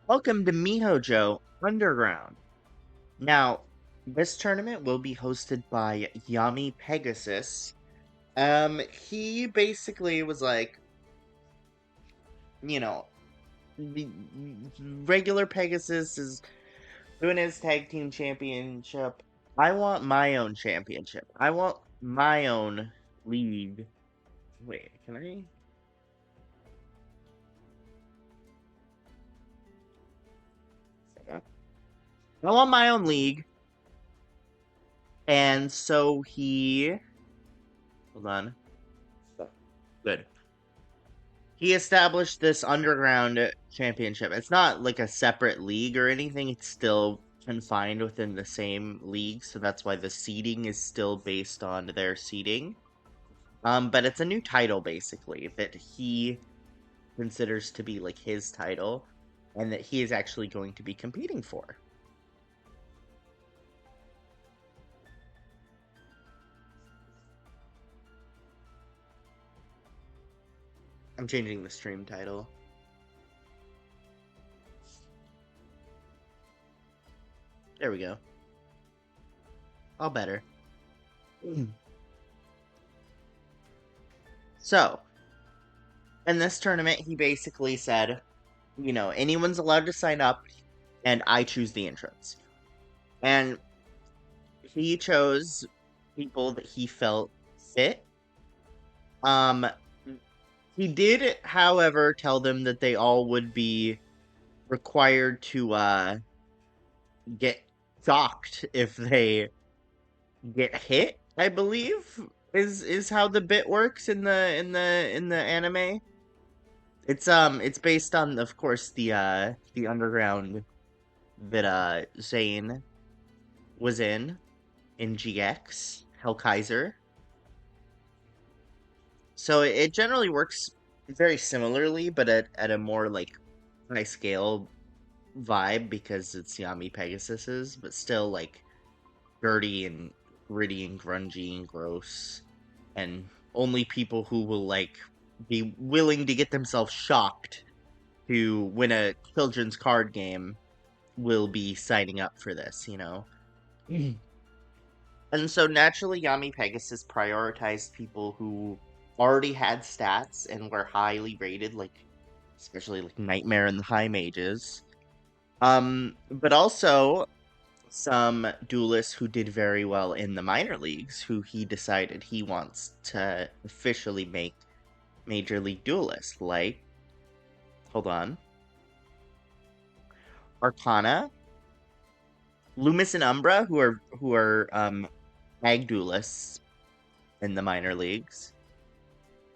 Welcome to Mihojo Underground. Now, this tournament will be hosted by Yami Pegasus. He basically was like, you know, the regular Pegasus is doing his tag team championship. I want my own championship. I want my own league. Wait, can I? I want my own league. And so hold on. Good. He established this underground championship. It's not like a separate league or anything. It's still confined within the same league, so that's why the seeding is still based on their seeding. But it's a new title basically that he considers to be like his title, and that he is actually going to be competing for. I'm changing the stream title. There we go. All better. So, in this tournament, he basically said, anyone's allowed to sign up, and I choose the entrance. And he chose people that he felt fit. Um, he did, however, tell them that they all would be required to get docked if they get hit. I believe is how the bit works in the anime. It's based on, of course, the underground that Zane was in GX Hellkaiser. So it generally works very similarly, but at a more like high scale vibe because it's Yami Pegasus's, but still like dirty and gritty and grungy and gross, and only people who will like be willing to get themselves shocked to win a children's card game will be signing up for this. And so naturally, Yami Pegasus prioritized people who already had stats and were highly rated, like especially like Nightmare and the High Mages. But also some duelists who did very well in the minor leagues, who he decided he wants to officially make major league duelists, like, hold on, Arcana, Loomis and Umbra, who are ag duelists in the minor leagues.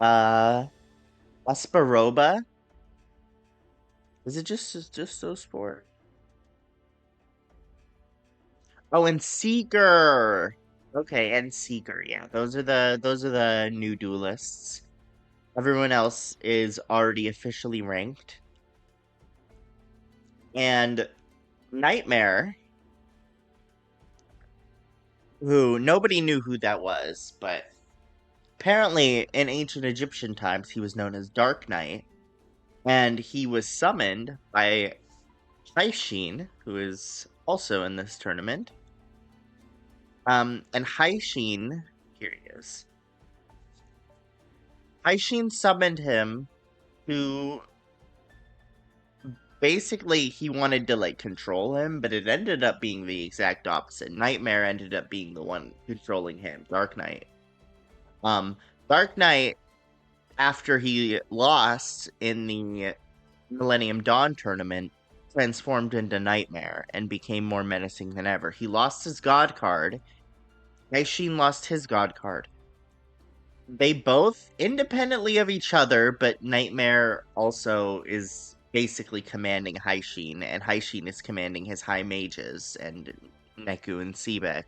Asparoba. Is it just those four? Oh, and Seeker. Okay, and Seeker. Yeah, those are the new duelists. Everyone else is already officially ranked. And Nightmare, who nobody knew who that was, but apparently in ancient Egyptian times he was known as Dark Knight, and he was summoned by Haishin, who is also in this tournament. And Haishin, here he is. Haishin summoned him to basically he wanted to like control him, but it ended up being the exact opposite. Nightmare ended up being the one controlling him, Dark Knight. Dark Knight, after he lost in the Millennium Dawn tournament, transformed into Nightmare and became more menacing than ever. He lost his God card. Aishin lost his God card. They both, independently of each other, but Nightmare also is basically commanding Haishin, and Haishin is commanding his high mages, and Neku and Sebek.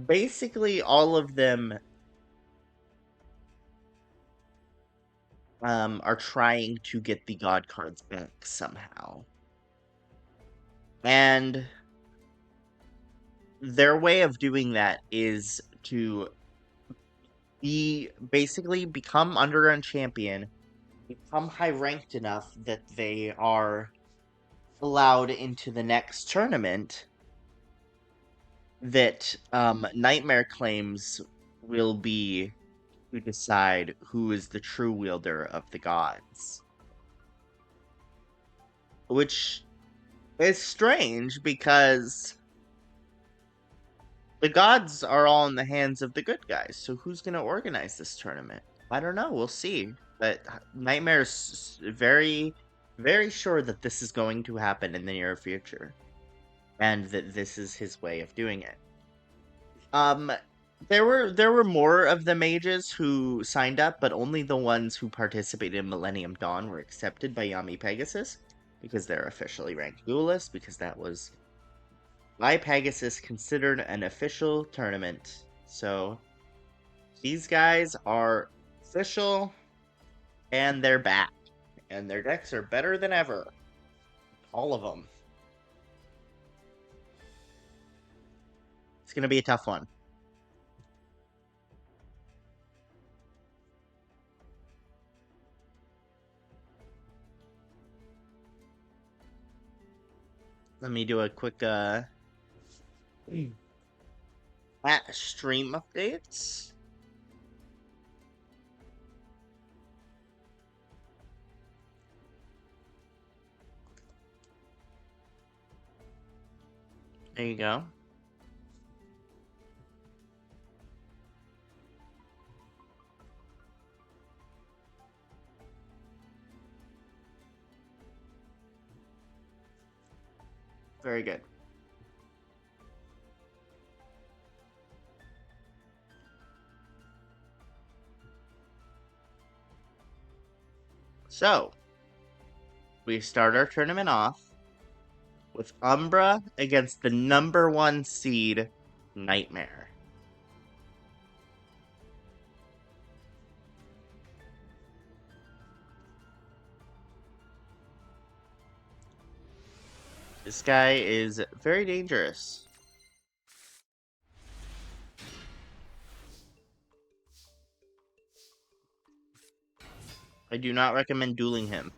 Basically, all of them are trying to get the God cards back somehow. And their way of doing that is to become underground champion, become high ranked enough that they are allowed into the next tournament that Nightmare claims will be to decide who is the true wielder of the gods. Which is strange because the gods are all in the hands of the good guys. So who's going to organize this tournament? I don't know. We'll see. But Nightmare's very, very sure that this is going to happen in the near future, and that this is his way of doing it. Um, there were more of the mages who signed up, but only the ones who participated in Millennium Dawn were accepted by Yami Pegasus because they're officially ranked duelists. Because that was by Pegasus considered an official tournament. So these guys are official, and they're back, and their decks are better than ever. All of them. It's gonna be a tough one. Let me do a quick stream updates. There you go. Very good. So, we start our tournament off with Umbra against the number 1 seed, Nightmare. This guy is very dangerous. I do not recommend dueling him.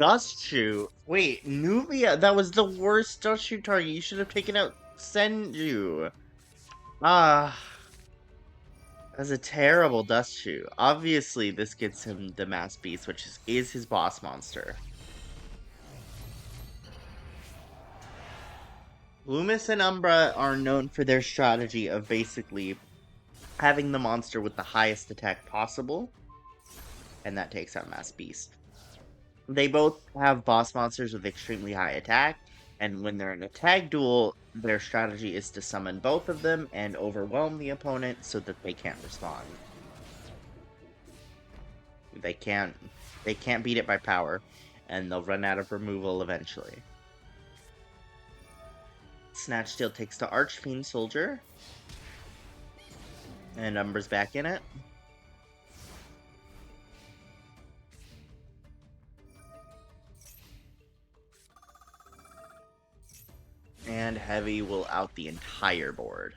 Dustshoe? Wait, Nubia? That was the worst Dustshoe target. You should have taken out Senju. Ah. That's a terrible Dustshoe. Obviously, this gets him the Mass Beast, which is his boss monster. Loomis and Umbra are known for their strategy of basically having the monster with the highest attack possible, and that takes out Mass Beast. They both have boss monsters with extremely high attack, and when they're in a tag duel, their strategy is to summon both of them and overwhelm the opponent so that they can't respond. They can't beat it by power, and they'll run out of removal eventually. Snatch Steal takes to Archfiend Soldier, and Umbra's back in it. And Heavy will out the entire board.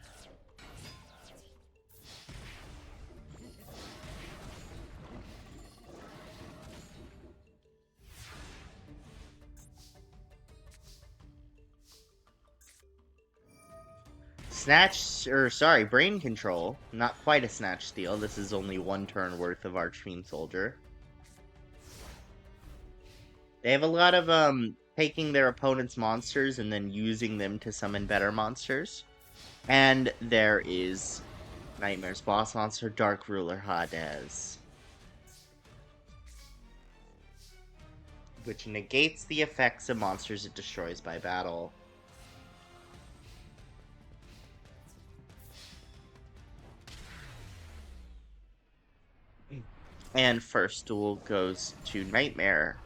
Brain Control. Not quite a Snatch Steal. This is only 1 turn worth of Archfiend Soldier. They have a lot of, taking their opponent's monsters and then using them to summon better monsters. And there is Nightmare's boss monster, Dark Ruler Hades, which negates the effects of monsters it destroys by battle. And first duel goes to Nightmare.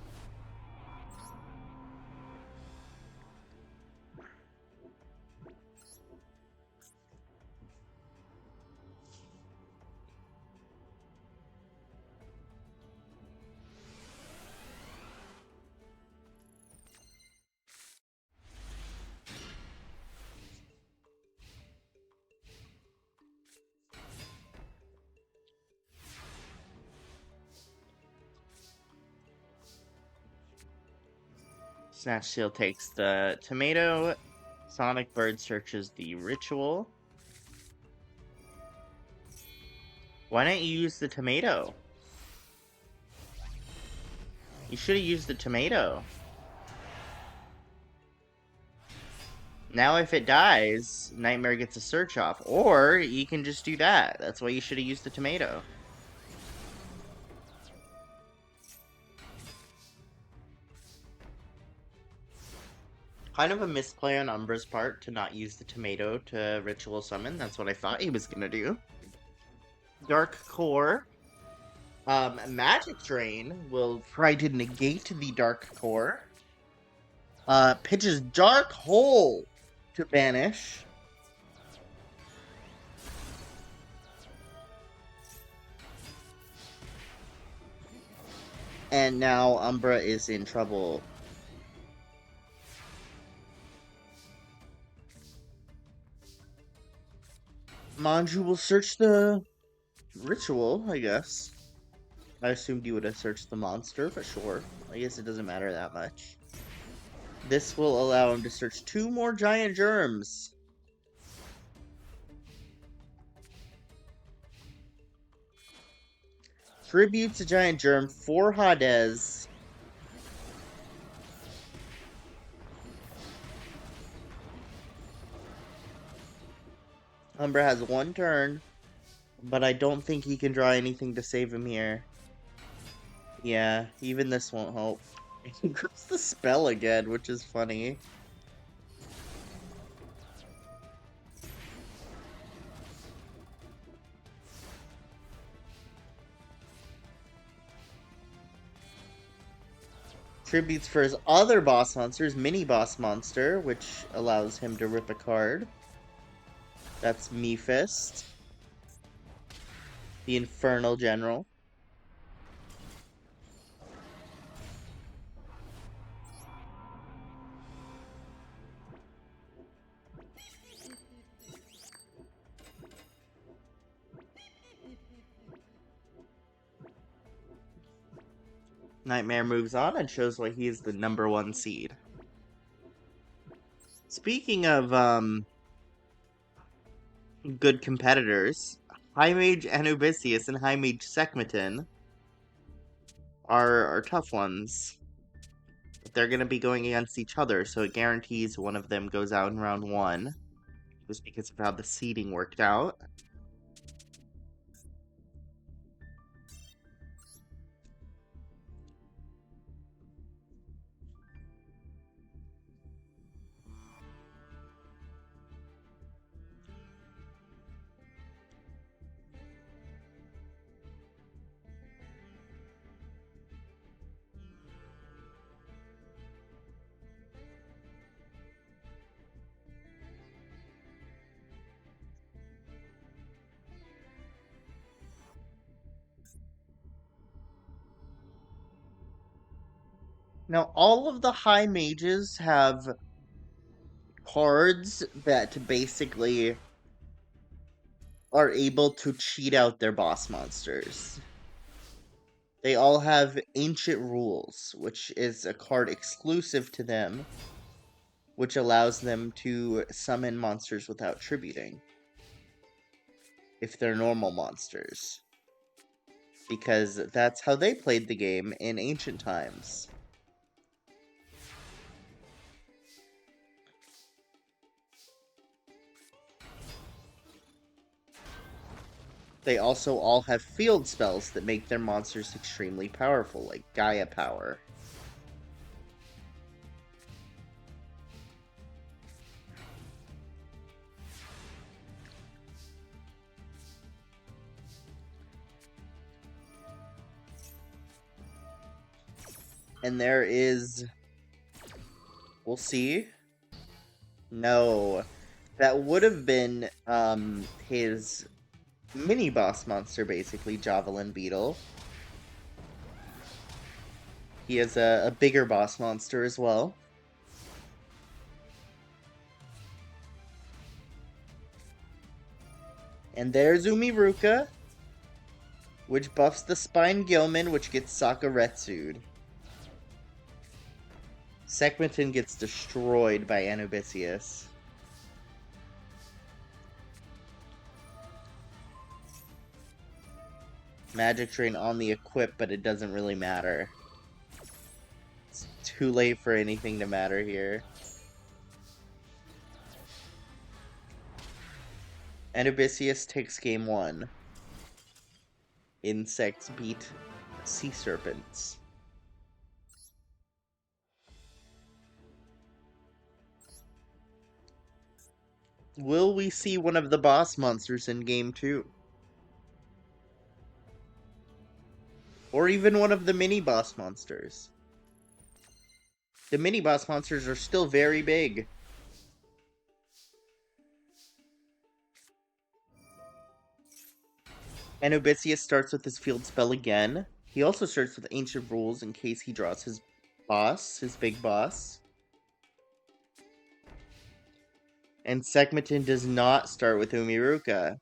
Snatch Seal takes the tomato. Sonic Bird searches the ritual. Why didn't you use the tomato? You should have used the tomato. Now if it dies, Nightmare gets a search off. Or you can just do that. That's why you should have used the tomato. Kind of a misplay on Umbra's part to not use the tomato to ritual summon. That's what I thought he was gonna do. Dark Core. Magic Drain will try to negate the Dark Core. Pitches Dark Hole to banish. And now Umbra is in trouble. Manju will search the ritual, I guess. I assumed you would have searched the monster, but sure. I guess it doesn't matter that much. This will allow him to search 2 more giant germs. Tributes a giant germ for Hades. Umbra has 1 turn, but I don't think he can draw anything to save him here. Yeah, even this won't help. He grips the spell again, which is funny. Tributes for his other boss monsters, Mini Boss Monster, which allows him to rip a card. That's Mephist, the Infernal General. Nightmare moves on and shows why he is the #1 seed. Speaking of good competitors, High Mage Anubisius and High Mage Sekhmetin are tough ones. But they're going to be going against each other, so it guarantees one of them goes out in round 1. Just because of how the seeding worked out. Now, all of the high mages have cards that basically are able to cheat out their boss monsters. They all have Ancient Rules, which is a card exclusive to them, which allows them to summon monsters without tributing. If they're normal monsters. Because that's how they played the game in ancient times. They also all have field spells that make their monsters extremely powerful, like Gaia Power. And there is... We'll see. No. That would have been his mini-boss monster, basically, Javelin Beetle. He has a bigger boss monster as well. And there's Umiruka, which buffs the Spine Gilman, which gets Sakaretsu'd. Sekhmetin gets destroyed by Anubisius. Magic Train on the equip, but it doesn't really matter. It's too late for anything to matter here. Anubisius takes game 1. Insects beat sea serpents. Will we see one of the boss monsters in game 2? Or even one of the mini-boss monsters. The mini-boss monsters are still very big. Anubisius starts with his field spell again. He also starts with Ancient Rules in case he draws his boss, his big boss. And Sekhmetin does not start with Umiruka.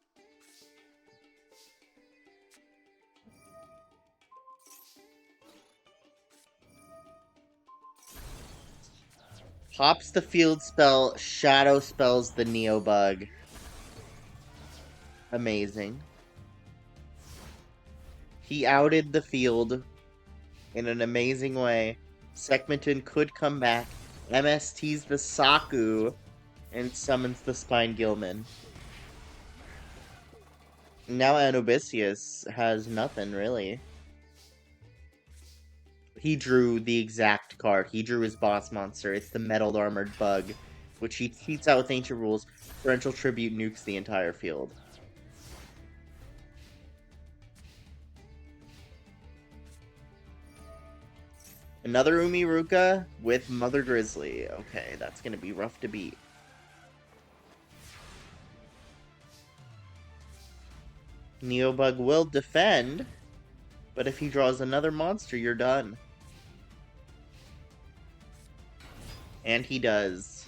Pops the field spell, shadow spells the Neobug. Amazing. He outed the field in an amazing way. Sekhmetin could come back, MSTs the Saku, and summons the Spine Gilman. Now Anubisius has nothing, really. He drew the exact card. He drew his boss monster. It's the Metal Armored Bug, which he cheats out with Ancient Rules. Torrential Tribute nukes the entire field. Another Umiruka with Mother Grizzly. Okay, that's gonna be rough to beat. Neobug will defend, but if he draws another monster, you're done. And he does.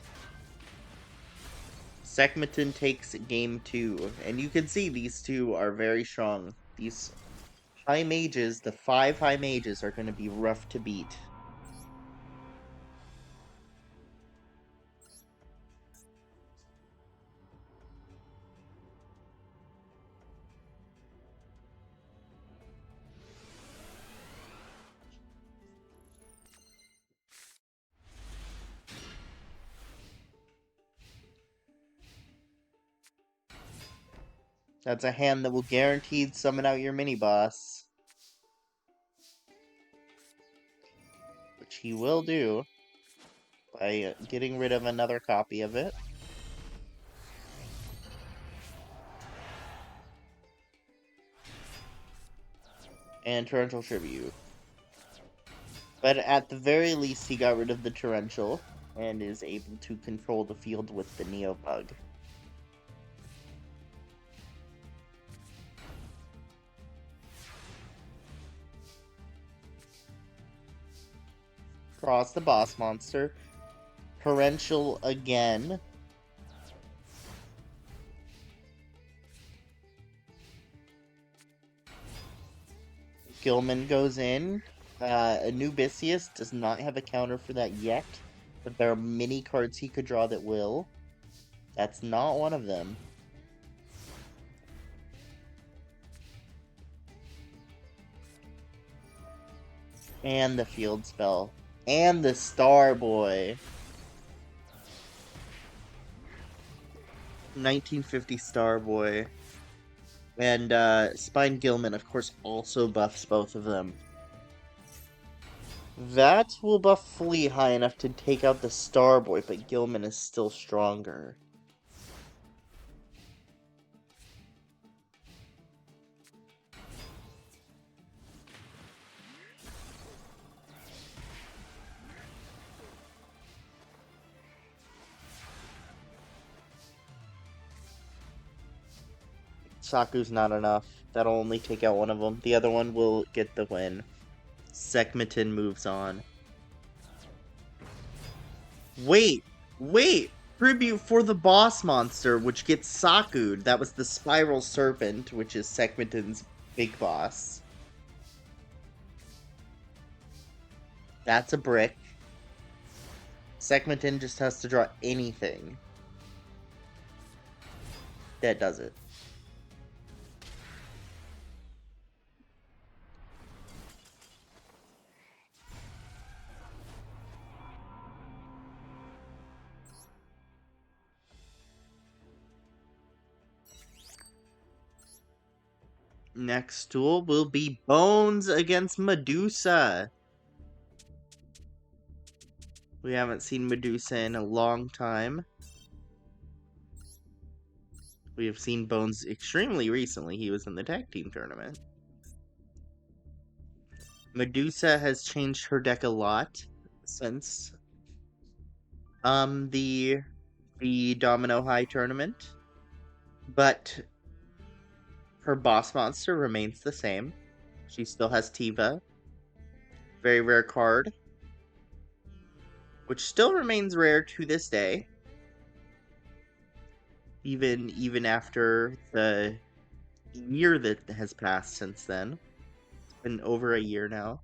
Sekhmetin takes game 2, and you can see these two are very strong. These high mages, the 5 high mages, are going to be rough to beat. That's a hand that will guaranteed summon out your mini-boss. Which he will do by getting rid of another copy of it. And Torrential Tribute. But at the very least, he got rid of the Torrential and is able to control the field with the Neobug. Draws the boss monster. Torrential again. Gilman goes in. Anubisius does not have a counter for that yet, but there are many cards he could draw that will. That's not one of them. And the field spell. And the Star Boy. 1950 Star Boy. And Spine Gilman, of course, also buffs both of them. That will buff Flea high enough to take out the Star Boy, but Gilman is still stronger. Saku's not enough. That'll only take out one of them. The other one will get the win. Sekhmetin moves on. Wait! Tribute for the boss monster, which gets Saku'd. That was the Spiral Serpent, which is Sekhmetin's big boss. That's a brick. Segmentin just has to draw anything that does it. Next duel will be Bones against Medusa. We haven't seen Medusa in a long time. We have seen Bones extremely recently. He was in the tag team tournament. Medusa has changed her deck a lot since the Domino High tournament, but her boss monster remains the same. She still has Tiva, very rare card, which still remains rare to this day, even after the year that has passed since then. It's been over a year now.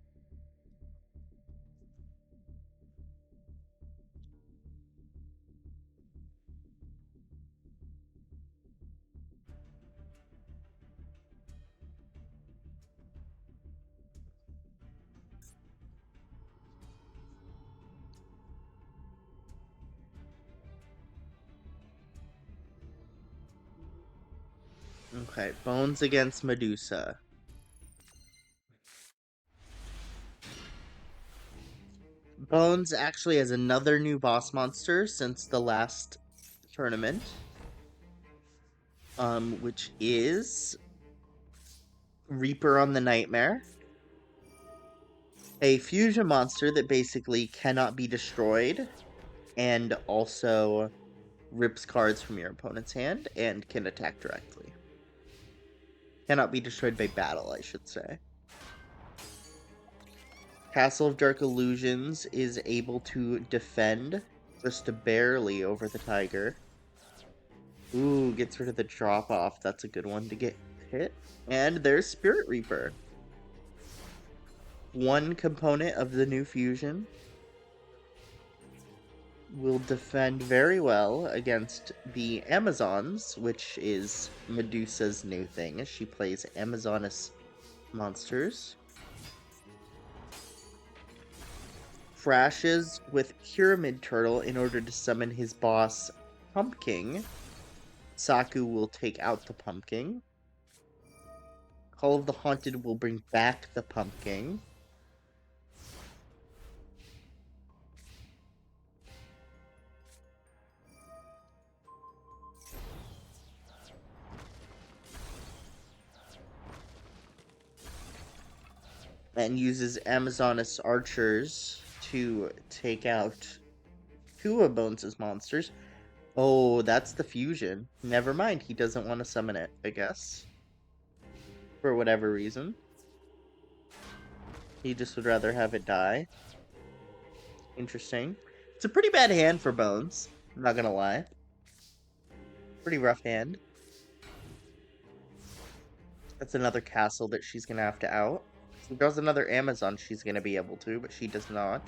Okay, Bones against Medusa. Bones actually has another new boss monster since the last tournament, which is Reaper on the Nightmare, a fusion monster that basically cannot be destroyed, and also rips cards from your opponent's hand and can attack directly. Cannot be destroyed by battle, I should say. Castle of Dark Illusions is able to defend just barely over the tiger. Ooh, gets rid of the drop off. That's a good one to get hit. And there's Spirit Reaper. One component of the new fusion will defend very well against the Amazons, which is Medusa's new thing. She plays Amazoness monsters. Crashes with Pyramid Turtle in order to summon his boss, Pumpkin. Saku will take out the Pumpkin. Call of the Haunted will bring back the Pumpkin. And uses Amazoness archers to take out two of Bones' monsters. Oh, that's the fusion. Never mind, he doesn't want to summon it, I guess. For whatever reason. He just would rather have it die. Interesting. It's a pretty bad hand for Bones, I'm not gonna lie. Pretty rough hand. That's another castle that she's gonna have to out. If she draws another Amazon, she's gonna be able to, but she does not.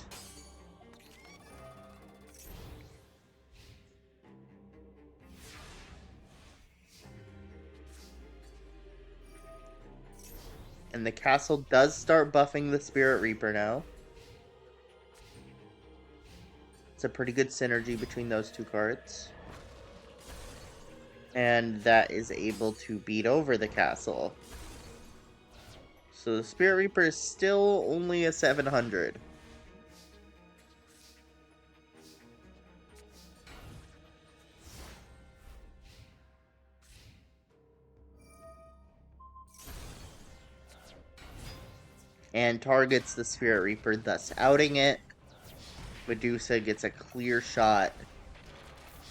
And the castle does start buffing the Spirit Reaper now. It's a pretty good synergy between those two cards. And that is able to beat over the castle. So the Spirit Reaper is still only a 700. And targets the Spirit Reaper, thus outing it. Medusa gets a clear shot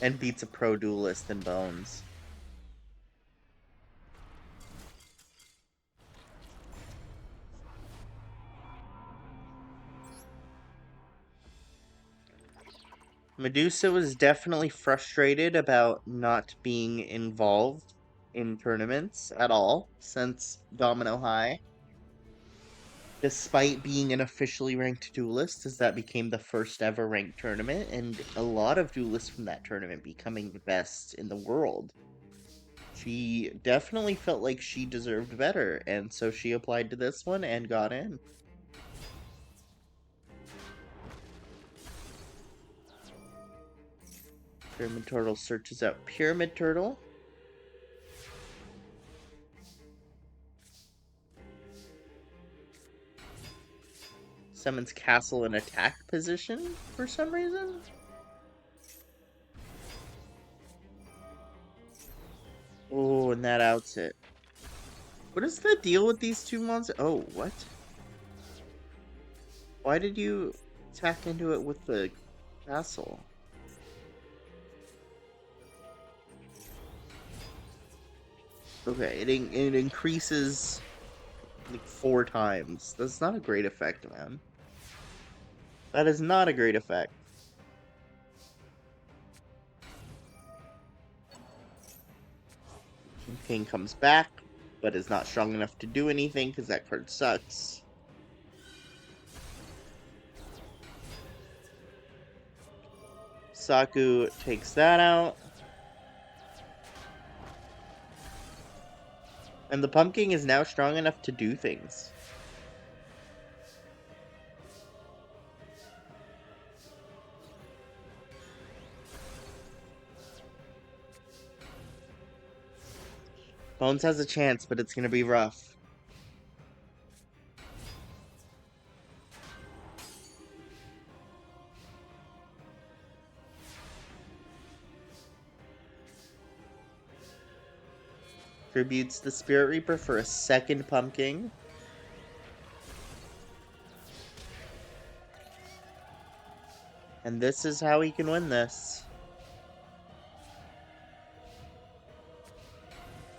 and beats a pro duelist in Bones. Medusa was definitely frustrated about not being involved in tournaments at all since Domino High. despite being an officially ranked duelist, as that became the first ever ranked tournament, and a lot of duelists from that tournament becoming the best in the world. She definitely felt like she deserved better, and so she applied to this one and got in. Pyramid Turtle searches out Pyramid Turtle. Summons Castle in attack position for some reason. Oh, and that outs it. What is the deal with these two monsters? Oh, what? Why did you attack into it with the castle? Okay, it increases like 4 times. That's not a great effect, man. That is not a great effect. King comes back, but is not strong enough to do anything because that card sucks. Saku takes that out. And the pumpkin is now strong enough to do things. Bones has a chance, but it's going to be rough. Tributes the Spirit Reaper for a second pumpkin. And this is how he can win this.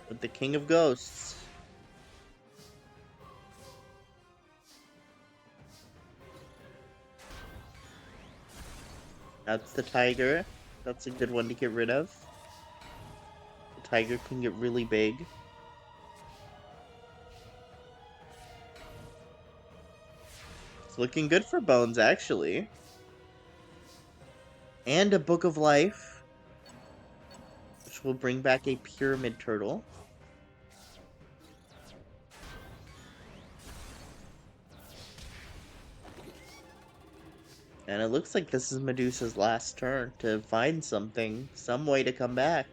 With the King of Ghosts. That's the tiger. That's a good one to get rid of. The tiger can get really big. It's looking good for Bones, actually. And a Book of Life, which will bring back a Pyramid Turtle. And it looks like this is Medusa's last turn to find something, some way to come back.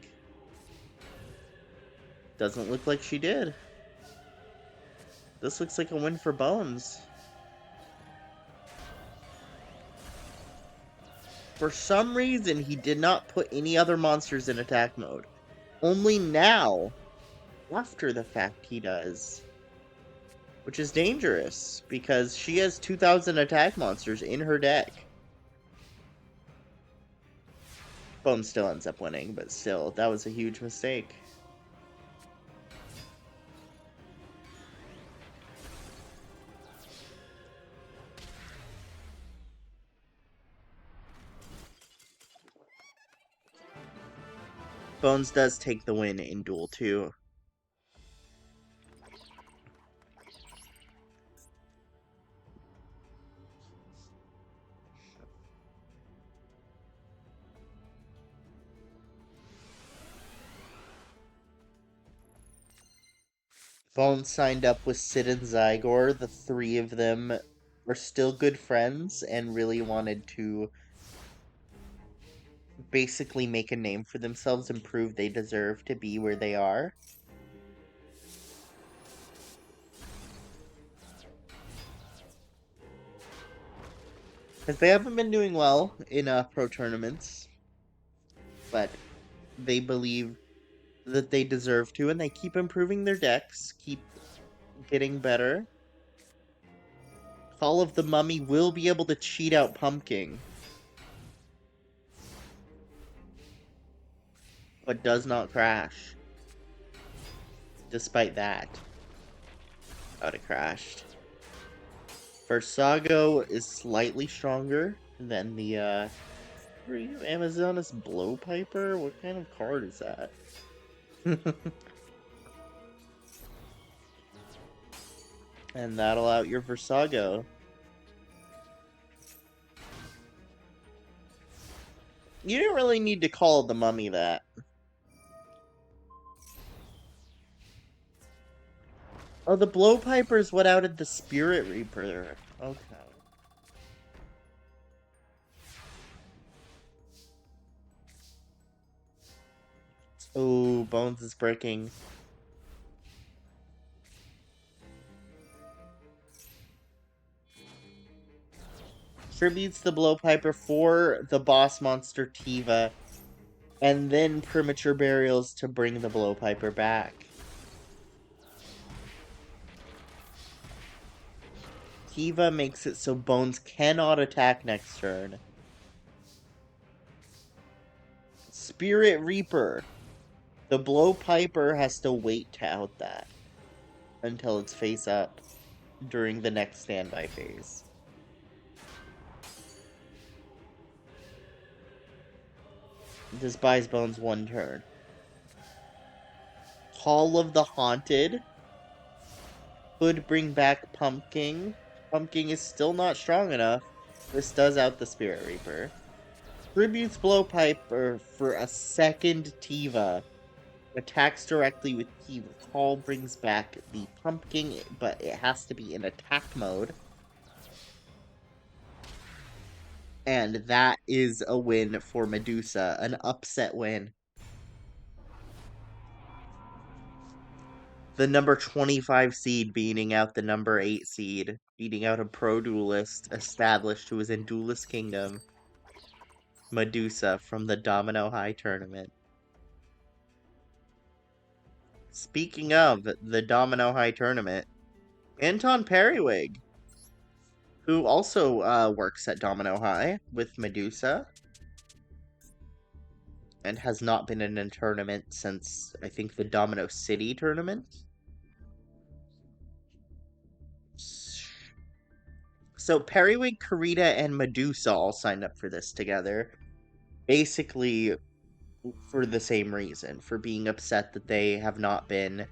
Doesn't look like she did. This looks like a win for Bones. For some reason, he did not put any other monsters in attack mode. Only now, after the fact, he does. Which is dangerous, because she has 2,000 attack monsters in her deck. Bones still ends up winning, but still, that was a huge mistake. Bones does take the win in Duel 2. Bones signed up with Sid and Zygor. The 3 of them are still good friends and really wanted to basically make a name for themselves and prove they deserve to be where they are. Because they haven't been doing well in pro tournaments, but they believe that they deserve to, and they keep improving their decks, keep getting better. Call of the Mummy will be able to cheat out Pumpkin, but does not crash. Despite that, I would have crashed. Versago is slightly stronger than the Amazonas Blowpiper? What kind of card is that? And that'll out your Versago. You didn't really need to call the mummy that. Oh, the Blowpiper is what outed the Spirit Reaper. Okay. Oh, Bones is breaking. Tributes the Blowpiper for the boss monster Tiva, and then Premature Burials to bring the Blowpiper back. Tiva makes it so Bones cannot attack next turn. Spirit Reaper. The Blowpiper has to wait to out that until it's face up during the next standby phase. This buys Bones one turn. Hall of the Haunted could bring back Pumpkin. Pumpkin is still not strong enough. This does out the Spirit Reaper. Tributes Blowpiper for a second Tiva. Attacks directly with Tiva. Hall brings back the Pumpkin, but it has to be in attack mode. And that is a win for Medusa. An upset win. The number 25 seed beating out the number 8 seed. Beating out a pro duelist established who was in Duelist Kingdom. Medusa from the Domino High tournament. Speaking of the Domino High tournament, Anton Periwig, who also works at Domino High with Medusa, and has not been in a tournament since, I think, the Domino City tournament. So Periwig, Karita, and Medusa all signed up for this together. Basically, for the same reason, for being upset that they have not been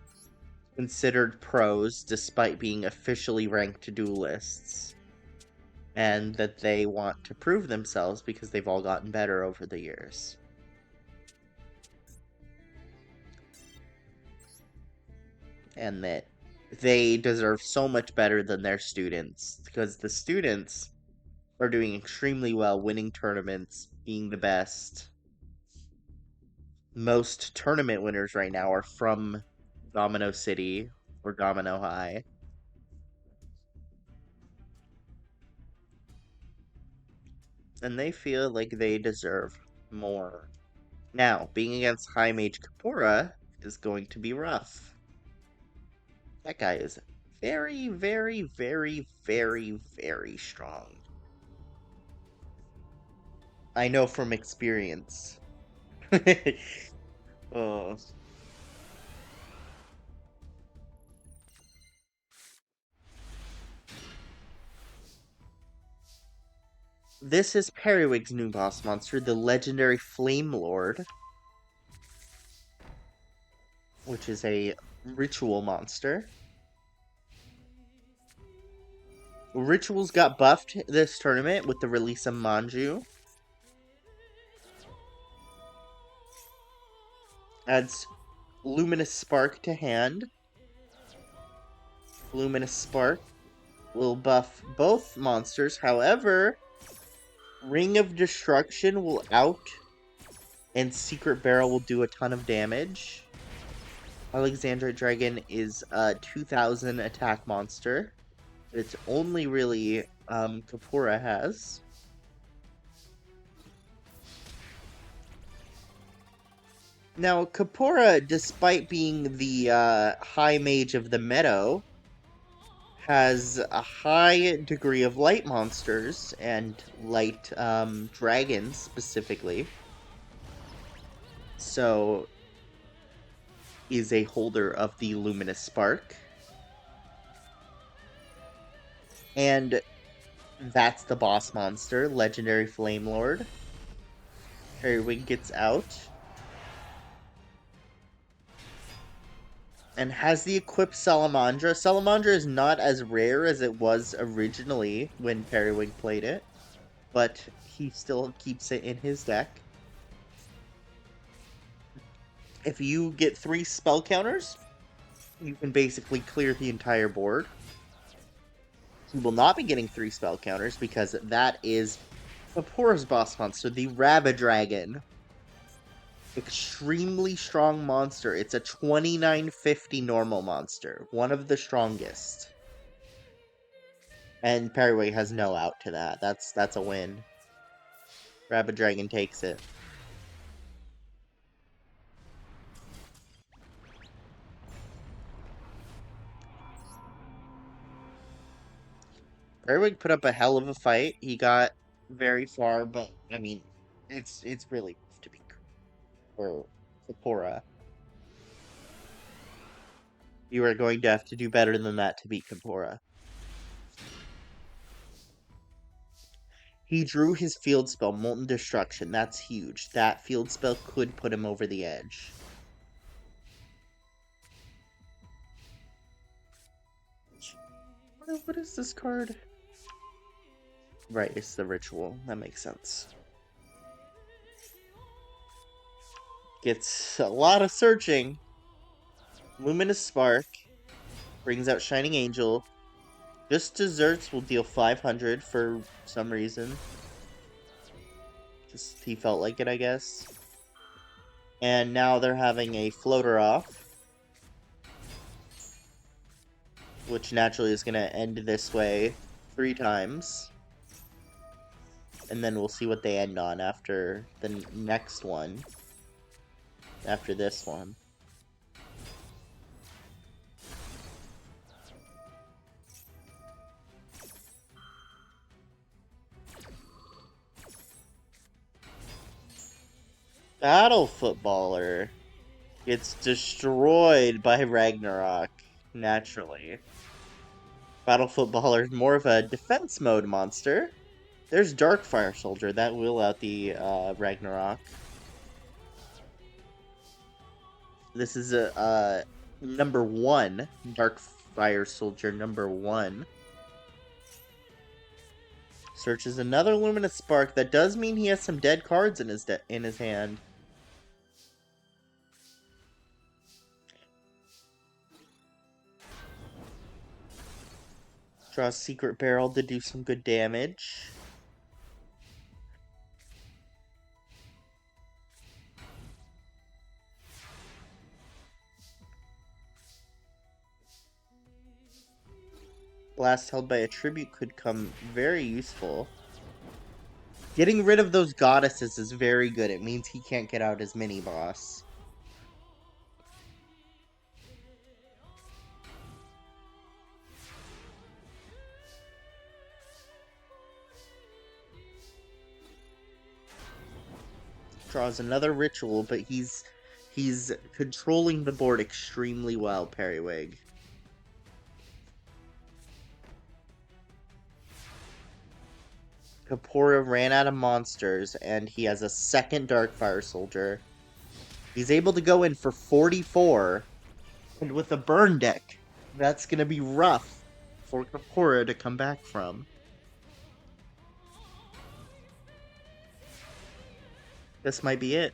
considered pros despite being officially ranked duelists, and that they want to prove themselves because they've all gotten better over the years. And that they deserve so much better than their students, because the students are doing extremely well, winning tournaments, being the best. Most tournament winners right now are from Domino City or Domino High. And they feel like they deserve more. Now, being against High Mage Kapura is going to be rough. That guy is very, very, very, very, very strong. I know from experience. Oh. This is Periwig's new boss monster, the legendary Flame Lord, which is a ritual monster. Rituals got buffed this tournament with the release of Manju. Adds Luminous Spark to hand. Luminous Spark will buff both monsters. However, Ring of Destruction will out, and Secret Barrel will do a ton of damage. Alexandra Dragon is a 2000 attack monster. It's only really Kapura has. Now, Kapura, despite being the high mage of the meadow, has a high degree of light monsters and light dragons specifically. So, is a holder of the Luminous Spark. And that's the boss monster, Legendary Flame Lord. Periwig gets out. and has the equipped Salamandra. Salamandra is not as rare as it was originally when Periwig played it, but he still keeps it in his deck. If you get 3 spell counters, you can basically clear the entire board. He will not be getting 3 spell counters because that is Vapora's boss monster, the Rabidragon. Extremely strong monster. It's a 2950 normal monster, one of the strongest. And Periwig has no out to that. That's a win. Rabidragon takes it. Periwig put up a hell of a fight. He got very far, but I mean, it's really tough to beat for Vapora. You are going to have to do better than that to beat Vapora. He drew his field spell, Molten Destruction. That's huge. That field spell could put him over the edge. What is this card? Right, it's the ritual. That makes sense. Gets a lot of searching. Luminous Spark. Brings out Shining Angel. Just Desserts will deal 500 for some reason. Just he felt like it, I guess. And now they're having a floater off, which naturally is going to end this way 3 times. And then we'll see what they end on after the next one. After this one. Battle Footballer gets destroyed by Ragnarok, naturally. Battle Footballer is more of a defense mode monster. There's Darkfire Soldier, that will out the Ragnarok. This is a number 1, Darkfire Soldier number 1. Searches another Luminous Spark. That does mean he has some dead cards in his hand. Draws Secret Barrel to do some good damage. Blast held by a tribute could come very useful. Getting rid of those goddesses is very good. It means he can't get out his mini-boss. Draws another ritual, but he's controlling the board extremely well, Periwig. Vapora ran out of monsters, and he has a second Darkfire Soldier. He's able to go in for 44, and with a burn deck, that's going to be rough for Vapora to come back from. This might be it.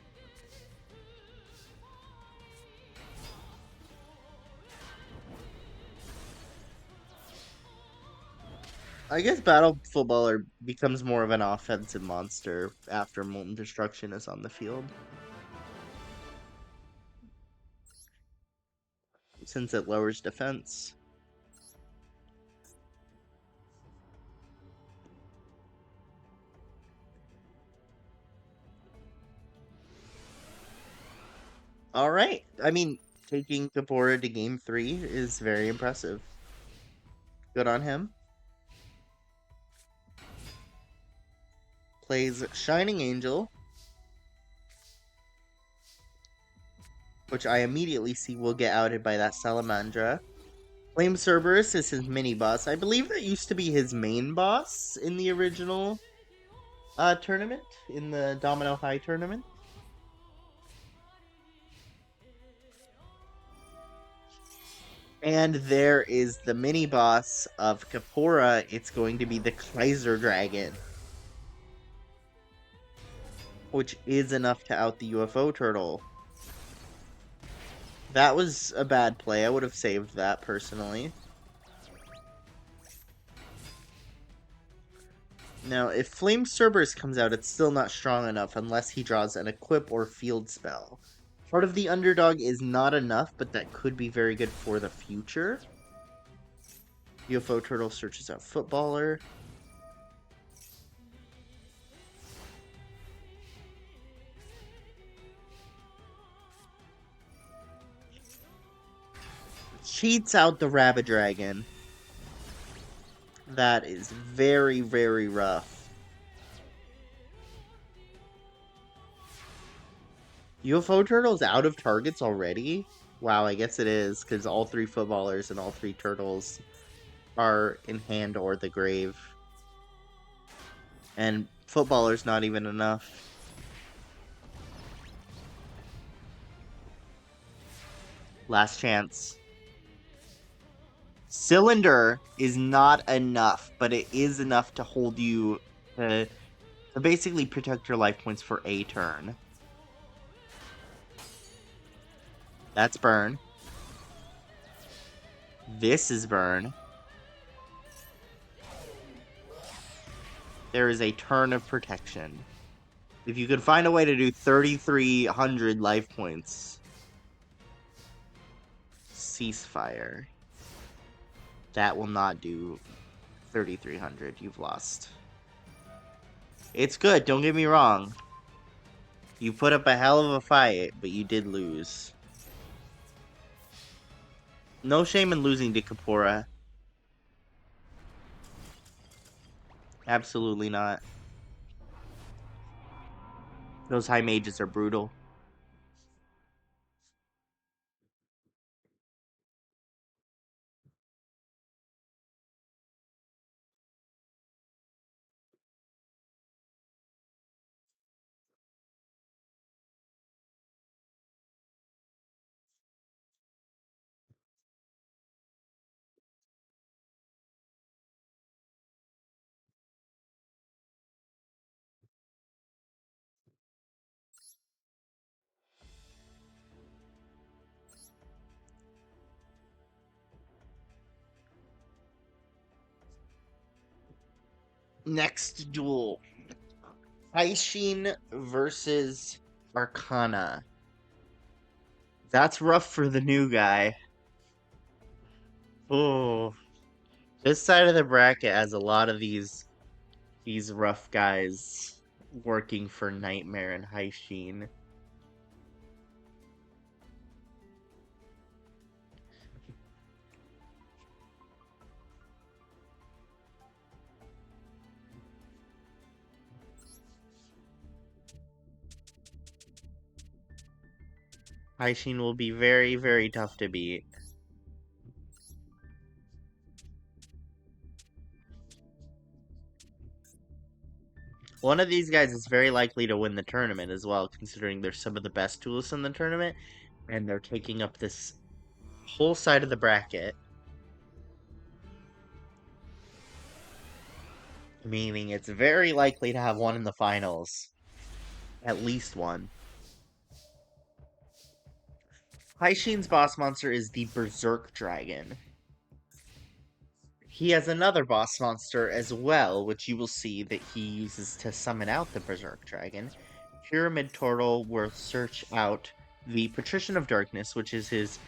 I guess Battle Footballer becomes more of an offensive monster after Molten Destruction is on the field. Since it lowers defense. Alright. I mean, taking Vapora to game 3 is very impressive. Good on him. Plays Shining Angel, which I immediately see will get outed by that Salamandra. Flame Cerberus is his mini-boss. I believe that used to be his main boss in the original tournament, in the Domino High tournament. And there is the mini boss of Kapora. It's going to be the Kaiser Dragon, which is enough to out the UFO turtle. That was a bad play. I would have saved that personally. Now, if Flame Cerberus comes out, it's still not strong enough unless he draws an equip or field spell. Part of the underdog is not enough, but that could be very good for the future. UFO turtle searches out footballer. Cheats out the Rabbit Dragon. That is very, very rough. UFO Turtle's out of targets already? Wow, I guess it is, because all three footballers and all three turtles are in hand or the grave. And footballer's not even enough. Last chance. Cylinder is not enough, but it is enough to hold you to basically protect your life points for a turn. That's burn. This is burn. There is a turn of protection. If you could find a way to do 3,300 life points. Ceasefire. That will not do 3,300. You've lost. It's good, don't get me wrong. You put up a hell of a fight, but you did lose. No shame in losing to Kapora. Absolutely not. Those high mages are brutal. Next duel. Taishin versus Arcana. That's rough for the new guy. Oh, this side of the bracket has a lot of these rough guys working for Nightmare and Haishin. Haishin will be very, very tough to beat. One of these guys is very likely to win the tournament as well, considering they're some of the best duelists in the tournament, and they're taking up this whole side of the bracket. Meaning it's very likely to have one in the finals. At least one. Haishin's boss monster is the Berserk Dragon. He has another boss monster as well, which you will see that he uses to summon out the Berserk Dragon. Pyramid Turtle will search out the Patrician of Darkness, which is his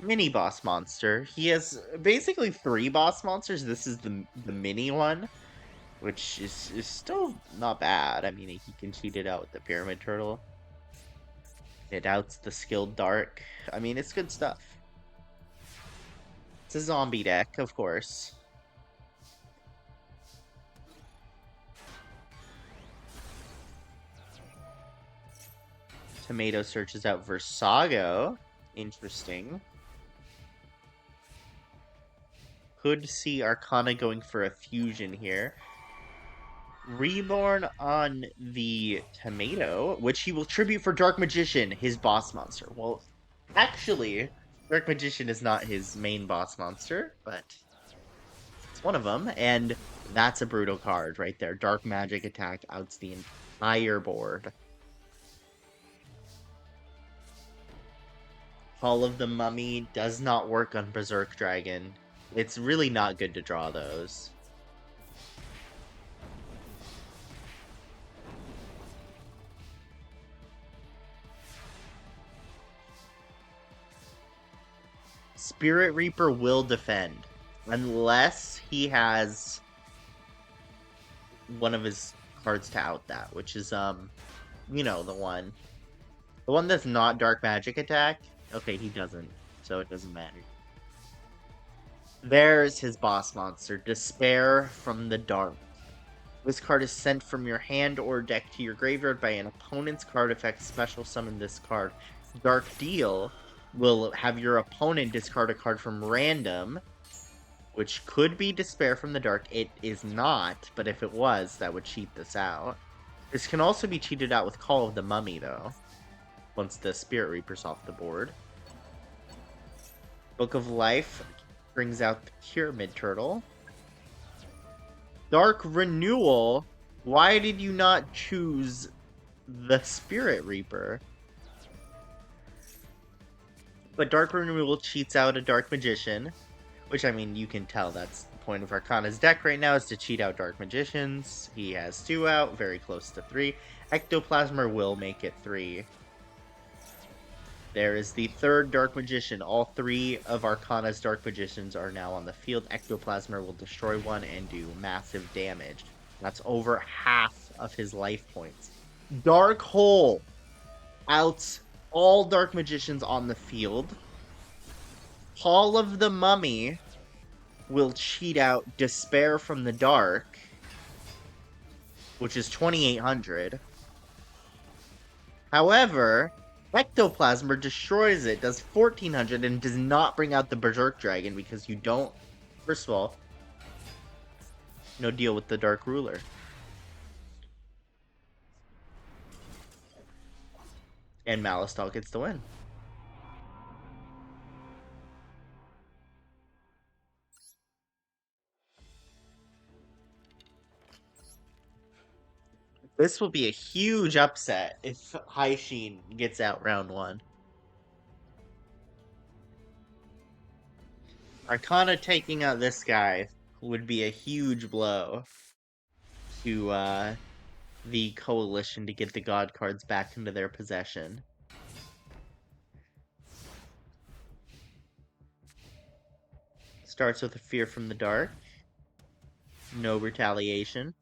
mini boss monster. He has basically 3 boss monsters. This is the mini one, which is still not bad. I mean, he can cheat it out with the Pyramid Turtle. It outs the Skilled Dark. I mean, it's good stuff. It's a zombie deck, of course. Tomato searches out Versago. Interesting. Could see Arcana going for a fusion here. Reborn on the Tomato, which he will tribute for Dark Magician, his boss monster. Well, actually, Dark Magician is not his main boss monster, but it's one of them, and that's a brutal card right there. Dark Magic attack outs the entire board. Hall of the Mummy does not work on Berserk Dragon. It's really not good to draw those. Spirit Reaper will defend. Unless he has one of his cards to out that, which is, you know, the one. The one that's not Dark Magic attack. Okay, he doesn't, so it doesn't matter. There's his boss monster, Despair from the Dark. This card is sent from your hand or deck to your graveyard by an opponent's card effect. Special summon this card. Dark Deal will have your opponent discard a card from random, which could be Despair from the Dark. It is not, but if it was, that would cheat this out. This can also be cheated out with Call of the Mummy, though, once the Spirit Reaper's off the board. Book of Life brings out the Pyramid Turtle. Dark Renewal? Why did you not choose the Spirit Reaper? But Dark Renewal cheats out a Dark Magician, which, I mean, you can tell that's the point of Arcana's deck right now, is to cheat out Dark Magicians. He has 2 out, very close to 3. Ectoplasmer will make it 3. There is the 3rd Dark Magician. All 3 of Arcana's Dark Magicians are now on the field. Ectoplasmer will destroy one and do massive damage. That's over half of his life points. Dark Hole outs all Dark Magicians on the field. Hall of the Mummy will cheat out Despair from the Dark, which is 2,800. However, Ectoplasmer destroys it, does 1,400, and does not bring out the Berserk Dragon because you don't... First of all, no deal with the Dark Ruler. And Malastol gets the win. This will be a huge upset if Haishin gets out round 1. Arcana taking out this guy would be a huge blow to the Coalition to get the God cards back into their possession. Starts with a Fear from the Dark. No retaliation.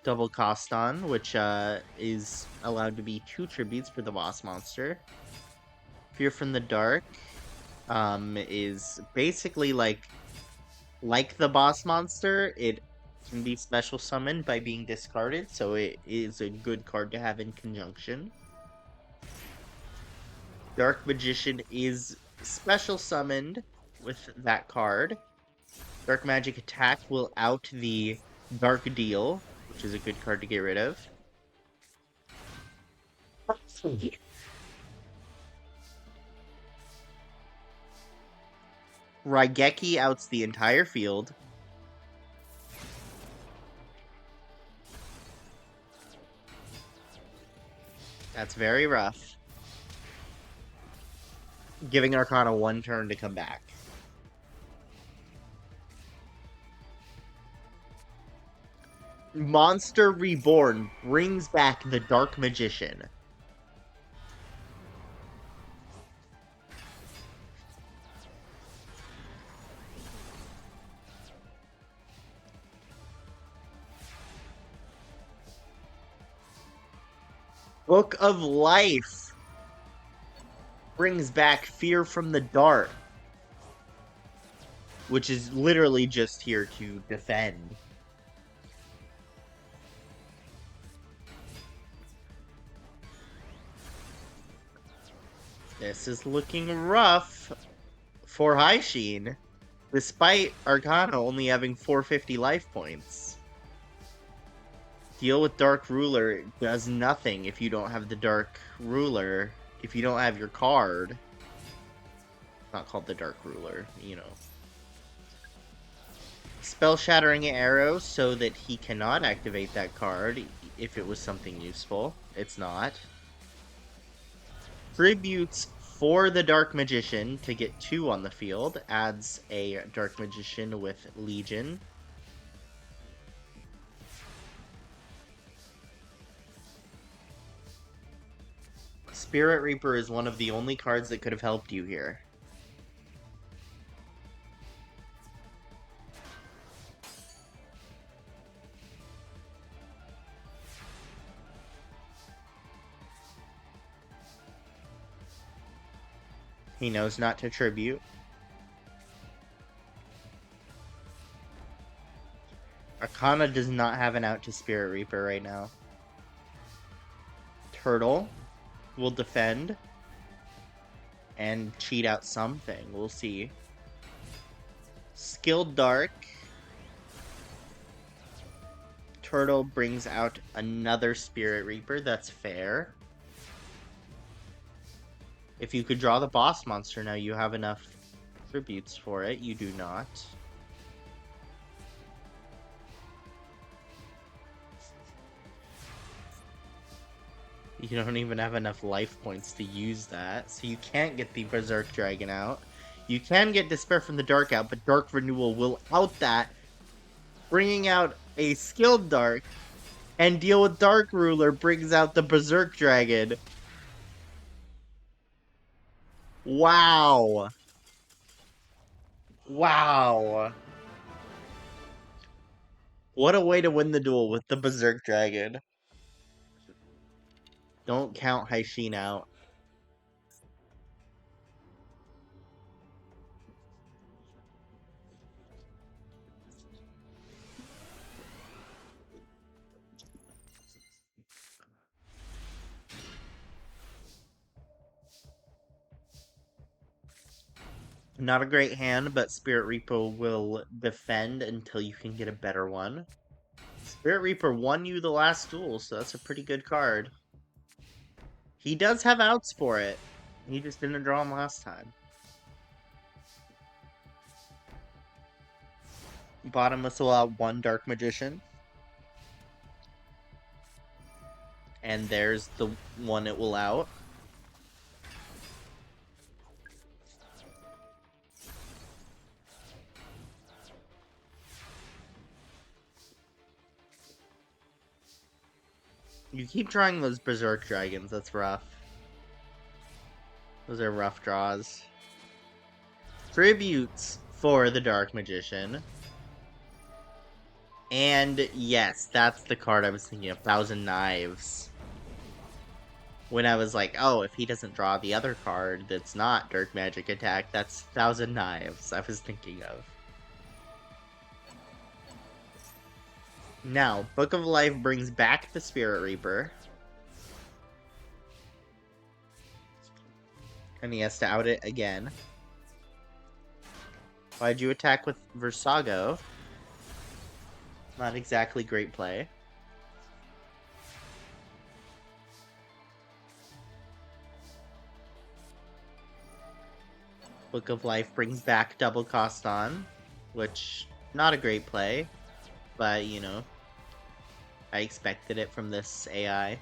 Double Coston, which is allowed to be 2 tributes for the boss monster. Fear from the Dark is basically like the boss monster. It can be special summoned by being discarded, so it is a good card to have in conjunction. Dark Magician is special summoned with that card. Dark Magic attack will out the Dark Deal, which is a good card to get rid of. Raigeki outs the entire field. That's very rough. Giving Arcana 1 turn to come back. Monster Reborn brings back the Dark Magician. Book of Life brings back Fear from the Dark, which is literally just here to defend. This is looking rough for Haishin, despite Arcana only having 450 life points. Deal with Dark Ruler does nothing if you don't have the Dark Ruler. If you don't have your card. Not called the Dark Ruler, you know. Spell Shattering Arrow so that he cannot activate that card if it was something useful. It's not. Tributes for the Dark Magician to get 2 on the field. Adds a Dark Magician with Legion. Spirit Reaper is one of the only cards that could have helped you here. He knows not to tribute. Arcana does not have an out to Spirit Reaper right now. Turtle will defend and cheat out something. We'll see. Skilled Dark. Turtle brings out another Spirit Reaper. That's fair. If you could draw the boss monster now, you have enough tributes for it. You do not. You don't even have enough life points to use that, so you can't get the Berserk Dragon out. You can get Despair from the Dark out, but Dark Renewal will out that, bringing out a Skilled Dark, and Deal with Dark Ruler brings out the Berserk Dragon. Wow. Wow. What a way to win the duel with the Berserk Dragon. Don't count Haishin out. Not a great hand, but Spirit Reaper will defend until you can get a better one. Spirit Reaper won you the last duel, so that's a pretty good card. He does have outs for it. He just didn't draw him last time. Bottomless will out 1 Dark Magician. And there's the one it will out. You keep drawing those Berserk Dragons, that's rough. Those are rough draws. Tributes for the Dark Magician. And yes, that's the card I was thinking of, Thousand Knives. When I was like, oh, if he doesn't draw the other card that's not Dark Magic Attack, that's Thousand Knives I was thinking of. Now, Book of Life brings back the Spirit Reaper. And he has to out it again. Why'd you attack with Versago? Not exactly great play. Book of Life brings back Double Cost on, which, not a great play, but, you know, I expected it from this AI.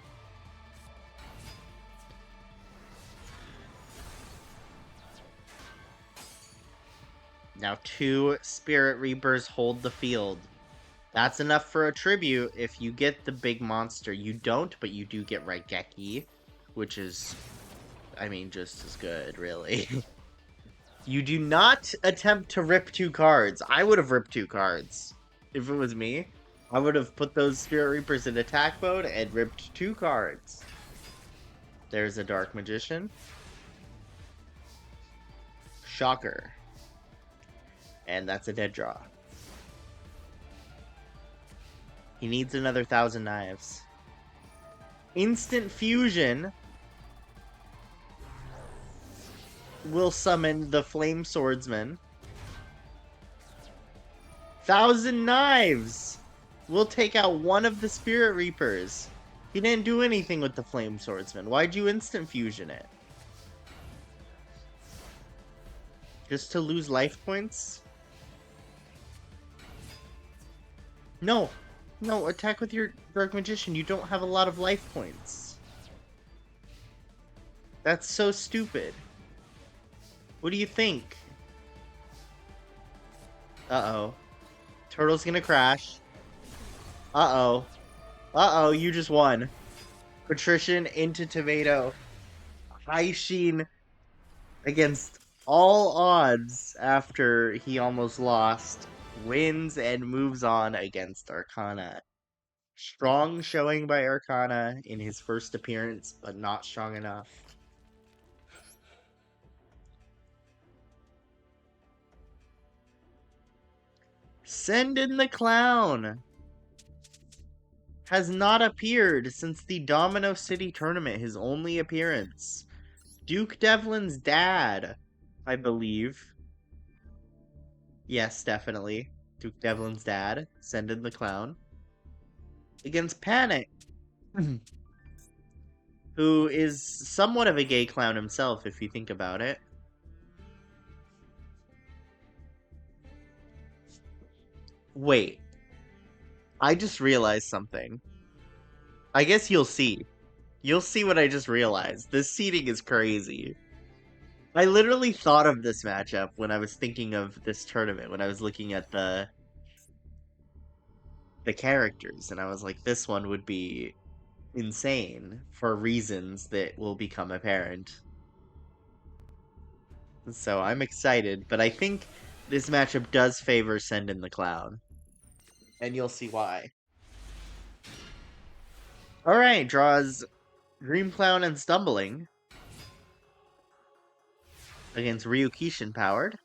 Now 2 Spirit Reapers hold the field. That's enough for a tribute if you get the big monster. You don't, but you do get Raigeki, which is, I mean, just as good, really. You do not attempt to rip 2 cards. I would have ripped 2 cards. If it was me, I would have put those Spirit Reapers in attack mode and ripped 2 cards. There's a Dark Magician. Shocker. And that's a dead draw. He needs another Thousand Knives. Instant Fusion will summon the Flame Swordsman. Thousand Knives! We'll take out one of the Spirit Reapers. He didn't do anything with the Flame Swordsman. Why'd you instant fusion it? Just to lose life points? No. No, attack with your Dark Magician. You don't have a lot of life points. That's so stupid. What do you think? Uh-oh. Turtle's gonna crash. Uh-oh. Uh-oh, you just won. Patrician into Tomato. Haishin against all odds after he almost lost. Wins and moves on against Arcana. Strong showing by Arcana in his first appearance, but not strong enough. Send in the Clown has not appeared since the Domino City tournament, his only appearance. Duke Devlin's dad, I believe. Yes, definitely. Duke Devlin's dad. Send in the Clown. Against Panic. Who is somewhat of a gay clown himself, if you think about it. Wait. I just realized something. I guess you'll see. You'll see what I just realized. This seating is crazy. I literally thought of this matchup when I was thinking of this tournament, when I was looking at the characters, and I was like, this one would be insane for reasons that will become apparent. So I'm excited, but I think this matchup does favor Send in the Clown. And you'll see why. Alright, draws Dream Clown and Stumbling against Ryukishin Powered.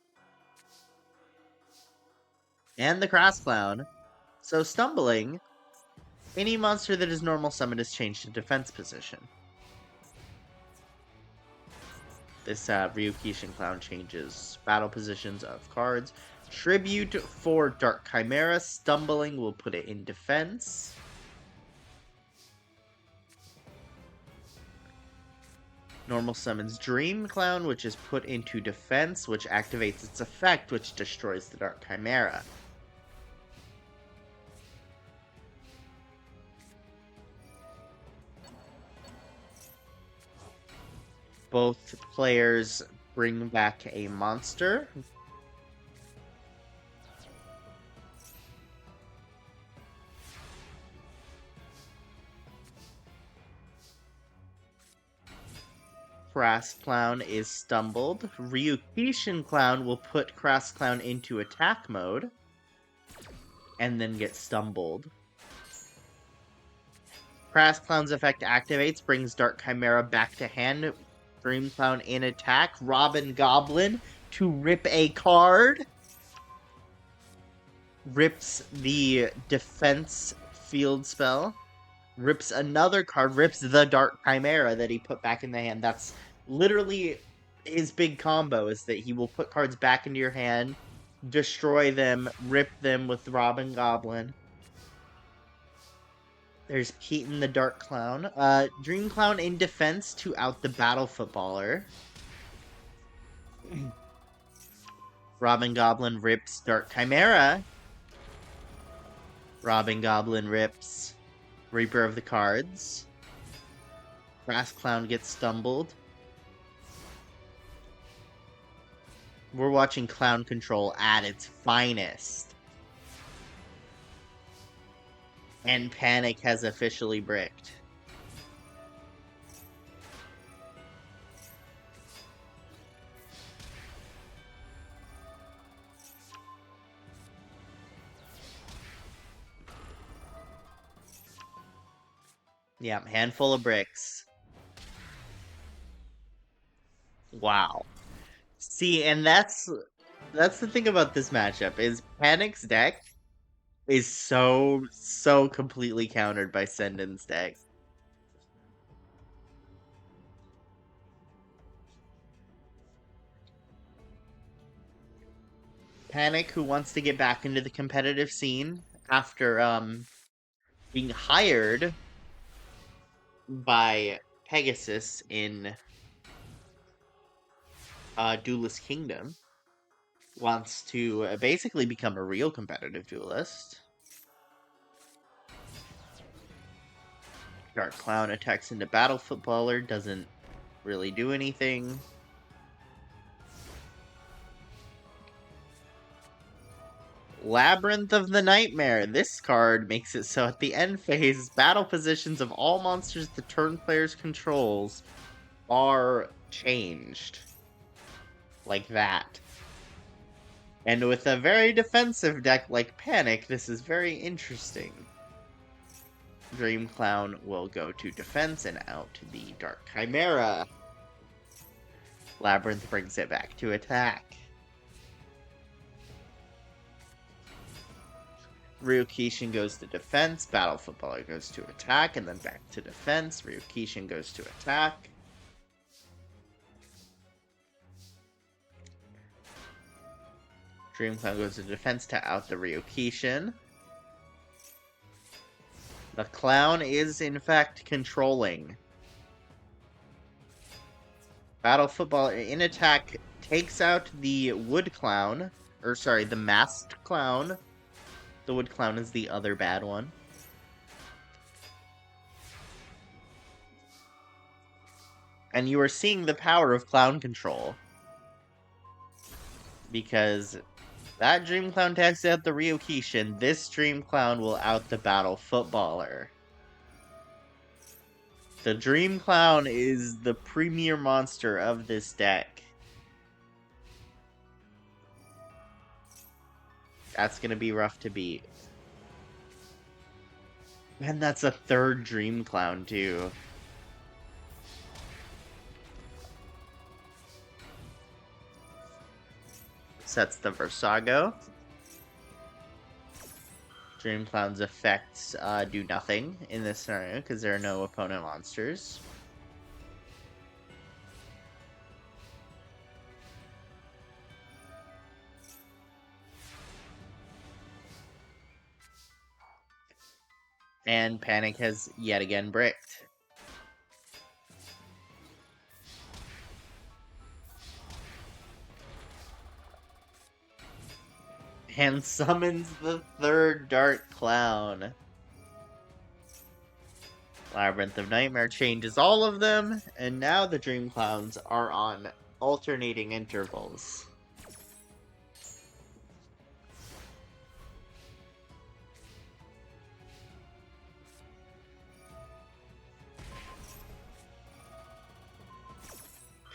And the Cross Clown. So Stumbling, any monster that is normal summon is changed to defense position. This Ryukishin Clown changes battle positions of cards. Tribute for Dark Chimera. Stumbling will put it in defense. Normal summons Dream Clown, which is put into defense, which activates its effect, which destroys the Dark Chimera. Both players bring back a monster. Crass Clown is stumbled. Ryukishin Clown will put Crass Clown into attack mode. And then get stumbled. Crass Clown's effect activates, brings Dark Chimera back to hand. Dream Clown in attack. Robin Goblin to rip a card. Rips the defense field spell. Rips another card. Rips the Dark Chimera that he put back in the hand. That's literally his big combo, is that he will put cards back into your hand, destroy them, rip them with Robin Goblin. There's Keaton the Dark Clown. Dream Clown in defense to out the Battle Footballer. Robin Goblin rips Dark Chimera. Robin Goblin rips Reaper of the Cards. Crass Clown gets stumbled. We're watching Clown Control at its finest. And Panic has officially bricked. Yeah, handful of bricks. Wow. See, and that's the thing about this matchup, is Panic's deck is so completely countered by Sendin's deck. Panic, who wants to get back into the competitive scene after being hired by Pegasus in Duelist Kingdom, wants to basically become a real competitive duelist. Dark Clown attacks into Battle Footballer, doesn't really do anything. Labyrinth of the Nightmare. This card makes it so at the end phase, battle positions of all monsters the turn player's controls are changed. Like that. And with a very defensive deck like Panic, this is very interesting. Dream Clown will go to defense and out to the Dark Chimera. Labyrinth brings it back to attack. Ryukishin goes to defense, Battle Footballer goes to attack, and then back to defense. Ryukishin goes to attack. Dream Clown goes to defense to out the Ryukishin. The clown is in fact controlling. Battle Footballer in attack takes out the Wood Clown, or sorry, the Masked Clown. The Wood Clown is the other bad one. And you are seeing the power of clown control. Because that Dream Clown takes out the Ryukishin, this Dream Clown will out the Battle Footballer. The Dream Clown is the premier monster of this deck. That's gonna be rough to beat. And that's a third Dream Clown, too. Sets the Versago. Dream Clown's effects do nothing in this scenario because there are no opponent monsters. And Panic has yet again bricked. And summons the third Dark Clown. Labyrinth of Nightmare changes all of them, and now the Dream Clowns are on alternating intervals.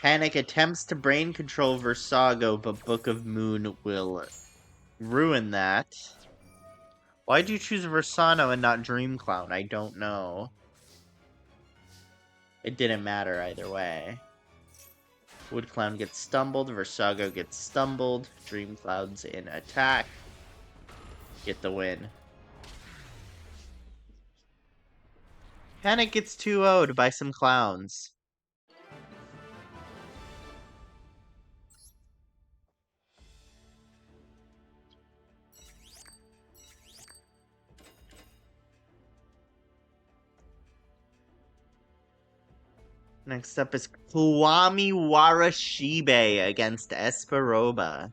Panic attempts to brain control Versago, but Book of Moon will ruin that. Why'd you choose Versano and not Dream Clown? I don't know. It didn't matter either way. Wood Clown gets stumbled, Versago gets stumbled, Dream Clown's in attack. Get the win. Panic gets 2-0'd by some clowns. Next up is Kiwami Warashibe against Esperoba.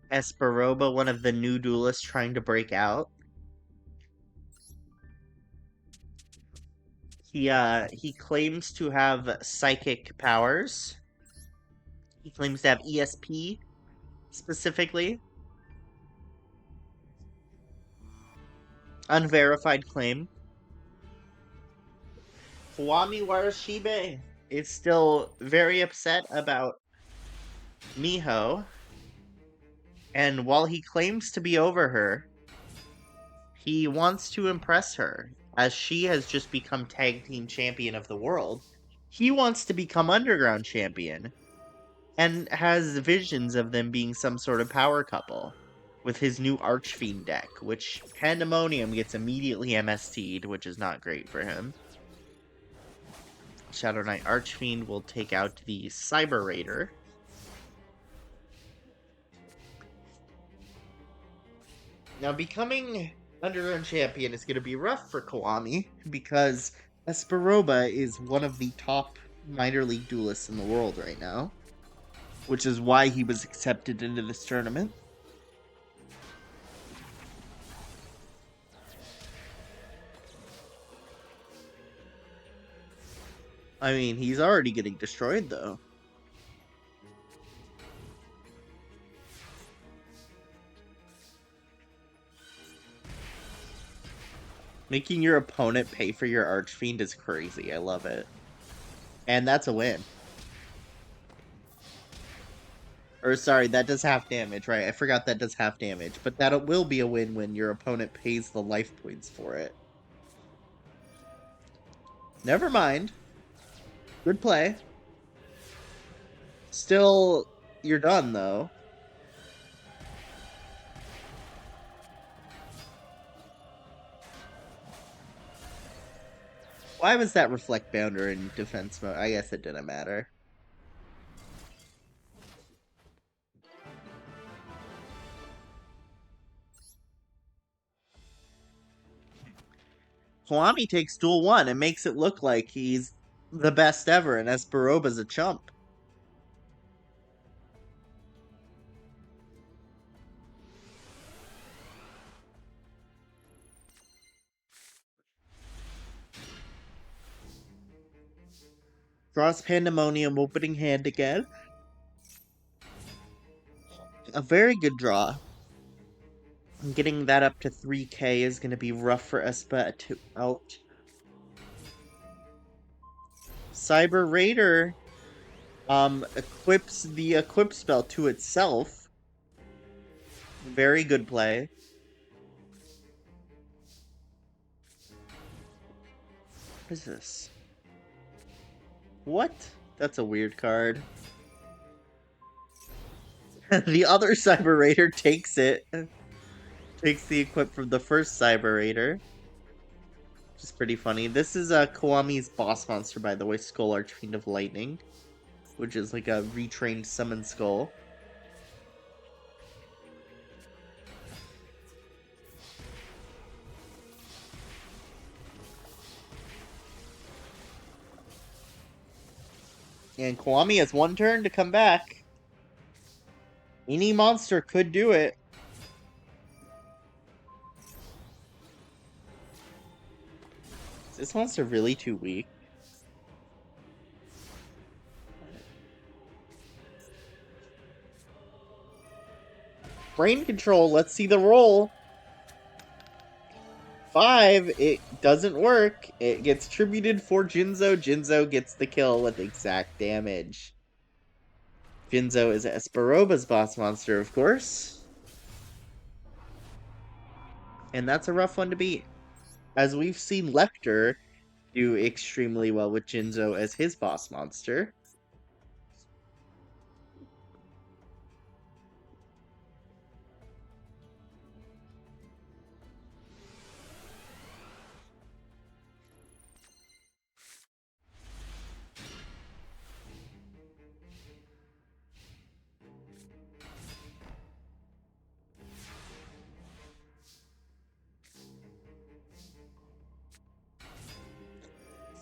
Esperoba, one of the new duelists trying to break out. He claims to have psychic powers. He claims to have ESP, specifically. Unverified claim. Kiwami Warashibe is still very upset about Miho. And while he claims to be over her, he wants to impress her, as she has just become tag team champion of the world. He wants to become Underground champion and has visions of them being some sort of power couple with his new Archfiend deck, which Pandemonium gets immediately MST'd, which is not great for him. Shadow Knight Archfiend will take out the Cyber Raider. Now, becoming Underground champion is going to be rough for Kiwami because Esperoba is one of the top minor league duelists in the world right now, which is why he was accepted into this tournament. I mean, he's already getting destroyed, though. Making your opponent pay for your Archfiend is crazy. I love it. And that's a win. Or, sorry, that does half damage, right? I forgot that does half damage. But that will be a win when your opponent pays the life points for it. Never mind. Good play. Still, you're done, though. Why was that Reflect Bounder in defense mode? I guess it didn't matter. Kiwami takes duel 1 and makes it look like he's the best ever, and Esperoba's a chump. Draws Pandemonium, opening hand again. A very good draw. Getting that up to 3k is going to be rough for Espa to out. Cyber Raider equips the equip spell to itself. Very good play. What is this? What? That's a weird card. The other Cyber Raider takes it. Takes the equip from the first Cyber Raider. Which is pretty funny. This is Kiwami's boss monster, by the way, Skull Archfiend of Lightning. Which is like a retrained summon skull. And Kiwami has one turn to come back. Any monster could do it. Is this monster really too weak? Brain control, let's see the roll. 5, it doesn't work. It gets tributed for Jinzo. Jinzo gets the kill with exact damage. Jinzo is Esperoba's boss monster, of course. And that's a rough one to beat. As we've seen Lecter do extremely well with Jinzo as his boss monster.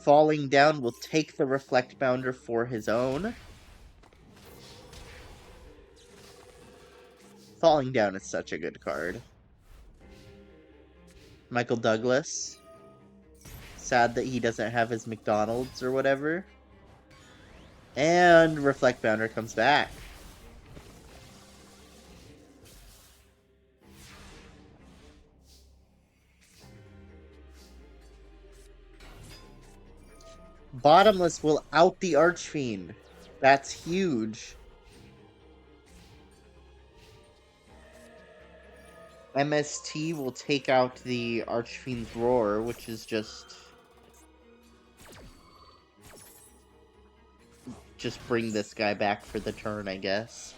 Falling Down will take the Reflect Bounder for his own. Falling Down is such a good card. Michael Douglas. Sad that he doesn't have his McDonald's or whatever. And Reflect Bounder comes back. Bottomless will out the Archfiend. That's huge. MST will take out the Archfiend's Roar, which is just... just bring this guy back for the turn, I guess.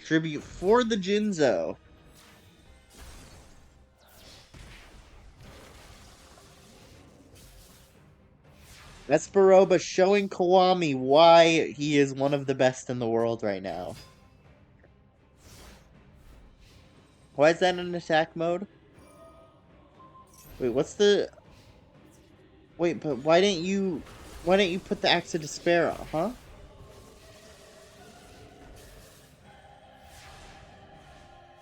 Tribute for the Jinzo. Esperoba showing Kiwami why he is one of the best in the world right now. Why is that in attack mode? Wait, what's the... Wait, but why didn't you put the Axe of Despair on, huh?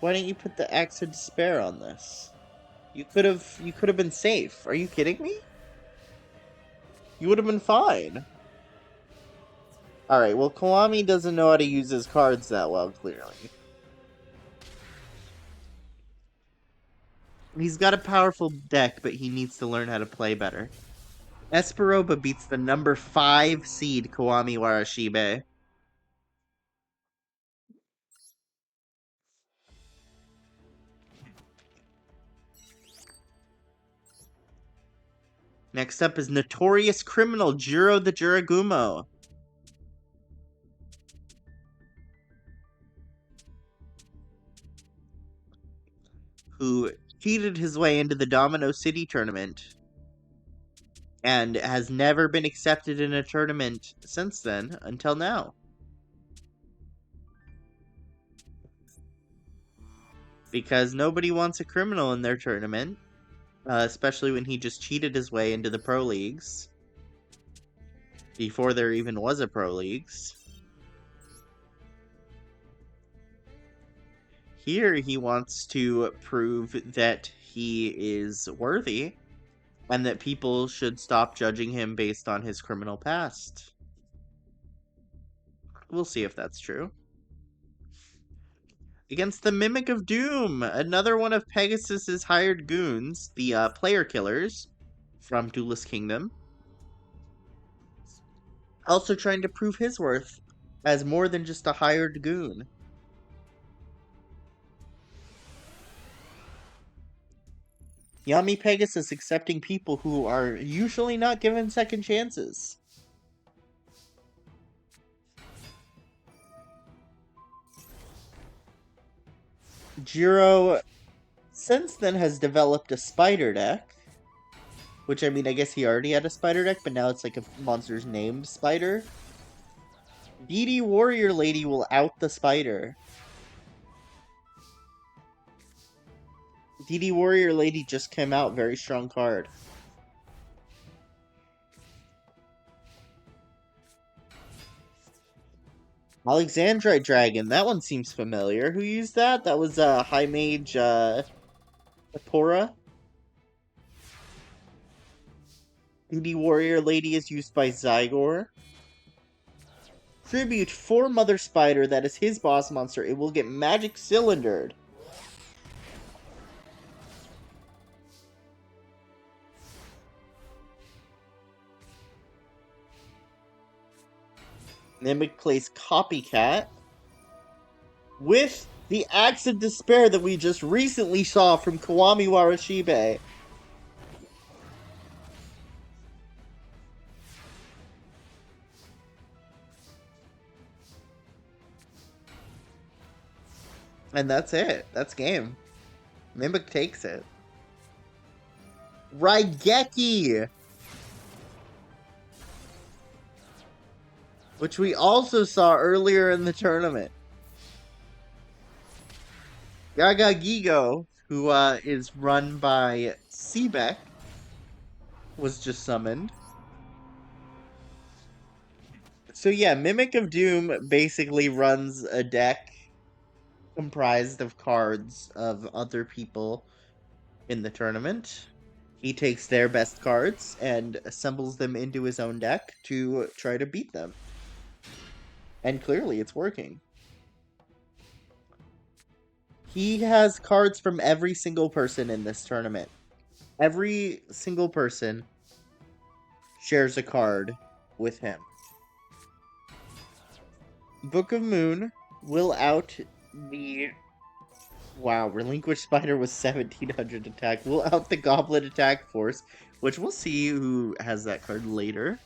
Why didn't you put the Axe of Despair on this? You could have been safe. Are you kidding me? You would have been fine. Alright, well, Kiwami doesn't know how to use his cards that well, clearly. He's got a powerful deck, but he needs to learn how to play better. Esperoba beats the number 5 seed Kiwami Warashibe. Next up is Notorious Criminal Jiro the Jiragumo. Who cheated his way into the Domino City tournament and has never been accepted in a tournament since then until now. Because nobody wants a criminal in their tournament, especially when he just cheated his way into the Pro Leagues before there even was a Pro Leagues. Here he wants to prove that he is worthy and that people should stop judging him based on his criminal past. We'll see if that's true. Against the Mimic of Doom, another one of Pegasus's hired goons, the Player Killers from Duelist Kingdom. Also trying to prove his worth as more than just a hired goon. Yami Pegasus accepting people who are usually not given second chances. Jiro, since then, has developed a spider deck. Which, I mean, I guess he already had a spider deck, but now it's like a monster's named spider. DD Warrior Lady will out the spider. DD Warrior Lady just came out, very strong card. Alexandrite Dragon, that one seems familiar. Who used that? That was High Mage Apora. DD Warrior Lady is used by Zygor. Tribute for Mother Spider, that is his boss monster. It will get Magic Cylindered. Mimic plays Copycat with the Axe of Despair that we just recently saw from Kiwami Warashibe. And that's it. That's game. Mimic takes it. Raigeki! Which we also saw earlier in the tournament. Gaga Gigo, who is run by Seebeck, was just summoned. So yeah, Mimic of Doom basically runs a deck comprised of cards of other people in the tournament. He takes their best cards and assembles them into his own deck to try to beat them. And clearly it's working. He has cards from every single person in this tournament. Every single person shares a card with him. Book of Moon will out the... Wow, Relinquished Spider was 1700 attack. We'll out the Goblet attack force, which we'll see who has that card later.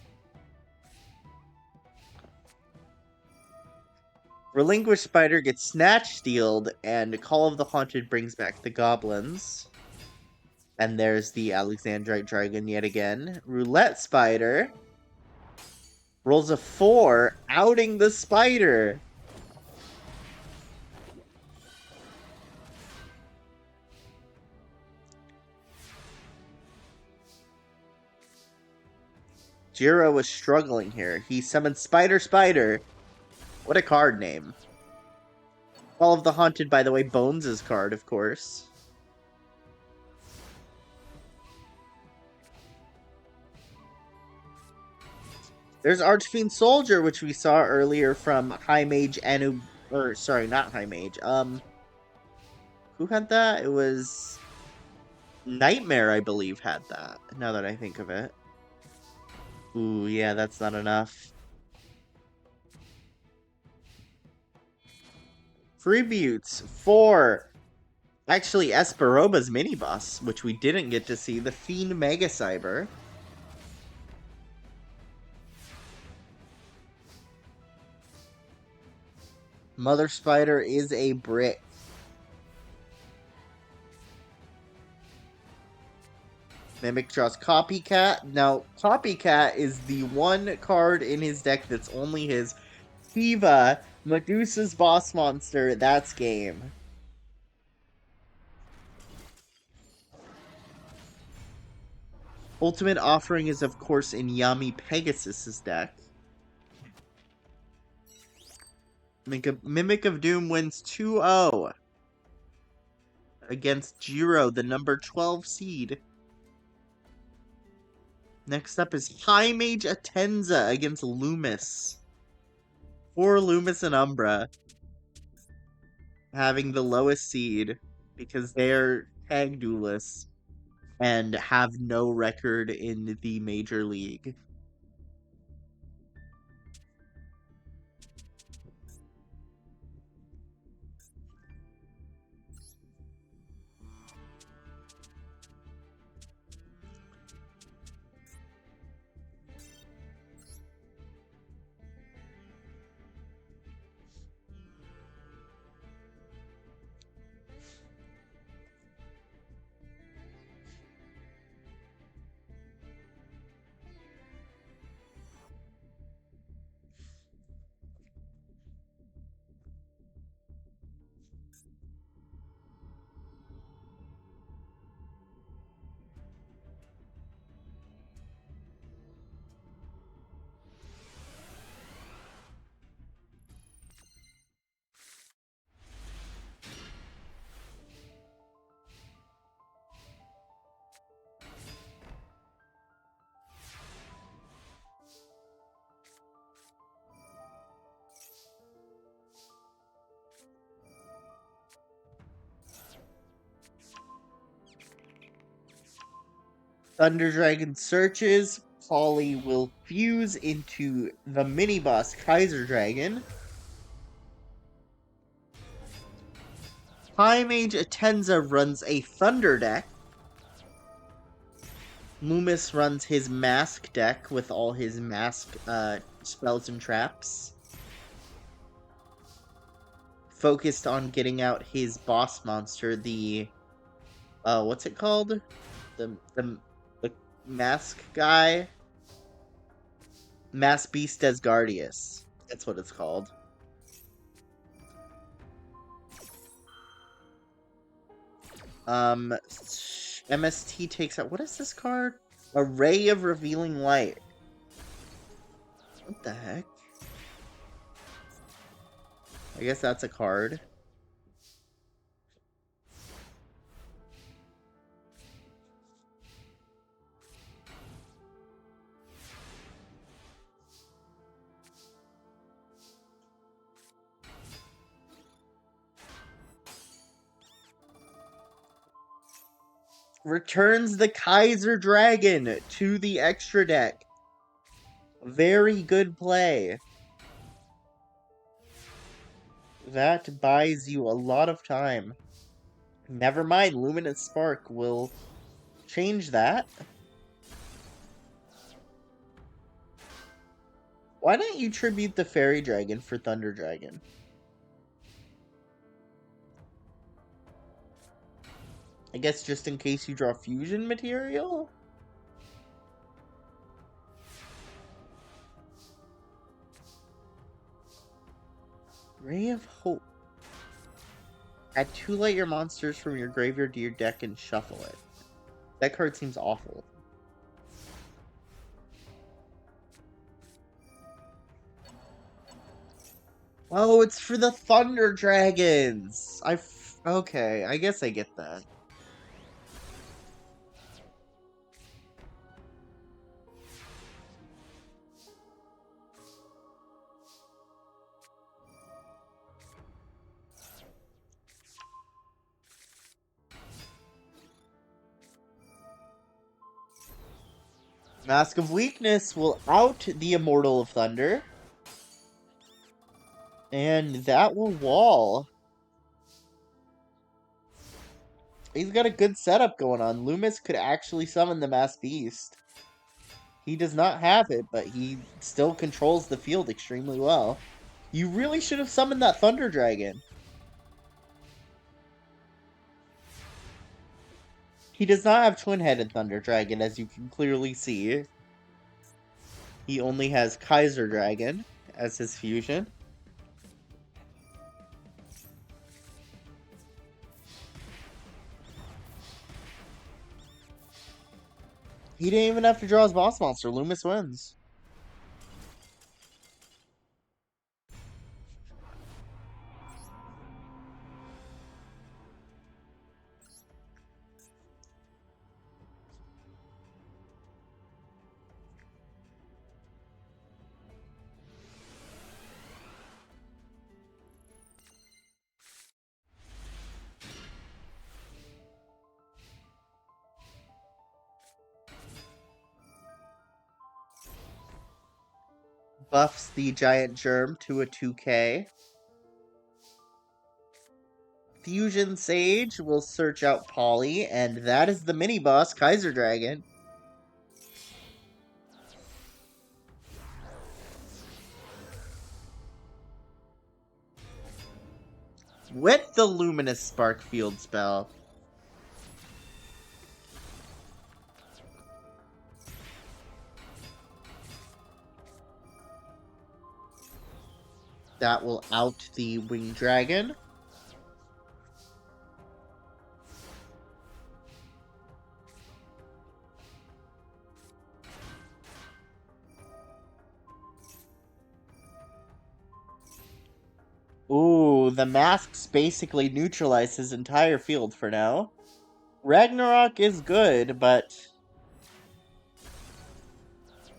Relinquished Spider gets Snatch Stealed, and Call of the Haunted brings back the goblins. And there's the Alexandrite Dragon yet again. Roulette Spider rolls a 4, outing the spider. Jiro was struggling here. He summoned Spider Spider. What a card name. Call of the Haunted, by the way, Bones' card, of course. There's Archfiend Soldier, which we saw earlier from High Mage Anu... Or, sorry, not High Mage. Who had that? It was... Nightmare, I believe, had that, now that I think of it. Ooh, yeah, that's not enough. Tributes for... Actually, Esperoba's mini-boss, which we didn't get to see. The Fiend Mega Cyber. Mother Spider is a brick. Mimic draws Copycat. Now, Copycat is the one card in his deck that's only his. Kiva, Medusa's boss monster, that's game. Ultimate Offering is, of course, in Yami Pegasus's deck. Mimic of Doom wins 2-0 against Jiro, the number 12 seed. Next up is High Mage Atenza against Loomis. Poor Loomis and Umbra having the lowest seed because they're tag duelists and have no record in the Major League. Thunder Dragon searches. Polly will fuse into the mini boss Kaiser Dragon. High Mage Atenza runs a Thunder deck. Loomis runs his Mask deck with all his Mask spells and traps. Focused on getting out his boss monster, the... what's it called? The Mask guy? Mass Beast Asgardius. That's what it's called. MST takes out... What is this card? A Ray of Revealing Light. What the heck? I guess that's a card. Returns the Kaiser Dragon to the extra deck. Very good play. That buys you a lot of time. Never mind, Luminous Spark will change that. Why don't you tribute the Fairy Dragon for Thunder Dragon? I guess just in case you draw fusion material? Ray of Hope. Add 2 Lightyear monsters from your graveyard to your deck and shuffle it. That card seems awful. Oh, it's for the Thunder Dragons! Okay, I guess I get that. Mask of Weakness will out the Immortal of Thunder. And that will wall. He's got a good setup going on. Loomis could actually summon the Mass Beast. He does not have it, but he still controls the field extremely well. You really should have summoned that Thunder Dragon. He does not have Twin-Headed Thunder Dragon, as you can clearly see. He only has Kaiser Dragon as his fusion. He didn't even have to draw his boss monster. Loomis wins. Buffs the Giant Germ to a 2K. Fusion Sage will search out Polly, and that is the mini-boss, Kaiser Dragon. With the Luminous Spark Field spell. That will out the Winged Dragon. Ooh, the masks basically neutralize his entire field for now. Ragnarok is good, but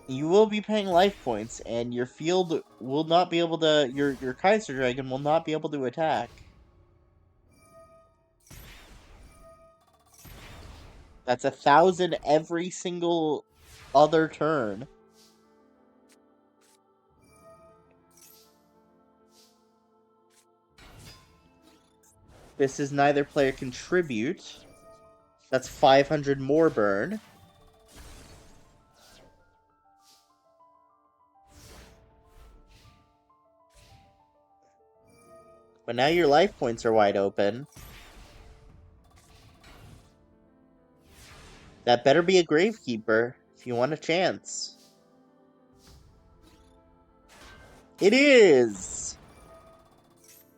you will be paying life points, and your field will not be able to... Your Kaiser Dragon will not be able to attack. That's 1,000 every single other turn. This is neither player contribute. That's 500 more burn. But now your life points are wide open. That better be a Gravekeeper if you want a chance. It is!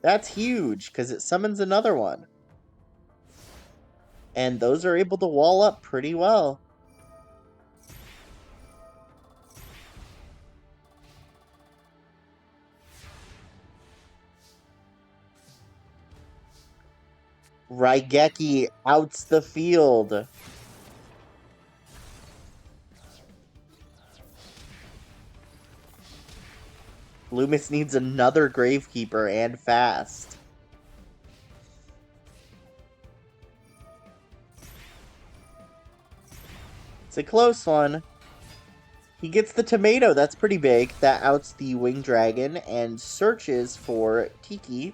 That's huge, because it summons another one. And those are able to wall up pretty well. Raigeki outs the field. Loomis needs another Gravekeeper and fast. It's a close one. He gets the tomato, that's pretty big. That outs the Winged Dragon and searches for Tiki.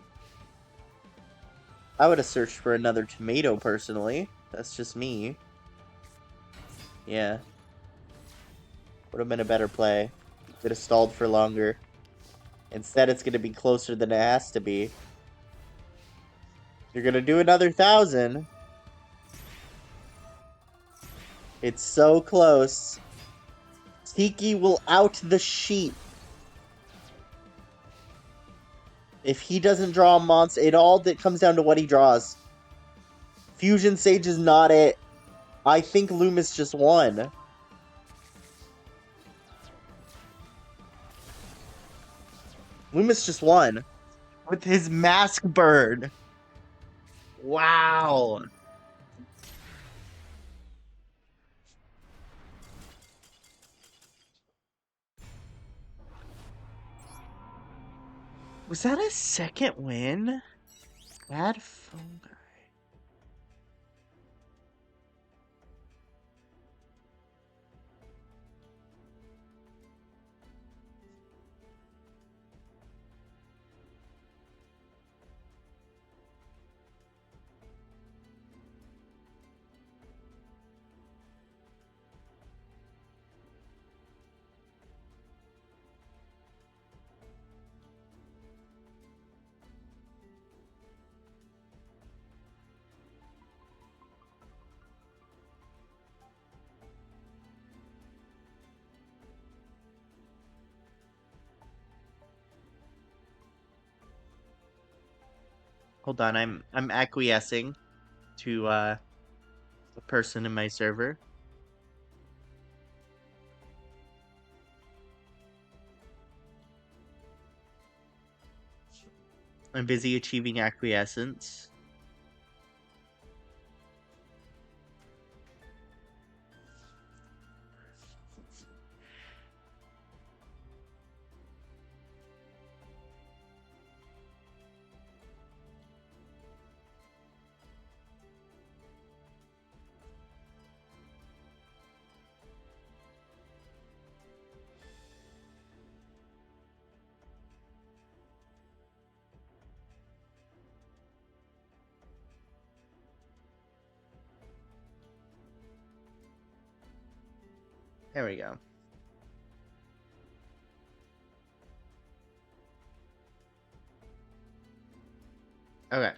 I would have searched for another tomato, personally. That's just me. Yeah. Would have been a better play. Could have stalled for longer. Instead, it's going to be closer than it has to be. You're going to do another 1,000. It's so close. Tiki will out the sheep. If he doesn't draw a monster, it all comes down to what he draws. Fusion Sage is not it. I think Loomis just won. Loomis just won. With his Mask Bird. Wow. Was that a second win? Bad phone guy. Hold on, I'm acquiescing to a person in my server. I'm busy achieving acquiescence. There we go. Okay.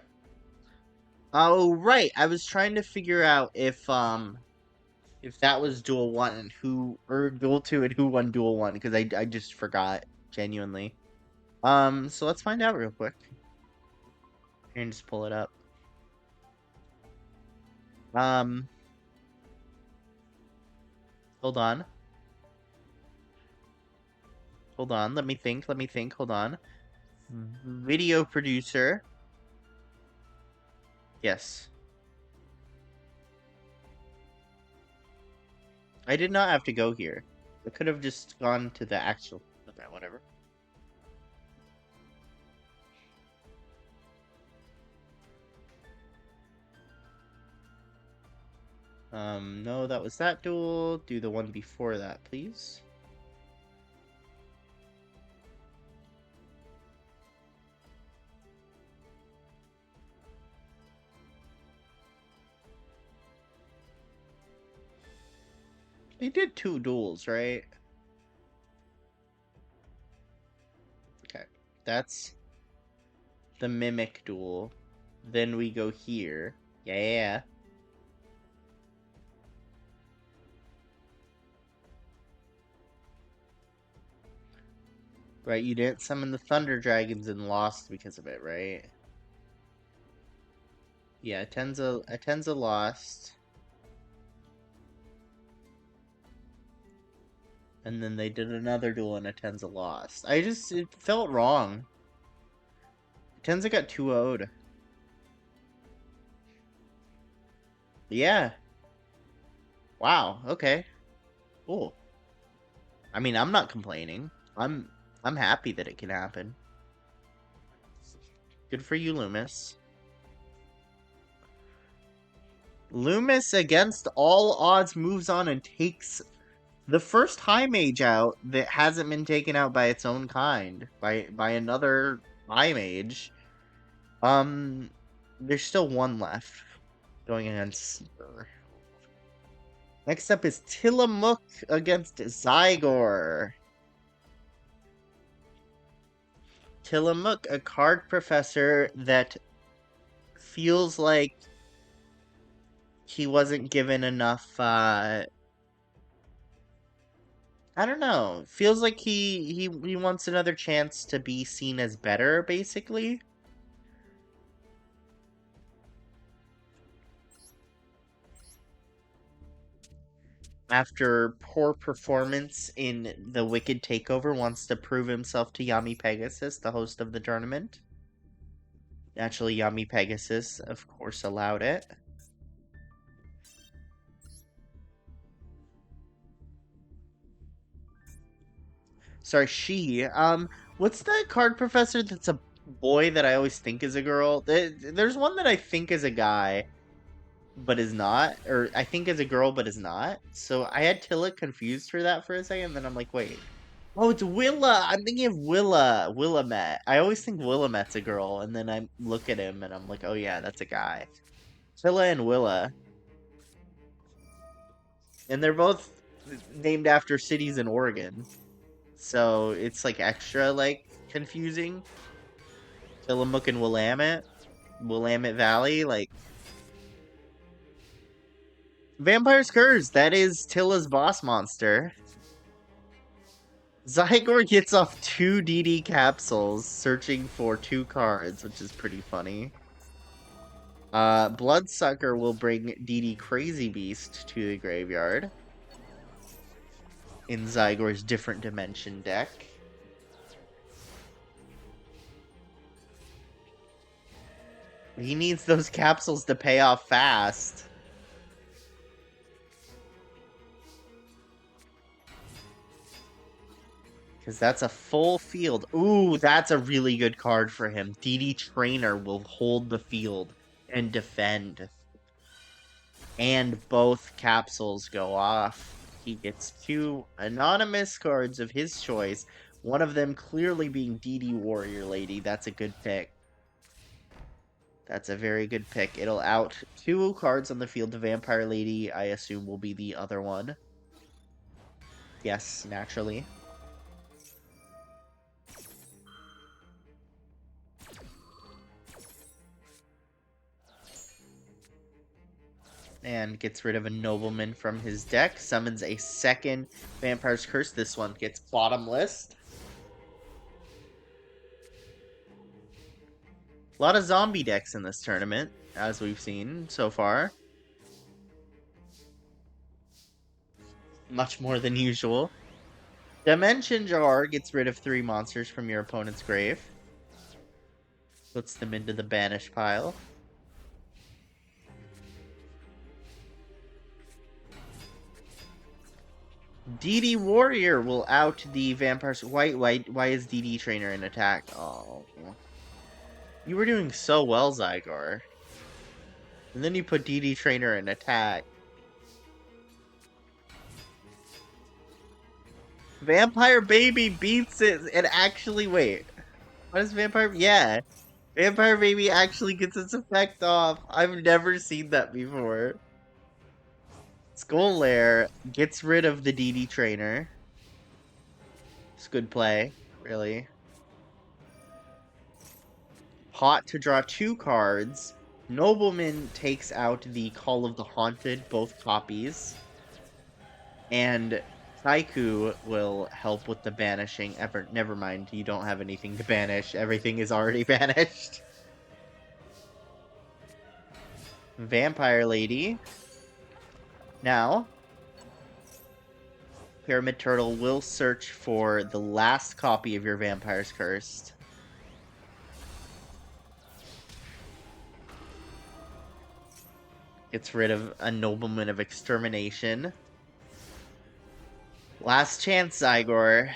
Oh, right. I was trying to figure out if that was Duel 1 and or Duel 2 and who won Duel 1 because I just forgot genuinely. So let's find out real quick. And just pull it up. Hold on. Hold on. Let me think. Hold on. Video producer. Yes. I did not have to go here. I could have just gone to the actual... Okay, whatever. No, that was that duel. Do the one before that, please. They did 2 duels, right? Okay, that's the Mimic duel. Then we go here. Yeah. Right, you didn't summon the Thunder Dragons and lost because of it, right? Yeah, Atenza lost. And then they did another duel and Atenza lost. It felt wrong. Atenza got 2-0'd. Yeah. Wow, okay. Cool. I mean, I'm not complaining. I'm happy that it can happen. Good for you, Loomis. Loomis, against all odds, moves on and takes the first High Mage out that hasn't been taken out by its own kind. By another High Mage. There's still one left. Going against... Next up is Tillamook against Zygor. Tillamook, a card professor that feels like he wasn't given enough, I don't know. Feels like he wants another chance to be seen as better, basically. After poor performance in the Wicked Takeover, wants to prove himself to Yami Pegasus, the host of the tournament. Naturally, Yami Pegasus, of course, allowed it. Sorry, she. What's the card professor that's a boy that I always think is a girl? There's one that I think is a guy, but is not, or I think is a girl, but is not. So I had Tilla confused for that for a second, then I'm like, wait. Oh, it's Willa. I'm thinking of Willamette. I always think Willamette's a girl, and then I look at him and I'm like, oh yeah, that's a guy. Tilla and Willa. And they're both named after cities in Oregon. So it's like extra like confusing. Tillamook and Willamette. Willamette Valley, like Vampire's Curse, that is Tilla's boss monster. Zygor gets off 2 DD capsules searching for 2 cards, which is pretty funny. Bloodsucker will bring DD Crazy Beast to the graveyard in Zygor's different dimension deck. He needs those capsules to pay off fast. Because that's a full field. Ooh, that's a really good card for him. DD Trainer will hold the field and defend. And both capsules go off. He gets 2 anonymous cards of his choice. One of them clearly being DD Warrior Lady. That's a good pick. That's a very good pick. It'll out 2 cards on the field. The Vampire Lady, I assume, will be the other one. Yes, naturally. And gets rid of a Nobleman from his deck. Summons a second Vampire's Curse. This one gets bottom list. A lot of zombie decks in this tournament, as we've seen so far. Much more than usual. Dimension Jar gets rid of 3 monsters from your opponent's grave. Puts them into the banish pile. DD Warrior will out the Vampires. Why is DD Trainer in attack? Oh. You were doing so well, Zygor. And then you put DD Trainer in attack. Vampire Baby beats it and actually wait. What is Vampire? Yeah. Vampire Baby actually gets its effect off. I've never seen that before. Skull Lair gets rid of the DD Trainer. It's good play, really. Hot to draw 2 cards. Nobleman takes out the Call of the Haunted, both copies. And Saiku will help with the banishing. Never mind, you don't have anything to banish. Everything is already banished. Vampire Lady. Now, Pyramid Turtle will search for the last copy of your Vampire's Cursed. Gets rid of a Nobleman of Extermination. Last chance, Zygor.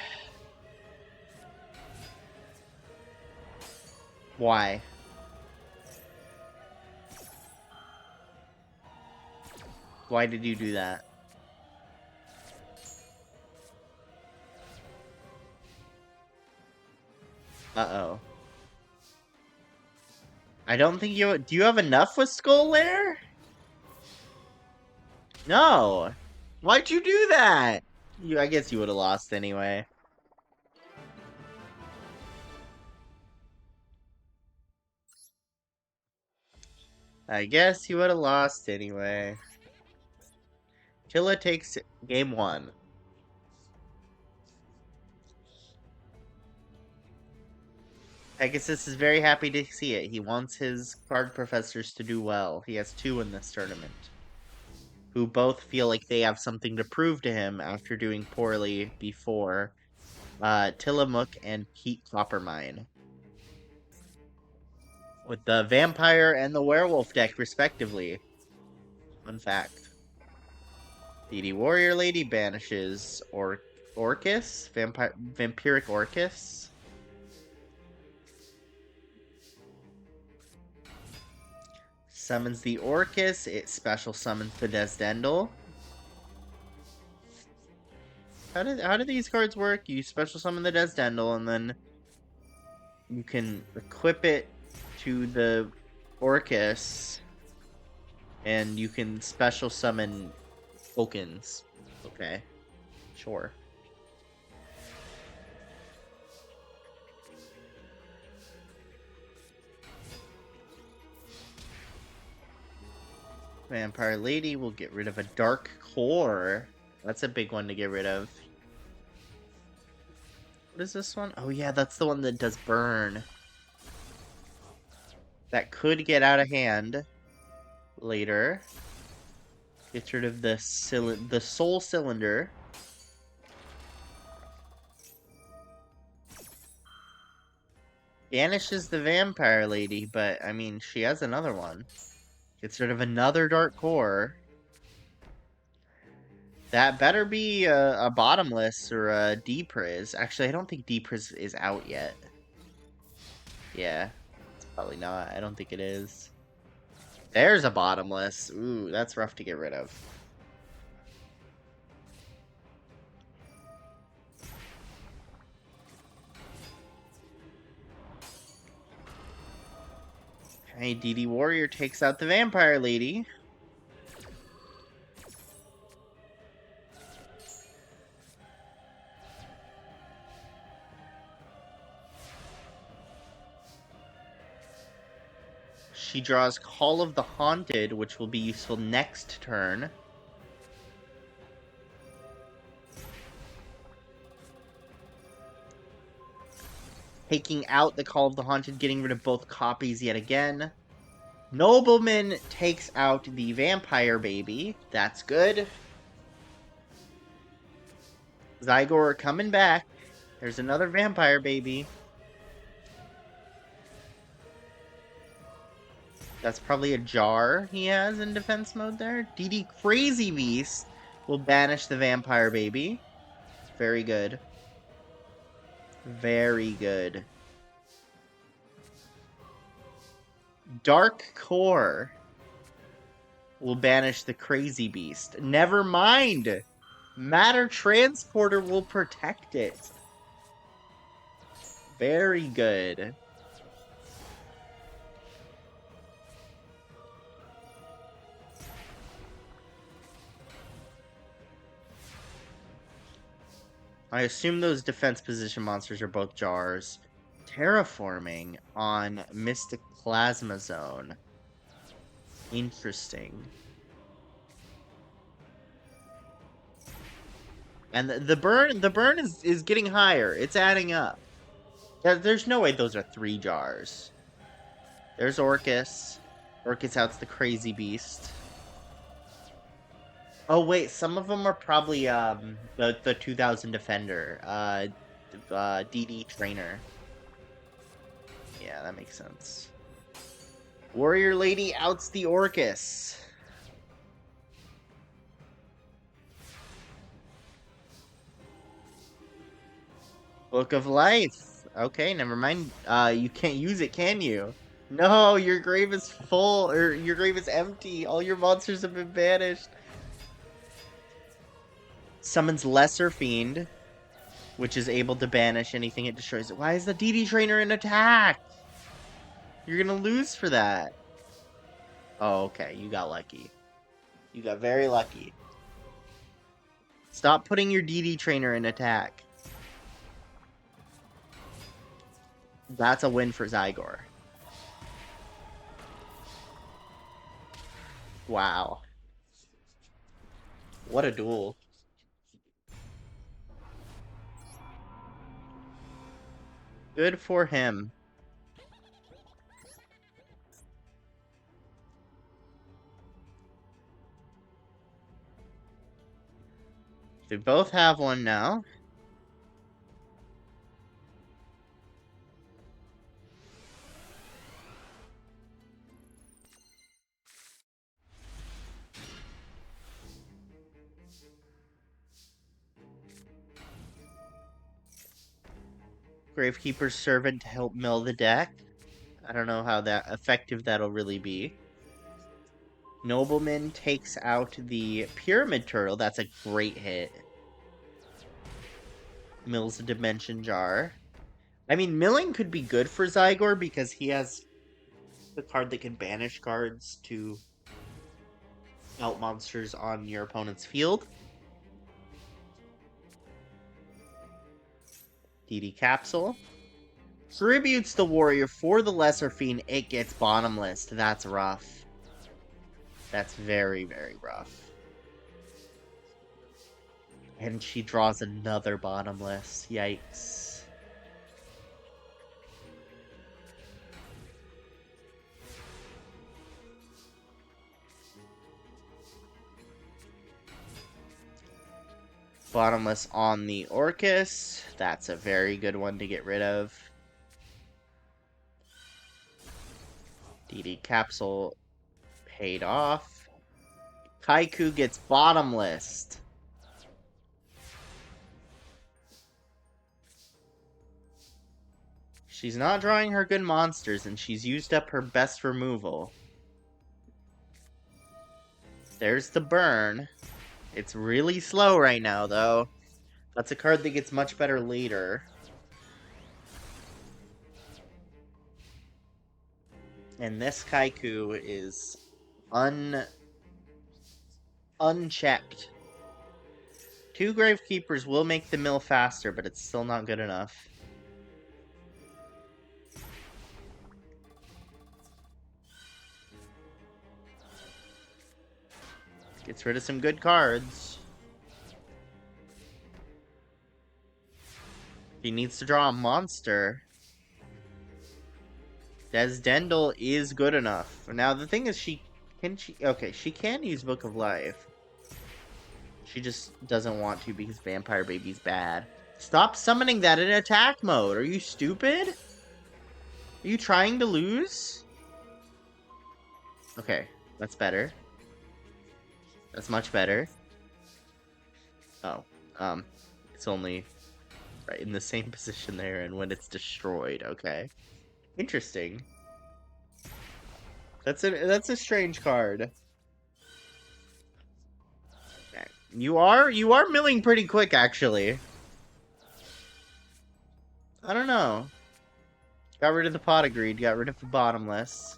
Why? Why did you do that? Uh-oh. I don't think you... Do you have enough with Skull Lair? No. Why'd you do that? I guess you would have lost anyway. I guess you would have lost anyway. Tilla takes game 1. Pegasus is very happy to see it. He wants his card professors to do well. He has 2 in this tournament, who both feel like they have something to prove to him after doing poorly before. Tillamook and Pete Coppermine, with the vampire and the werewolf deck, respectively. Fun fact. DD Warrior Lady banishes Orcus? Vampiric Orcus? Summons the Orcus, it special summons the Desdendel. How do these cards work? You special summon the Desdendel, and then you can equip it to the Orcus, and you can special summon tokens. Okay, sure. Vampire Lady will get rid of a Dark Core. That's a big one to get rid of. What is this one? Oh yeah, that's the one that does burn. That could get out of hand later. Gets rid of the Soul Cylinder. Banishes the Vampire Lady, but I mean, she has another one. Gets rid of another Dark Core. That better be a Bottomless or a Depriz. Actually, I don't think Depriz is out yet. Yeah, it's probably not. I don't think it is. There's a Bottomless. Ooh, that's rough to get rid of. Okay, DD Warrior takes out the Vampire Lady. She draws Call of the Haunted, which will be useful next turn. Taking out the Call of the Haunted, getting rid of both copies yet again. Nobleman takes out the Vampire Baby. That's good. Zygor coming back. There's another Vampire Baby. That's probably a jar he has in defense mode there. DD Crazy Beast will banish the Vampire Baby. Very good. Very good. Dark Core will banish the Crazy Beast. Never mind! Matter Transporter will protect it. Very good. I assume those defense position monsters are both jars. Terraforming on Mystic Plasma Zone. Interesting. And the burn is getting higher. It's adding up. There's no way those are 3 jars. There's Orcus. Orcus out's the Crazy Beast. Oh wait, some of them are probably the 2000 Defender, DD Trainer. Yeah, that makes sense. Warrior Lady outs the Orcus. Book of Life. Okay, never mind. You can't use it, can you? No, your grave is full, or your grave is empty. All your monsters have been banished. Summons Lesser Fiend, which is able to banish anything it destroys. Why is the DD Trainer in attack? You're gonna lose for that. Oh, okay. You got lucky. You got very lucky. Stop putting your DD Trainer in attack. That's a win for Zygor. Wow. What a duel. Good for him. They both have one now. Gravekeeper's Servant to help mill the deck. I don't know how that effective that'll really be. Nobleman takes out the Pyramid Turtle. That's a great hit. Mills a Dimension Jar. I mean, milling could be good for Zygor because he has the card that can banish cards to out monsters on your opponent's field. DD Capsule. Tributes the Warrior for the Lesser Fiend. It gets bottomless. That's rough. That's very, very rough. And she draws another bottomless. Yikes. Bottomless on the Orcus. That's a very good one to get rid of. DD Capsule paid off. Kaiku gets bottomless. She's not drawing her good monsters, and she's used up her best removal. There's the burn. It's really slow right now, though. That's a card that gets much better later. And this Kaiku is unchecked. 2 Gravekeepers will make the mill faster, but it's still not good enough. Gets rid of some good cards. He needs to draw a monster. Desdendel is good enough. Now the thing is, she can use Book of Life. She just doesn't want to because Vampire Baby's bad. Stop summoning that in attack mode. Are you stupid? Are you trying to lose? Okay, that's better. That's much better. Oh, it's only right in the same position there, and when it's destroyed. Okay, interesting. That's a strange card. Okay. You are milling pretty quick, actually. I don't know. Got rid of the Pot of Greed. Got rid of the Bottomless.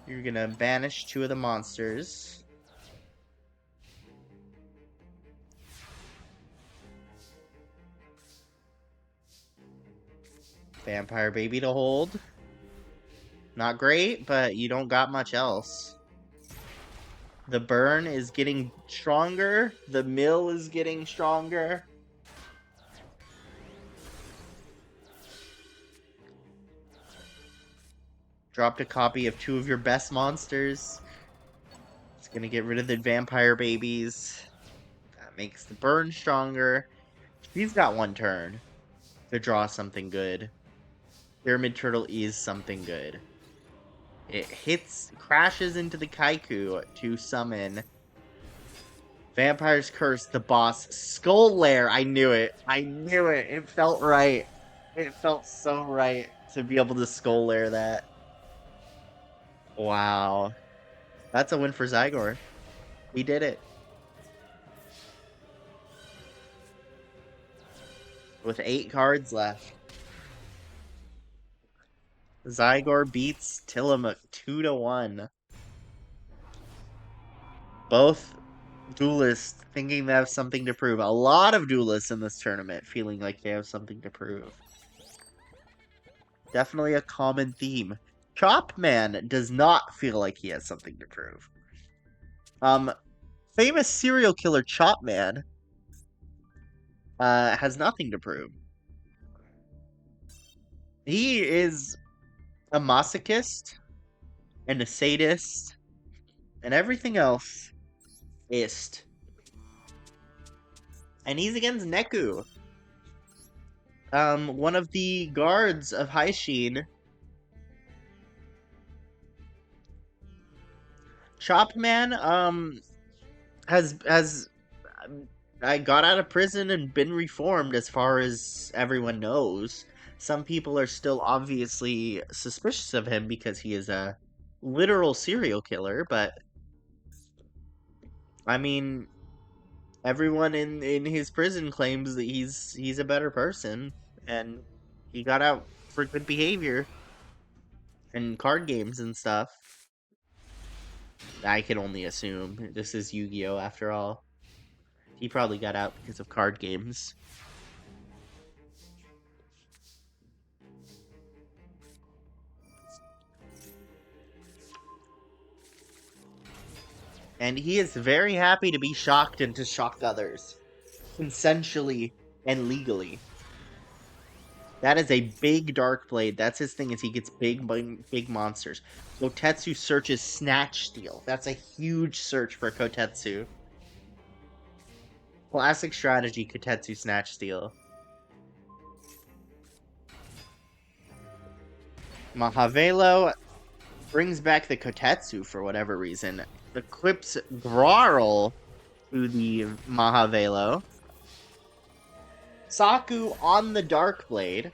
You're gonna banish 2 of the monsters. Vampire Baby to hold. Not great, but you don't got much else. The burn is getting stronger. The mill is getting stronger. Dropped a copy of 2 of your best monsters. It's gonna get rid of the Vampire Babies. That makes the burn stronger. She's got 1 turn to draw something good. Pyramid Turtle is something good. It crashes into the Kaiku to summon Vampire's Curse, the boss, Skull Lair. I knew it. I knew it. It felt right. It felt so right to be able to Skull Lair that. Wow. That's a win for Zygor. He did it. With 8 cards left. Zygor beats Tillamook 2-1. Both duelists thinking they have something to prove. A lot of duelists in this tournament feeling like they have something to prove. Definitely a common theme. Chopman does not feel like he has something to prove. famous serial killer Chopman has nothing to prove. He is a masochist and a sadist and everything else ist. And he's against Neku. One of the guards of Haishin. Chopman, has I got out of prison and been reformed as far as everyone knows. Some people are still obviously suspicious of him because he is a literal serial killer, but I mean, everyone in his prison claims that he's a better person and he got out for good behavior and card games and stuff. I can only assume. This is Yu-Gi-Oh after all. He probably got out because of card games. And he is very happy to be shocked and to shock others. Consensually and legally. That is a big Dark Blade. That's his thing, is he gets big monsters. Kotetsu searches Snatch Steal. That's a huge search for Kotetsu. Classic strategy, Kotetsu Snatch Steal. Mahavelo brings back the Kotetsu for whatever reason. Equips Grarl to the Mahavelo. Saku on the Dark Blade.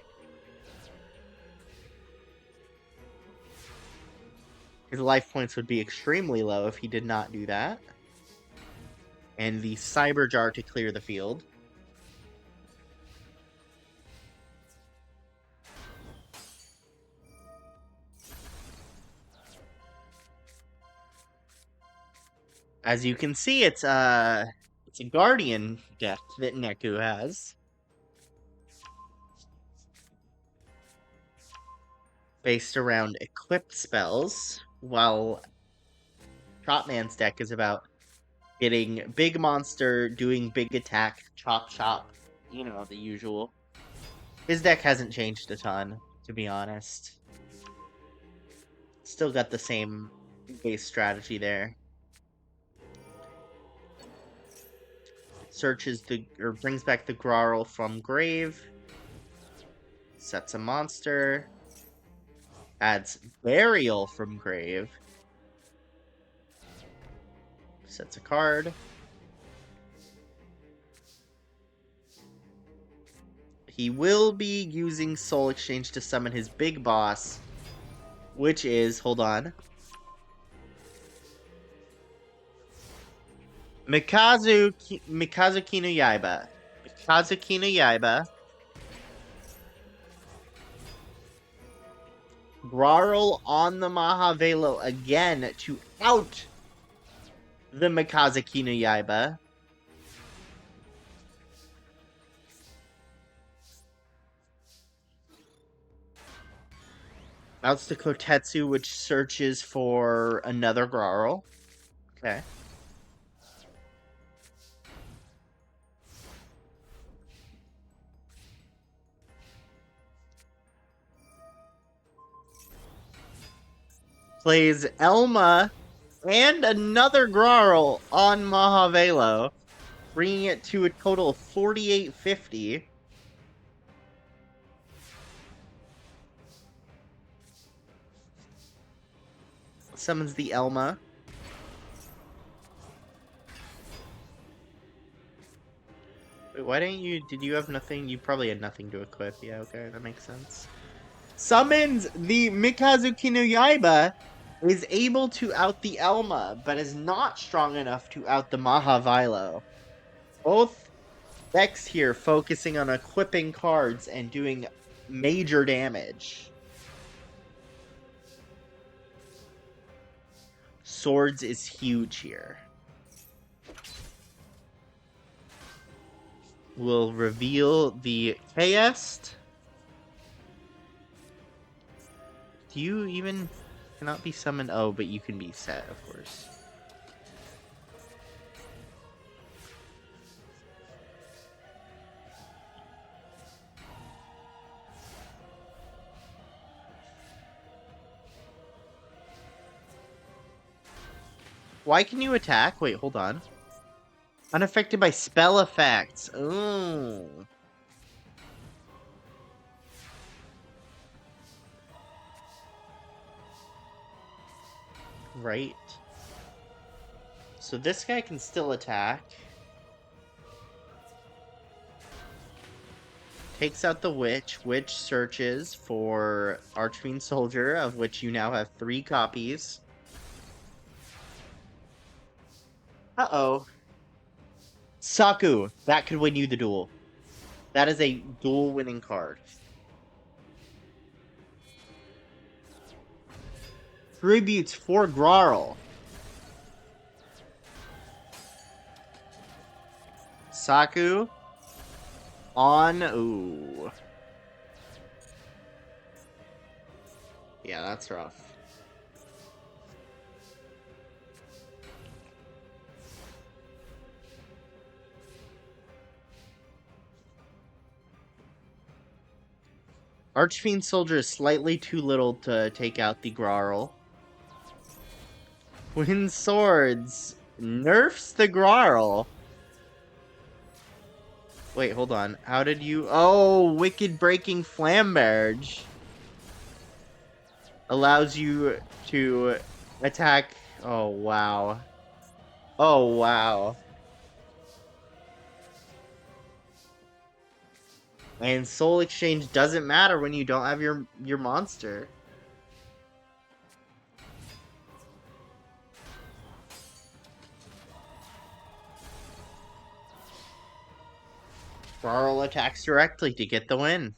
His life points would be extremely low if he did not do that. And the Cyber Jar to clear the field. As you can see, it's a Guardian deck that Neku has. Based around equipped spells, while Chopman's deck is about getting big monster, doing big attack, chop chop, you know, the usual. His deck hasn't changed a ton, to be honest. Still got the same base strategy there. Searches brings back the Grarl from grave. Sets a monster. Adds Burial from grave. Sets a card. He will be using Soul Exchange to summon his big boss, which is, hold on, Mikazuki no Yaiba. Mikazuki no Yaiba. Grarl on the Mahavelo again to out the Mikazuki no Yaiba. Outs the Kotetsu, which searches for another Grarl. Okay. Plays Elma and another Grarl on Mahavelo, bringing it to a total of 4850. Summons the Elma. Wait, why didn't you... Did you have nothing? You probably had nothing to equip. Yeah, okay, that makes sense. Summons the Mikazuki no Yaiba. Is able to out the Elma, but is not strong enough to out the Mahavelo. Both decks here focusing on equipping cards and doing major damage. Swords is huge here. We'll reveal the Chaos. Do you even... Cannot be summoned. Oh, but you can be set, of course. Why can you attack? Wait, hold on. Unaffected by spell effects. Ooh. Right. So this guy can still attack. Takes out the witch. Witch searches for Archfiend Soldier, of which you now have 3 copies. Uh-oh. Saku! That could win you the duel. That is a duel-winning card. Tributes for Grarl. Saku. On. Ooh. Yeah, that's rough. Archfiend Soldier is slightly too little to take out the Grarl. Twin Swords nerfs the Grarl. Wait, hold on. How did you... Oh, Wicked Breaking Flamberge. Allows you to attack... Oh, wow. Oh, wow. And Soul Exchange doesn't matter when you don't have your monster. Grarl attacks directly to get the win.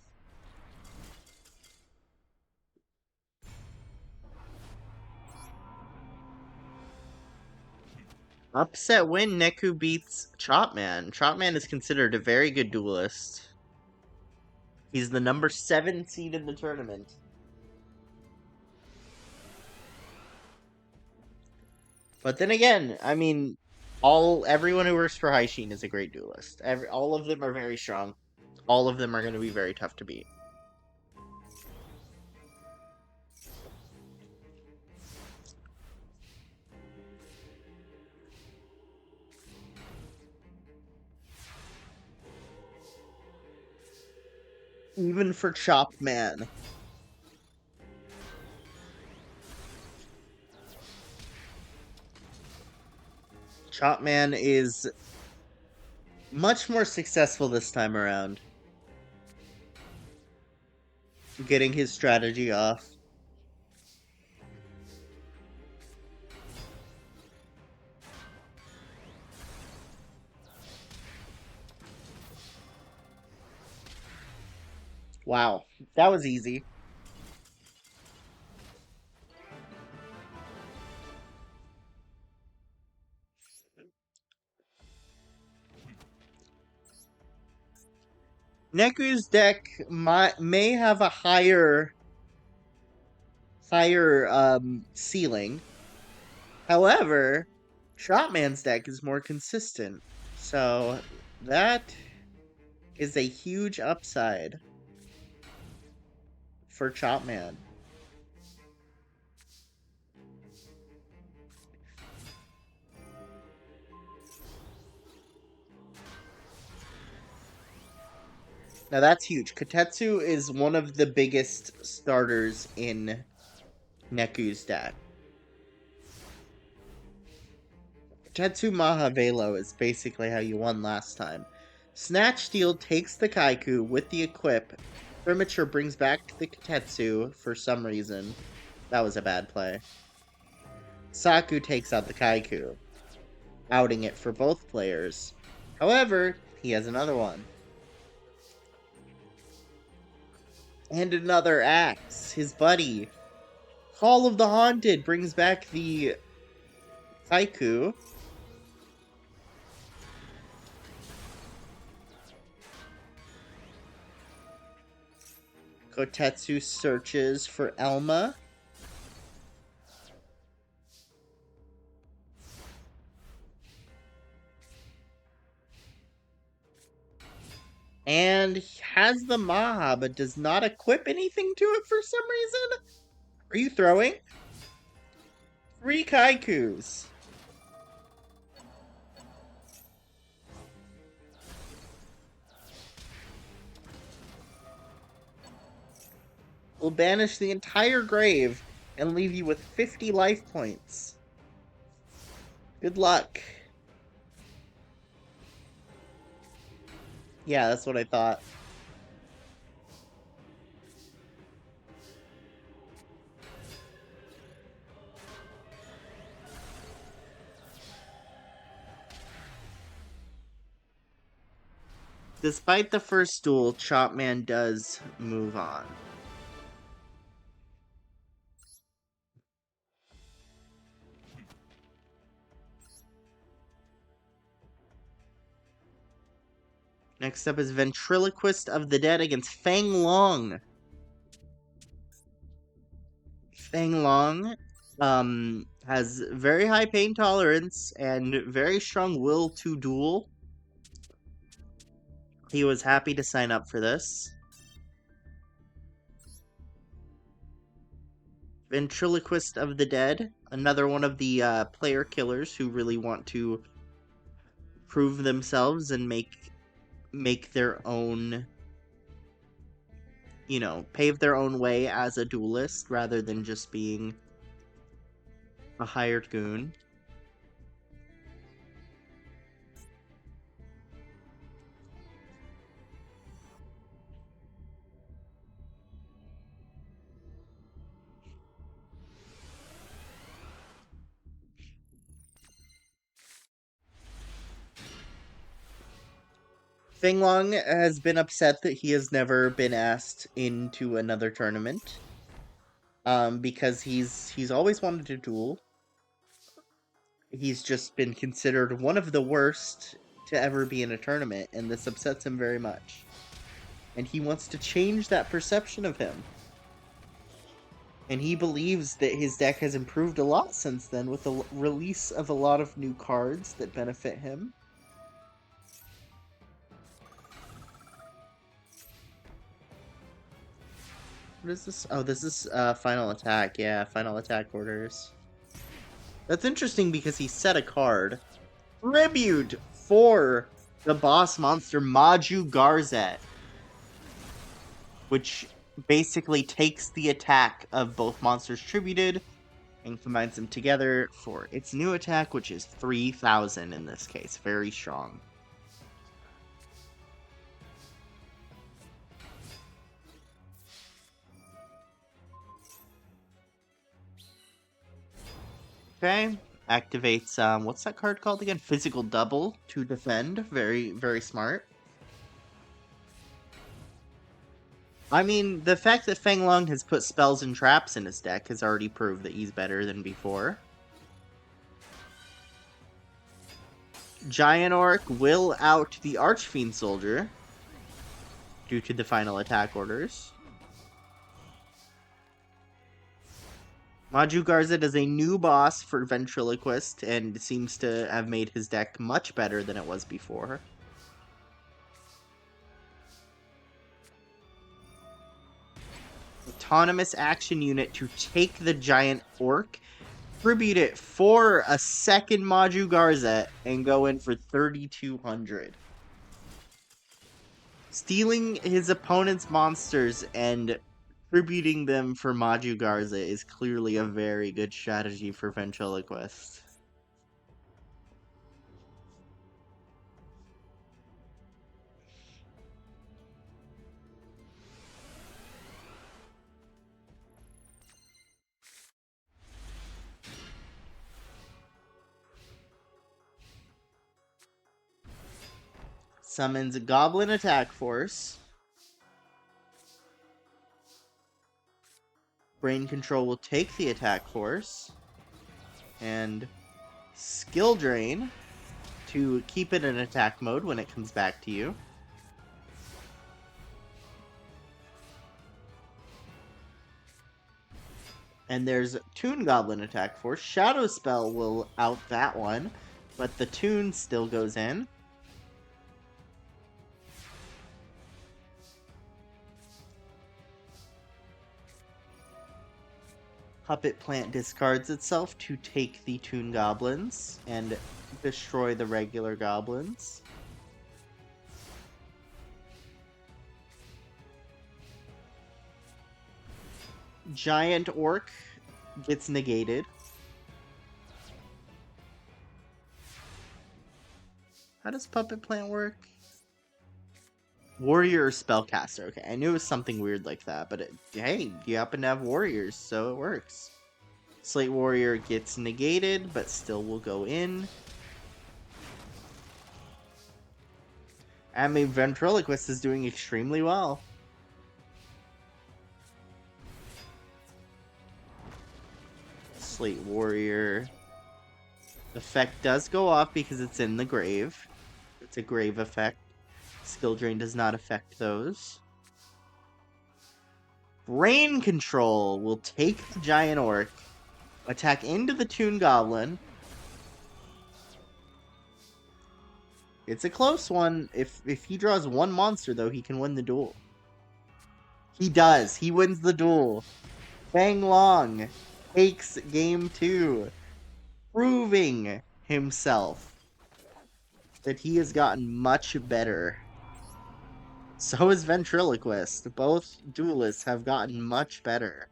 Upset win, Neku beats Chopman. Chopman is considered a very good duelist. He's the number 7 seed in the tournament. But then again, I mean, everyone who works for Haishin is a great duelist. All of them are very strong. All of them are going to be very tough to beat. Even for Chopman. Chopman is much more successful this time around. Getting his strategy off. Wow, that was easy. Neku's deck may have a higher ceiling. However, Shotman's deck is more consistent. So that is a huge upside for Chopman. Now that's huge. Kotetsu is one of the biggest starters in Neku's deck. Kotetsu Mahavelo is basically how you won last time. Snatch Steal takes the Kaiku with the equip. Premature brings back the Kotetsu for some reason. That was a bad play. Saku takes out the Kaiku, outing it for both players. However, he has another one. And another axe. His buddy. Call of the Haunted brings back the Kaiku. Kotetsu searches for Elma. And has the Maha, but does not equip anything to it for some reason? Are you throwing? 3 Kaikus. will banish the entire grave and leave you with 50 life points. Good luck. Yeah, that's what I thought. Despite the first duel, Chopman does move on. Next up is Ventriloquist of the Dead against Feng Long. Feng Long has very high pain tolerance and very strong will to duel. He was happy to sign up for this. Ventriloquist of the Dead, another one of the player killers who really want to prove themselves and make their own, pave their own way as a duelist rather than just being a hired goon. Feng Long has been upset that he has never been asked into another tournament. Because he's always wanted to duel. He's just been considered one of the worst to ever be in a tournament, and this upsets him very much. And he wants to change that perception of him. And he believes that his deck has improved a lot since then with the release of a lot of new cards that benefit him. What is this? Oh, this is Final Attack. Yeah, Final Attack orders. That's interesting because he set a card. Tribute for the boss monster Maju Garzet, which basically takes the attack of both monsters tributed and combines them together for its new attack, which is 3,000 in this case. Very strong. Okay. Activates, what's that card called again? Physical Double to defend. Very, very smart. I mean, the fact that Feng Long has put spells and traps in his deck has already proved that he's better than before. Giant Orc will out the Archfiend Soldier due to the final attack orders. Maju Garzet is a new boss for Ventriloquist and seems to have made his deck much better than it was before. Autonomous action unit to take the Giant Orc, tribute it for a second Maju Garzet, and go in for 3,200. Stealing his opponent's monsters and tributing them for Maju Garzet is clearly a very good strategy for Ventriloquist. Summons a Goblin Attack Force. Brain Control will take the Attack Force. And Skill Drain to keep it in attack mode when it comes back to you. And there's Toon Goblin Attack Force. Shadow Spell will out that one, but the Toon still goes in. Puppet Plant discards itself to take the Toon Goblins and destroy the regular goblins. Giant Orc gets negated. How does Puppet Plant work? Warrior or Spellcaster. Okay, I knew it was something weird like that, but hey, you happen to have warriors, so it works. Slate Warrior gets negated, but still will go in. I mean, Ventriloquist is doing extremely well. Slate Warrior. Effect does go off because it's in the grave. It's a grave effect. Skill Drain does not affect those. Brain Control will take the Giant Orc, attack into the Toon Goblin. It's a close one. If he draws one monster, though, he can win the duel. He does. He wins the duel. Fang Long takes game 2, proving himself that he has gotten much better. So is Ventriloquist. Both duelists have gotten much better.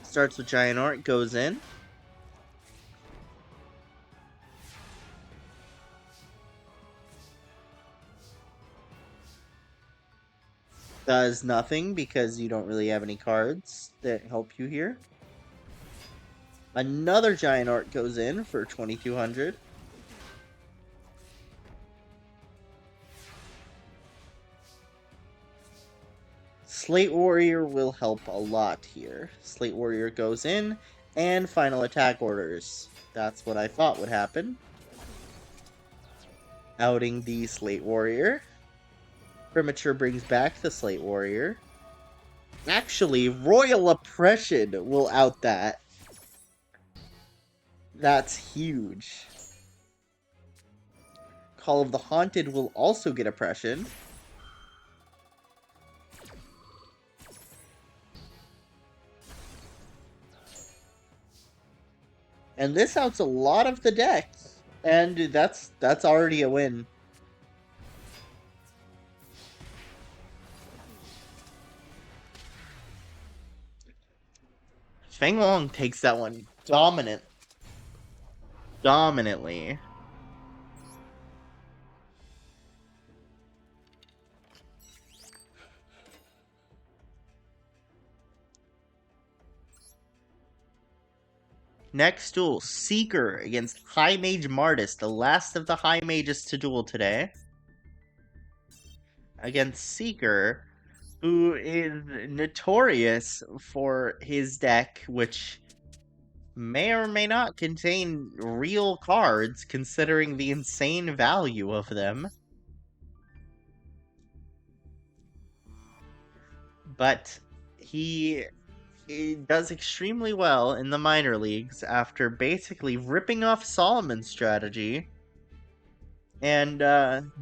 Starts with Giant Orc, goes in. Does nothing because you don't really have any cards that help you here. Another Giant Orc goes in for 2,200. Slate Warrior will help a lot here. Slate Warrior goes in, and final attack orders. That's what I thought would happen. Outing the Slate Warrior. Premature brings back the Slate Warrior. Actually, Royal Oppression will out that. That's huge. Call of the Haunted will also get Oppression. And this outs a lot of the decks. And that's already a win. Feng Long takes that one dominantly. Next duel, Seeker against High Mage Martis, the last of the High Mages to duel today. Against Seeker, who is notorious for his deck, which may or may not contain real cards, considering the insane value of them. But he does extremely well in the minor leagues after basically ripping off Solomon's strategy and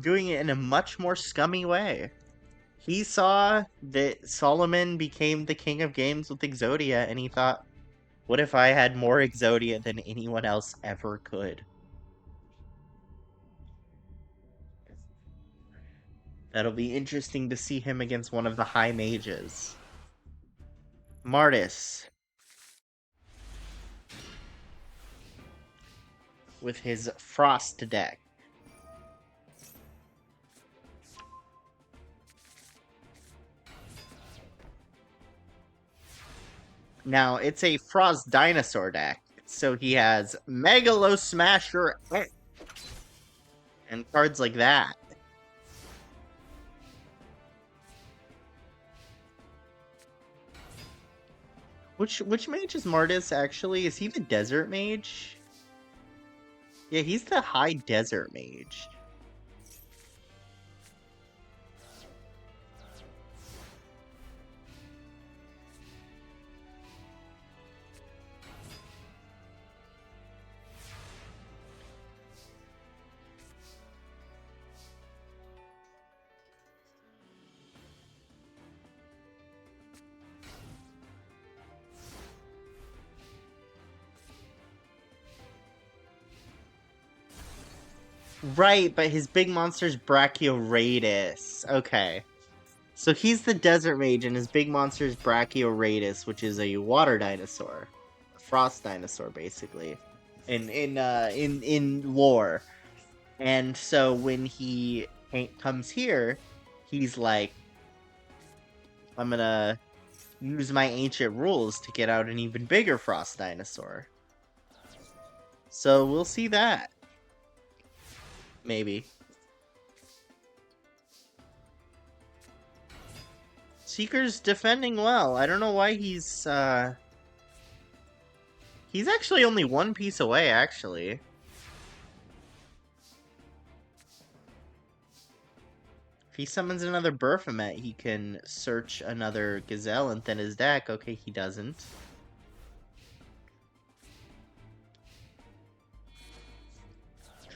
doing it in a much more scummy way. He saw that Solomon became the king of games with Exodia, and he thought, what if I had more Exodia than anyone else ever could? That'll be interesting to see him against one of the high mages. Martis. With his Frost deck. Now, it's a Frost Dinosaur deck, so he has Megalo Smasher and cards like that. Which mage is Martis, actually? Is he the Desert Mage? Yeah, he's the High Desert Mage. Right, but his big monster's Brachioradus. Okay. So he's the desert mage, and his big monster is Brachioradus, which is a water dinosaur, a frost dinosaur, basically, in lore. And so when he comes here, he's like, "I'm gonna use my ancient rules to get out an even bigger frost dinosaur." So we'll see that, maybe. Seeker's defending well. I don't know why he's actually only one piece away, actually. If he summons another Baphomet, he can search another Gazelle and thin his deck. Okay, he doesn't.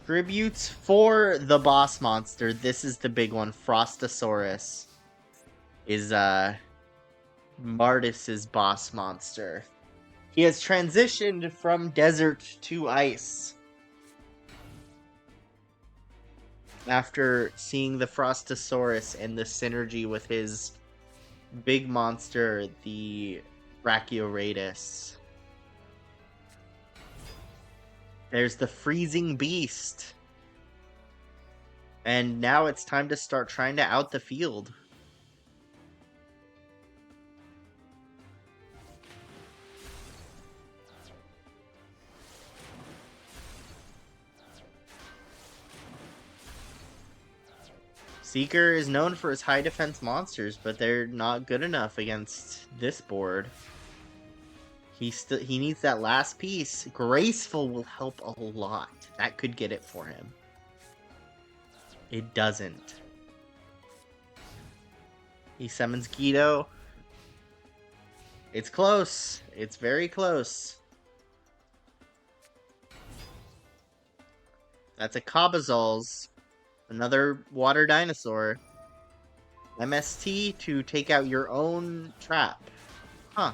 Tributes for the boss monster. This is the big one. Frostosaurus is Martis's boss monster. He has transitioned from desert to ice after seeing the Frostosaurus and the synergy with his big monster, the Brachioradus. There's the freezing beast. And now it's time to start trying to out the field. Seeker is known for his high defense monsters, but they're not good enough against this board. He needs that last piece. Graceful will help a lot. That could get it for him. It doesn't. He summons Guido. It's close. It's very close. That's a Cabazals. Another water dinosaur. MST to take out your own trap. Huh.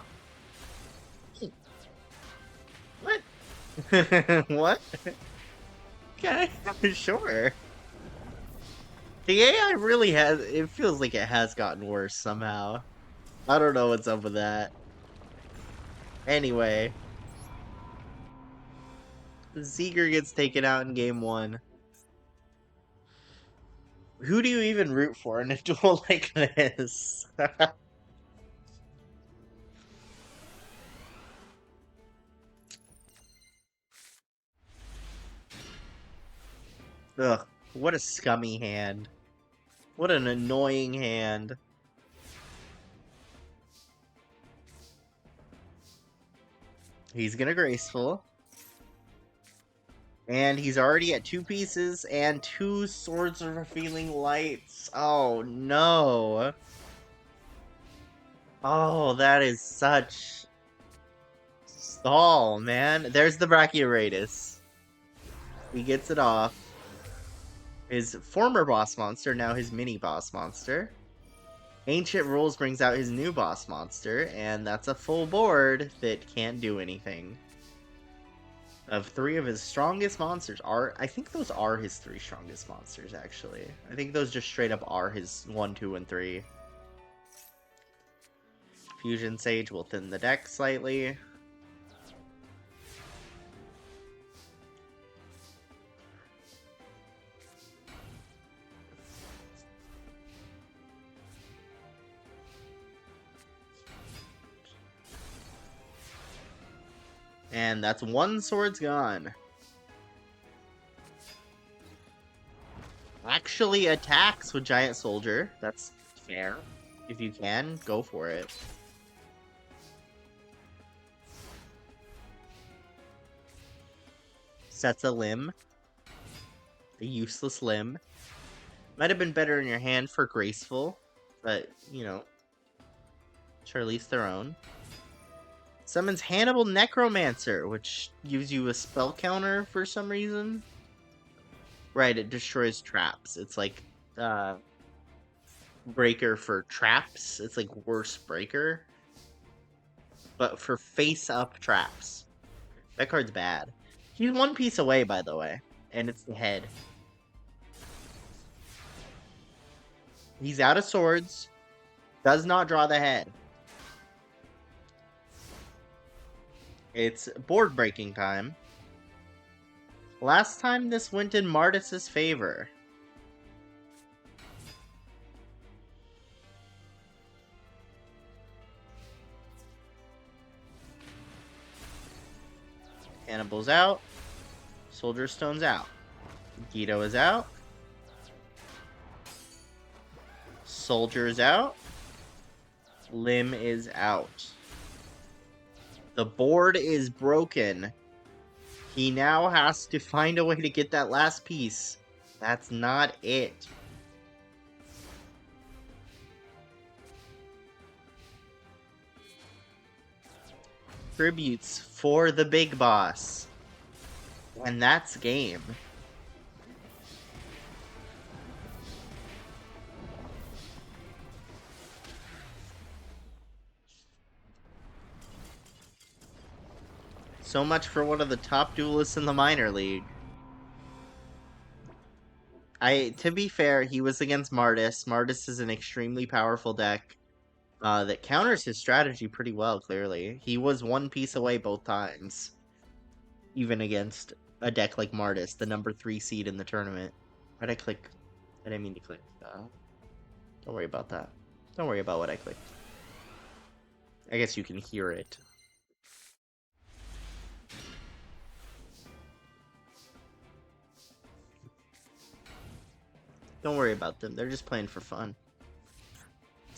What? What? Okay, sure. The AI really has... It feels like it has gotten worse somehow. I don't know what's up with that. Anyway. Seeker gets taken out in game 1. Who do you even root for in a duel like this? Ugh, what a scummy hand. What an annoying hand. He's gonna graceful. And he's already at 2 pieces and 2 Swords of Revealing Lights. Oh no. Oh, that is such stall, man. There's the Brachioradus. He gets it off. His former boss monster, now his mini boss monster. Ancient Rules brings out his new boss monster, and that's a full board that can't do anything. Of 3 of his strongest monsters I think those are his 3 strongest monsters, actually. I think those just straight up are his 1, 2, and 3. Fusion Sage will thin the deck slightly. And that's 1 sword's gone. Actually attacks with Giant Soldier. That's fair. If you can, go for it. Sets a limb. A useless limb. Might have been better in your hand for Graceful, but, you know, Charlize Theron. Summons Hannibal Necromancer, which gives you a spell counter for some reason. Right, it destroys traps. It's like breaker for traps. It's like worse breaker. But for face-up traps. That card's bad. He's 1 piece away, by the way. And it's the head. He's out of swords. Does not draw the head. It's board breaking time. Last time this went in Martis's favor. Hannibal's out. Soldier Stone's out. Guido is out. Soldier is out. Lim is out. The board is broken. He now has to find a way to get that last piece. That's not it. Tributes for the big boss. And that's game. So much for one of the top duelists in the minor league. To be fair, he was against Martis. Martis is an extremely powerful deck that counters his strategy pretty well, clearly. He was one piece away both times. Even against a deck like Martis, the number 3 seed in the tournament. Why'd I click? I didn't mean to click. Don't worry about that. Don't worry about what I clicked. I guess you can hear it. Don't worry about them. They're just playing for fun.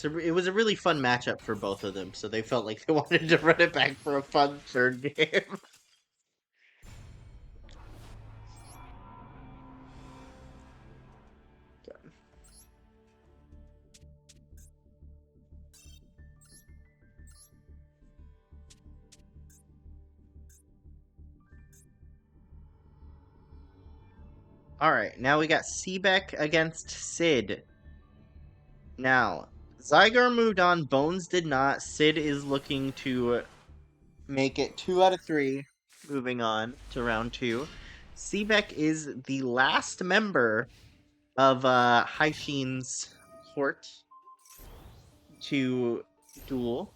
It was a really fun matchup for both of them, so they felt like they wanted to run it back for a fun third game. Alright, now we got Seebeck against Sid. Now, Zygar moved on, Bones did not. Sid is looking to make it 2 out of 3, moving on to round 2. Seebeck is the last member of Haishin's court to duel.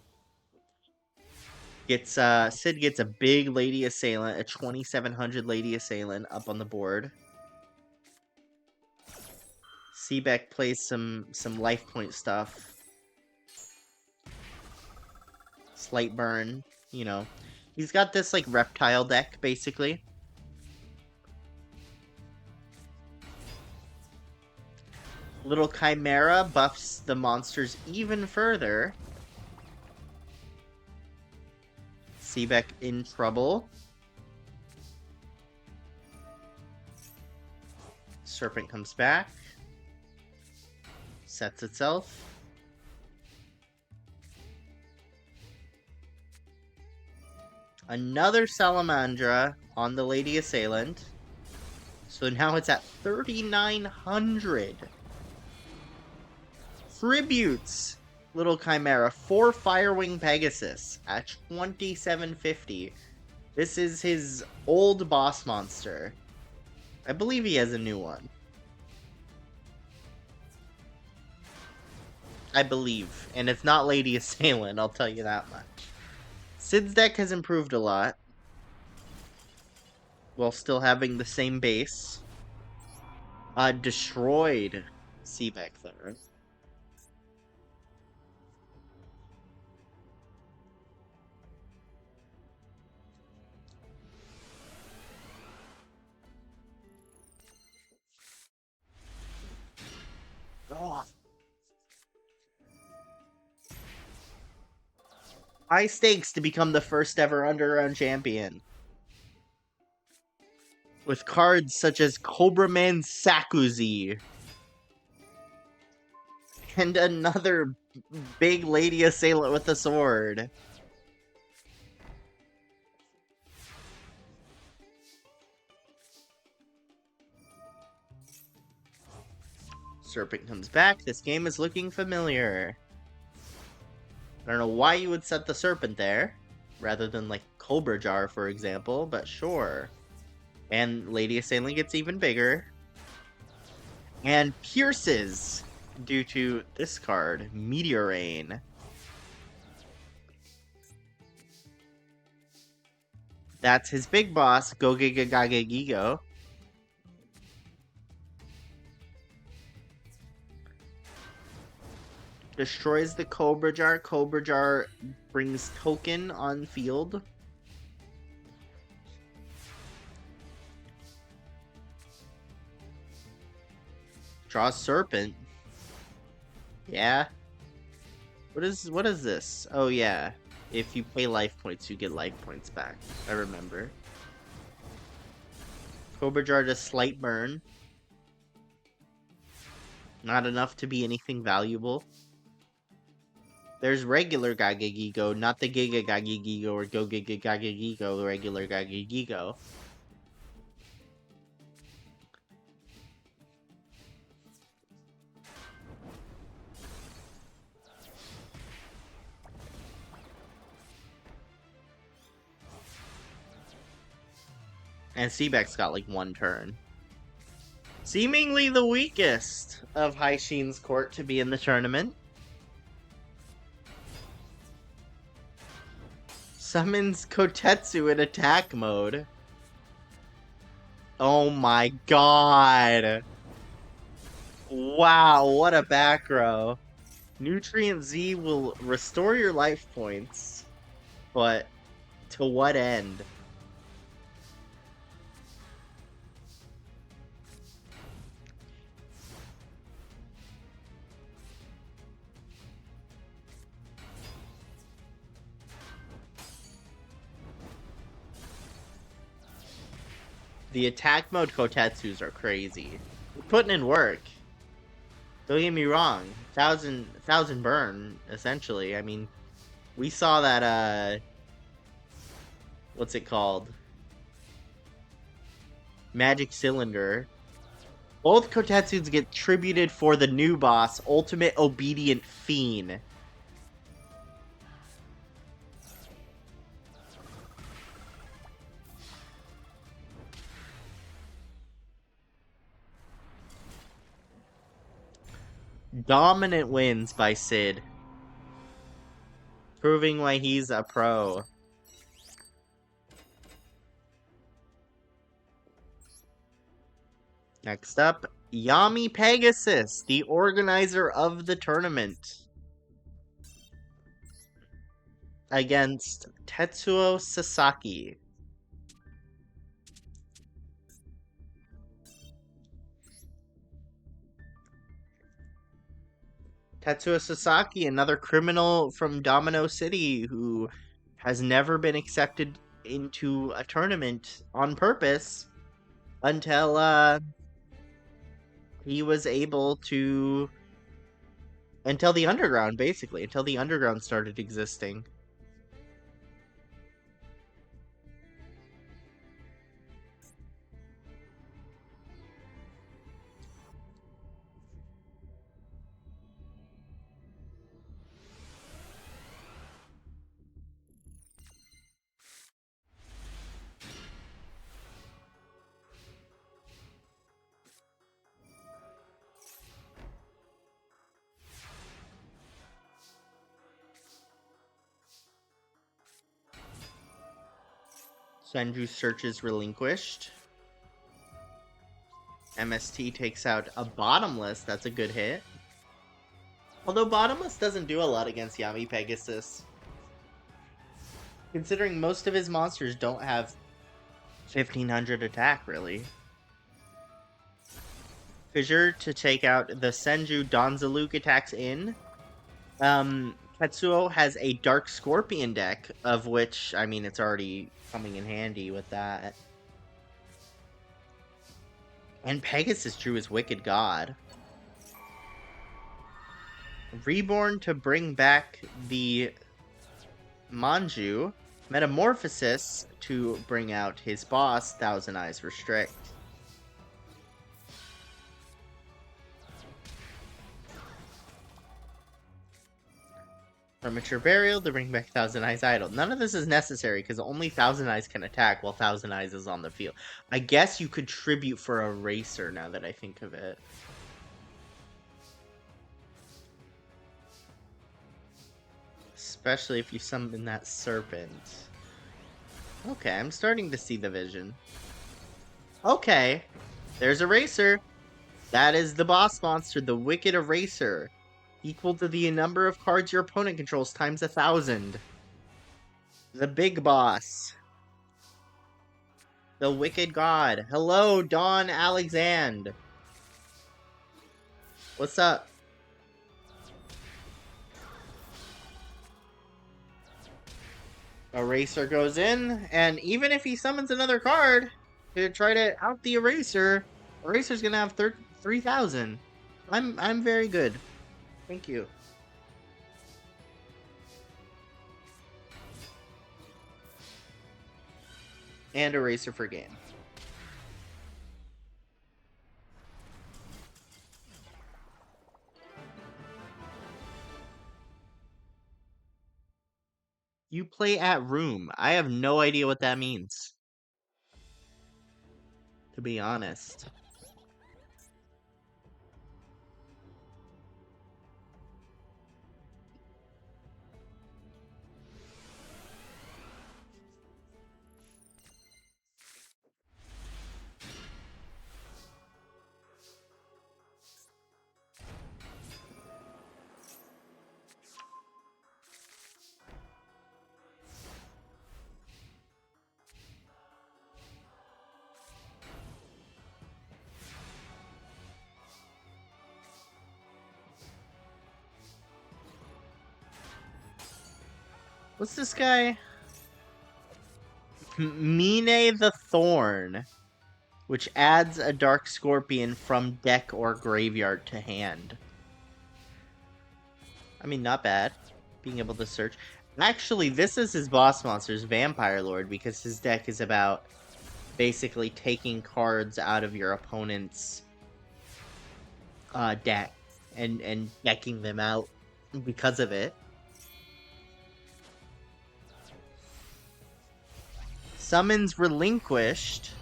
Sid gets a big Lady Assailant, a 2700 Lady Assailant up on the board. Seebeck plays some life point stuff. Slight burn, you know. He's got this like reptile deck, basically. Little Chimera buffs the monsters even further. Seebeck in trouble. Serpent comes back. Sets itself. Another Salamandra on the Lady Assailant. So now it's at 3,900. Tributes Little Chimera for Firewing Pegasus at 2,750. This is his old boss monster. I believe he has a new one. I believe. And it's not Lady Assailant, I'll tell you that much. Sid's deck has improved a lot. While still having the same base. Destroyed Seebeck there. Oh. High stakes to become the first ever Underground champion. With cards such as Cobra Man Sakuzi. And another big Lady Assailant with a sword. Serpent comes back. This game is looking familiar. I don't know why you would set the Serpent there, rather than like Cobra Jar, for example, but sure. And Lady Assailant gets even bigger. And pierces due to this card, Meteor Rain. That's his big boss, Gigo. Destroys the Cobra Jar. Cobra Jar brings token on field. Draw Serpent. Yeah. What is this? Oh yeah. If you pay life points, you get life points back. I remember. Cobra Jar does Slight Burn. Not enough to be anything valuable. There's regular Gagigigo, not the Giga Gagigigo or Go Giga Gagigigo, regular Gagigigo. And Seabeck's got like one turn. Seemingly the weakest of Haishin's court to be in the tournament. Summons Kotetsu in attack mode. Oh my god. Wow, what a back row. Nutrient Z will restore your life points, but to what end? The attack mode Kotetsus are crazy. Putting in work. Don't get me wrong. Thousand burn, essentially. I mean, we saw that, what's it called? Magic Cylinder. Both Kotetsus get tributed for the new boss, Ultimate Obedient Fiend. Dominant wins by Sid. Proving why he's a pro. Next up, Yami Pegasus, the organizer of the tournament. Against Tetsuo Sasaki. Tetsuo Sasaki, another criminal from Domino City who has never been accepted into a tournament on purpose until he was able to, until the underground, basically, until the underground started existing. Senju searches relinquished. MST takes out a Bottomless. That's a good hit. Although Bottomless doesn't do a lot against Yami Pegasus. Considering most of his monsters don't have 1500 attack, really. Fissure to take out the Senju Danzaluke attacks in. Tetsuo has a Dark Scorpion deck, of which, I mean, it's already coming in handy with that. And Pegasus drew his Wicked God. Reborn to bring back the Manju. Metamorphosis to bring out his boss, Thousand Eyes Restrict. Premature Burial to bring back Thousand Eyes Idol. None of this is necessary because only Thousand Eyes can attack while Thousand Eyes is on the field. I guess you could tribute for Eraser now that I think of it. Especially if you summon that serpent. Okay, I'm starting to see the vision. Okay, there's Eraser. That is the boss monster, the Wicked Eraser. Equal to the number of cards your opponent controls times 1,000. The big boss. The Wicked God. Hello, Don Alexand. What's up? Eraser goes in, and even if he summons another card to try to out the Eraser, Eraser's gonna have 3,000. I'm very good. Thank you. And Eraser for game. You play at room. I have no idea what that means. To be honest. What's this guy? Mine the Thorn, which adds a Dark Scorpion from deck or graveyard to hand. I mean, not bad. Being able to search. Actually, this is his boss monster's Vampire Lord, because his deck is about basically taking cards out of your opponent's deck and decking them out because of it. Summons Relinquished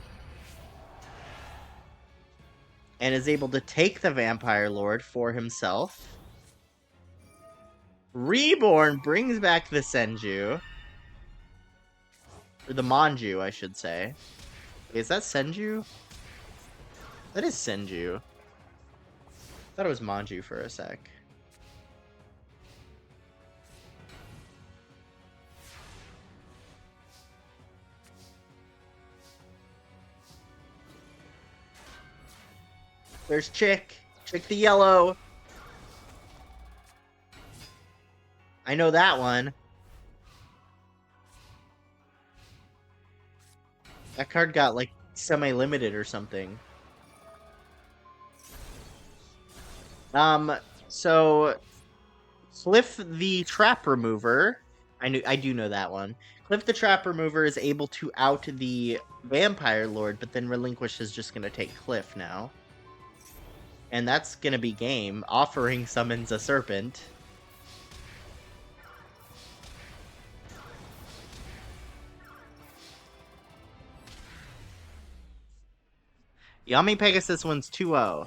and is able to take the Vampire Lord for himself. Reborn brings back the Senju. Or the Manju, I should say. Is that Senju? That is Senju. I thought it was Manju for a sec. There's Chick. Chick the Yellow. I know that one. That card got, like, semi-limited or something. So... Cliff the Trap Remover... I do know that one. Cliff the Trap Remover is able to out the Vampire Lord, but then Relinquish is just gonna take Cliff now. And that's gonna be game. Offering summons a Serpent. Yami Pegasus wins 2-0.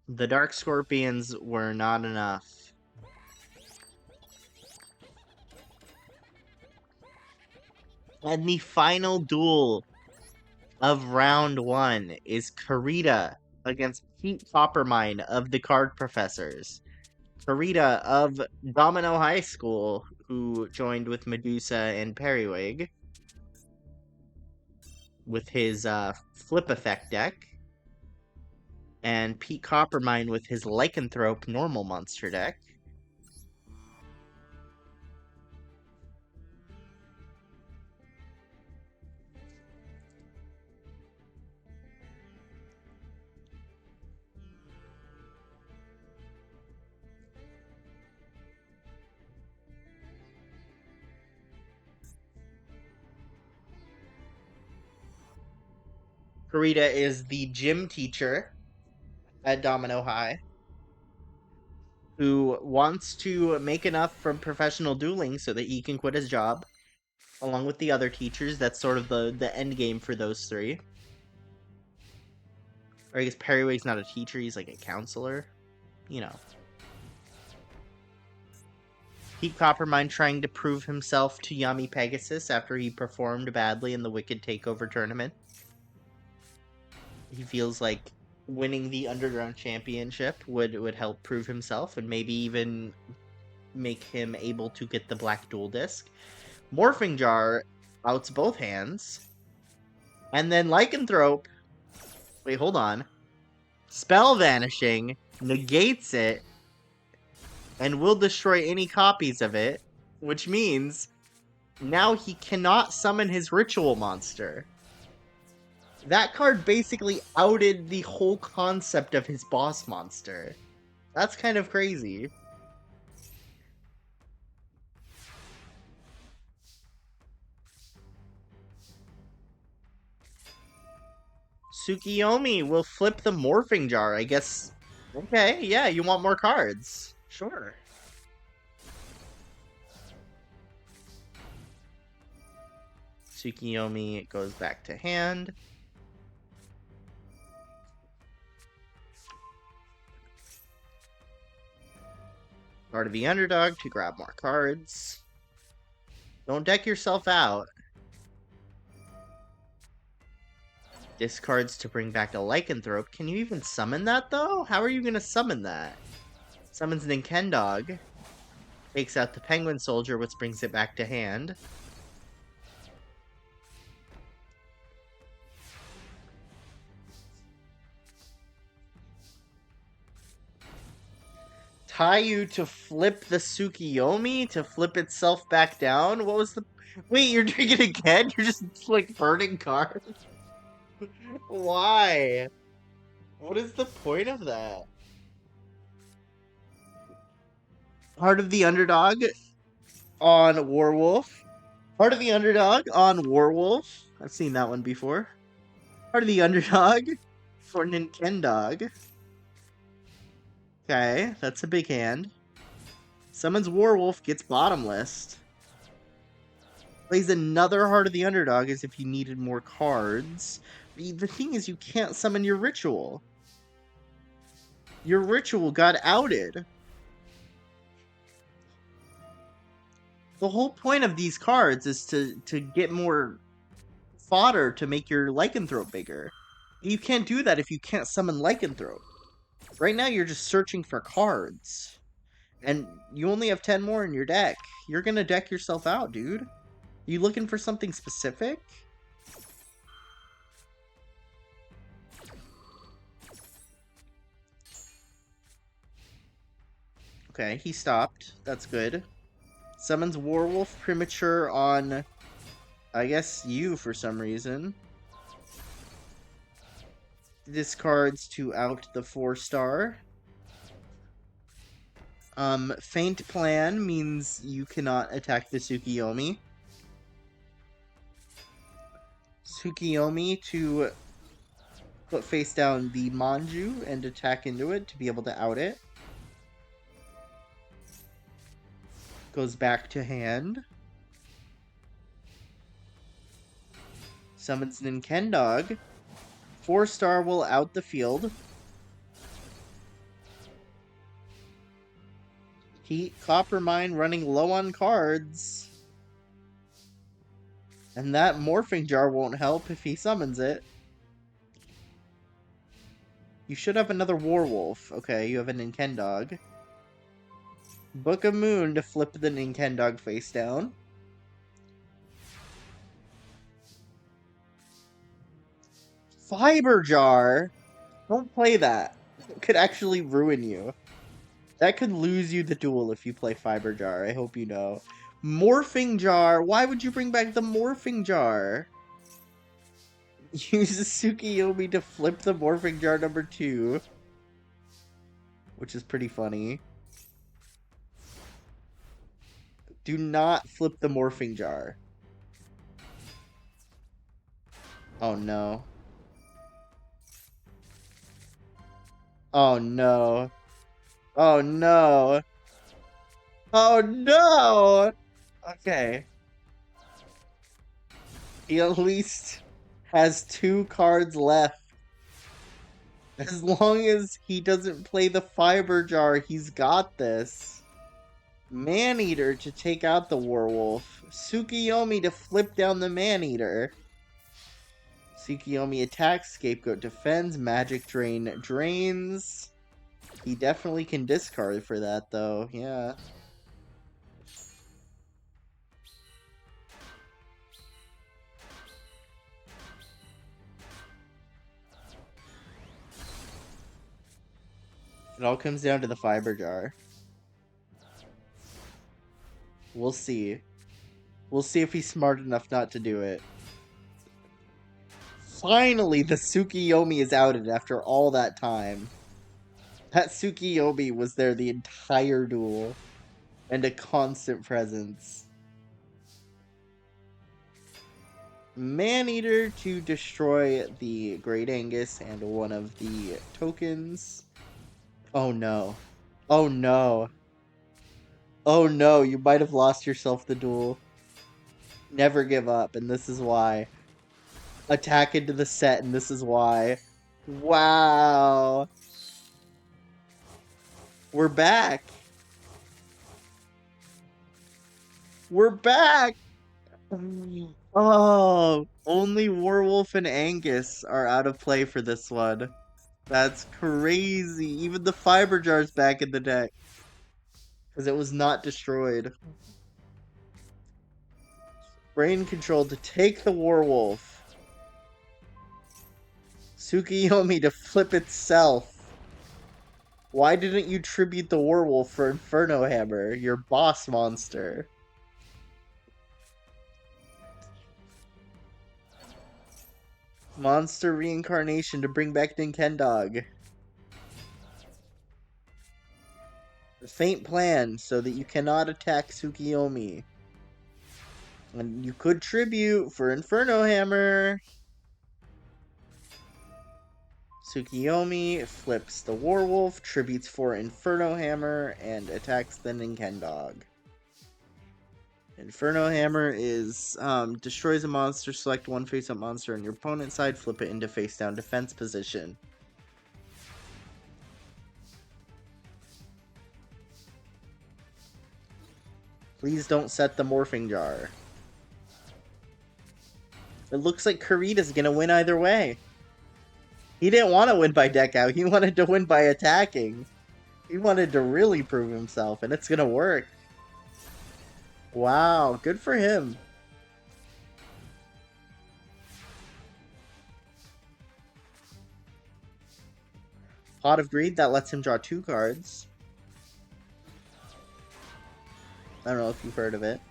The Dark Scorpions were not enough. And the final duel of round 1 is Kurita against Pete Coppermine of the Card Professors. Kurita of Domino High School, who joined with Medusa and Periwig with his Flip Effect deck. And Pete Coppermine with his Lycanthrope normal monster deck. Kurita is the gym teacher at Domino High, who wants to make enough from professional dueling so that he can quit his job, along with the other teachers. That's sort of the end game for those three. Or I guess Periwig's not a teacher, he's like a counselor. you know. Keep Coppermine trying to prove himself to Yami Pegasus after he performed badly in the Wicked Takeover tournament. He feels like winning the Underground Championship would help prove himself and maybe even make him able to get the Black Dual Disc. Morphing Jar outs both hands. And then Lycanthrope, wait, hold on. Spell Vanishing negates it and will destroy any copies of it, which means now he cannot summon his Ritual Monster. That card basically outed the whole concept of his boss monster. That's kind of crazy. Tsukiyomi will flip the Morphing Jar, I guess. Okay, yeah, you want more cards. Sure. Tsukiyomi goes back to hand. Card of the Underdog to grab more cards. Don't deck yourself out. Discards to bring back a Lycanthrope. Can you even summon that, though? How are you going to summon that? Summons Ninkendog. Takes out the Penguin Soldier, which brings it back to hand. Taiyu to flip the Tsukiyomi to flip itself back down? What was the... Wait, you're doing it again? You're just, like, burning cards? Why? What is the point of that? Heart of the Underdog on Werewolf. Heart of the Underdog on Werewolf. I've seen that one before. Heart of the Underdog for Ninkendog. Okay, that's a big hand. Summons Werewolf, gets bottom list. Plays another Heart of the Underdog as if you needed more cards. The thing is, you can't summon your Ritual. Your Ritual got outed. The whole point of these cards is to get more fodder to make your Lycanthrope bigger. You can't do that if you can't summon Lycanthrope. Right now, you're just searching for cards. And you only have 10 more in your deck. You're gonna deck yourself out, dude. You looking for something specific? Okay, he stopped. That's good. Summons Werewolf Premature on, I guess, you for some reason. Discards to out the 4-star. Faint Plan means you cannot attack the Tsukiyomi. Tsukiyomi to put face down the Manju and attack into it to be able to out it. Goes back to hand. Summons Ninkendog. 4-star will out the field. Coppermine running low on cards. And that Morphing Jar won't help if he summons it. You should have another Werewolf. Okay, you have a Ninkendog. Book of Moon to flip the Ninkendog face down. Fiber Jar? Don't play that. It could actually ruin you. That could lose you the duel if you play Fiber Jar, I hope you know. Morphing Jar? Why would you bring back the Morphing Jar? Use the Tsukiyomi to flip the Morphing Jar number 2. Which is pretty funny. Do not flip the Morphing Jar. Oh no. Oh no. Oh no. Oh no! Okay. He at least has 2 cards left. As long as he doesn't play the Fiber Jar, he's got this. Maneater to take out the Werewolf. Tsukiyomi to flip down the Maneater. Tsukiyomi attacks, Scapegoat defends, Magic Drain drains. He definitely can discard for that, though. Yeah. It all comes down to the Fiber Jar. We'll see. We'll see if he's smart enough not to do it. Finally, the Tsukiyomi is outed after all that time. That Tsukiyomi was there the entire duel. And a constant presence. Maneater to destroy the Great Angus and one of the tokens. Oh no. Oh no. Oh no, you might have lost yourself the duel. Never give up, and this is why. Attack into the set, and this is why. Wow. We're back. We're back. Oh, only Werewolf and Angus are out of play for this one. That's crazy. Even the Fiber Jar's back in the deck. Because it was not destroyed. Brain Control to take the Werewolf. Tsukiyomi to flip itself. Why didn't you tribute the Werewolf for Inferno Hammer, your boss monster? Monster Reincarnation to bring back Ninkendog. The Faint Plan so that you cannot attack Tsukiyomi. And you could tribute for Inferno Hammer. Tsukiyomi flips the Werewolf, tributes for Inferno Hammer, and attacks the Ninkendog. Inferno Hammer is destroys a monster, select one face-up monster on your opponent's side, flip it into face-down defense position. Please don't set the Morphing Jar. It looks like Kurita's gonna win either way. He didn't want to win by deck out, he wanted to win by attacking. He wanted to really prove himself, and it's gonna work. Wow, good for him. Pot of Greed, that lets him draw 2 cards. I don't know if you've heard of it.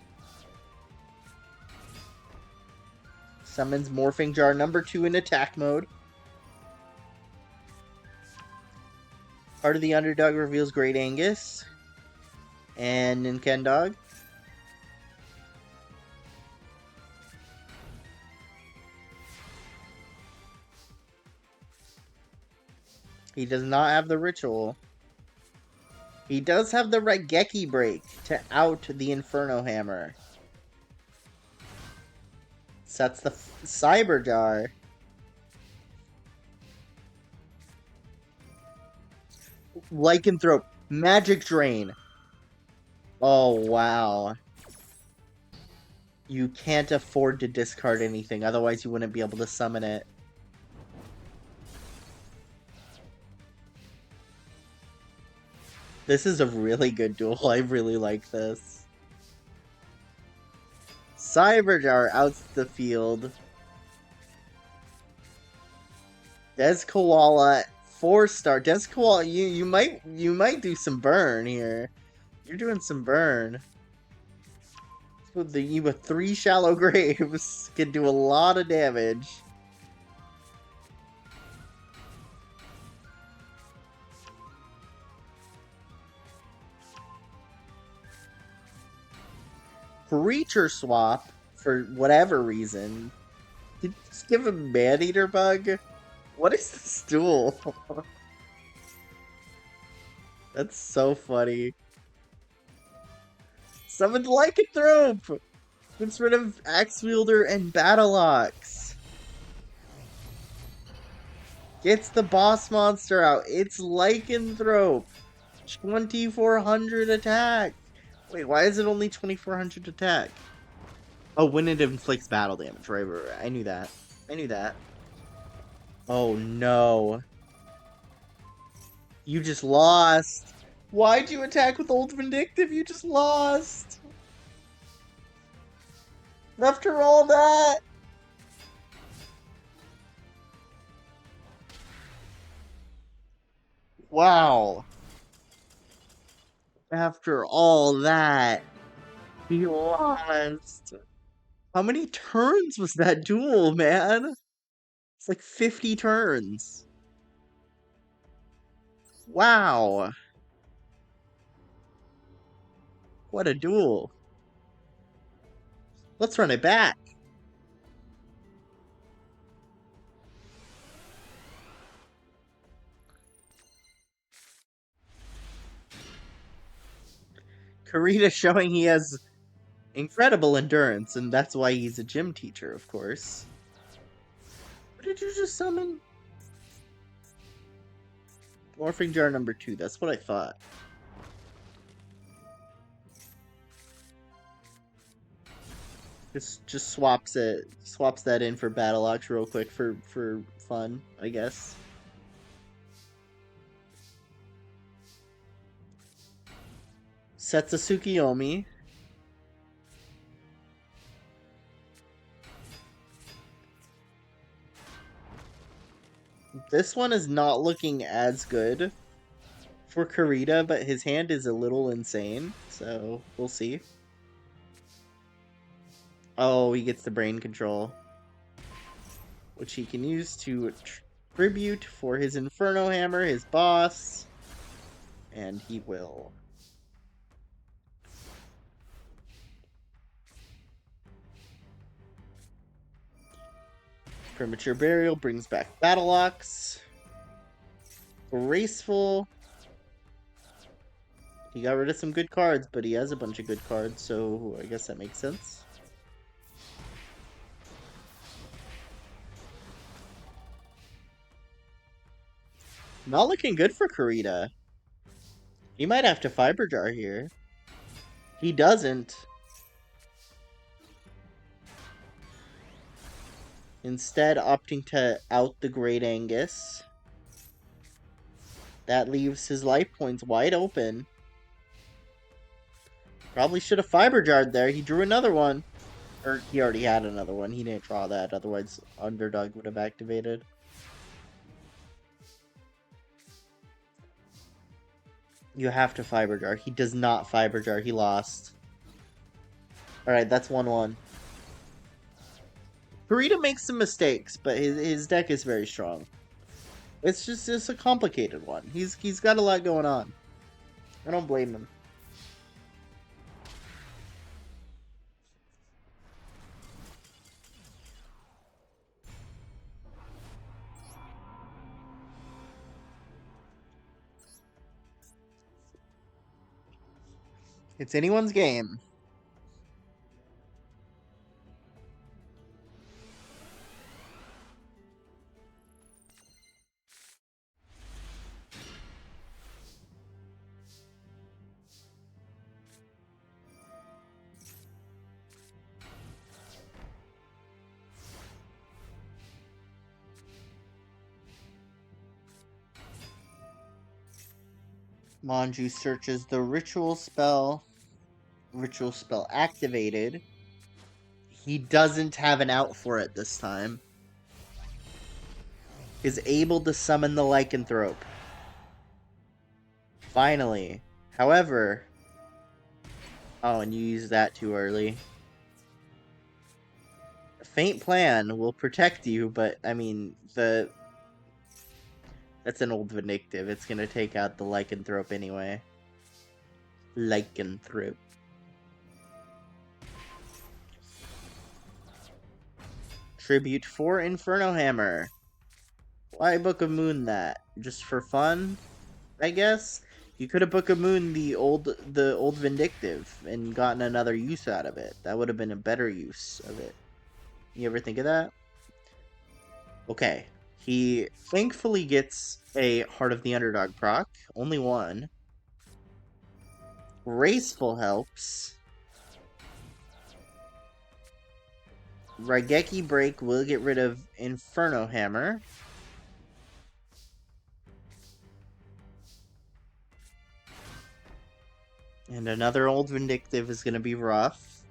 Summons Morphing Jar number 2 in attack mode. Heart of the Underdog reveals Great Angus. And Ninkendog. He does not have the Ritual. He does have the Raigeki Break to out the Inferno Hammer. Sets the Cyber Jar. Lycanthrope. Magic Drain. Oh, wow. You can't afford to discard anything, otherwise you wouldn't be able to summon it. This is a really good duel. I really like this. Cyber Jar outs the field. Des Koala 4-star. Des Koala, you might do some burn here. You're doing some burn. With the with 3 Shallow Graves can do a lot of damage. Creature swap for whatever reason. Did you just give him Maneater Bug? What is this duel? That's so funny. Summoned Lycanthrope! Gets rid of Axe Wielder and Battleox. Gets the boss monster out. It's Lycanthrope. 2400 attack. Wait, why is it only 2400 attack? Oh, when it inflicts battle damage. Right. I knew that. I knew that. Oh no. You just lost. Why'd you attack with Old Vindictive? You just lost. After all that. Wow. After all that. He lost. How many turns was that duel, man? It's like 50 turns. Wow. What a duel. Let's run it back. Kurita showing he has incredible endurance, and that's why he's a gym teacher, of course. What did you just summon? Morphing Jar number 2, that's what I thought. Just swaps that in for Battleox real quick for fun, I guess. Sets a Tsukiyomi. This one is not looking as good for Kurita, but his hand is a little insane, so we'll see. Oh, he gets the brain control, which he can use to tribute for his Inferno Hammer, his boss, and he will. Premature Burial brings back Battleox. Graceful. He got rid of some good cards, but he has a bunch of good cards, so I guess that makes sense. Not looking good for Kurita. He might have to Fiber Jar here. He doesn't. Instead, opting to out the Great Angus. That leaves his life points wide open. Probably should have Fiber Jarred there. He drew another one. Or he already had another one. He didn't draw that. Otherwise, Underdog would have activated. You have to Fiber Jar. He does not Fiber Jar. He lost. Alright, that's 1-1. Kurita makes some mistakes, but his deck is very strong. It's a complicated one. He's got a lot going on. I don't blame him. It's anyone's game. Manju searches the ritual spell. Ritual spell activated. He doesn't have an out for it this time. Is able to summon the Lycanthrope. Finally. However... Oh, and you used that too early. A Faint Plan will protect you, but, I mean, that's an Old Vindictive. It's gonna take out the Lycanthrope anyway. Lycanthrope. Tribute for Inferno Hammer. Why Book of Moon that? Just for fun, I guess? You could have Book of Moon the old Vindictive and gotten another use out of it. That would have been a better use of it. You ever think of that? Okay. He thankfully gets a Heart of the Underdog proc. Only one. Graceful helps. Raigeki Break will get rid of Inferno Hammer. And another Old Vindictive is going to be rough.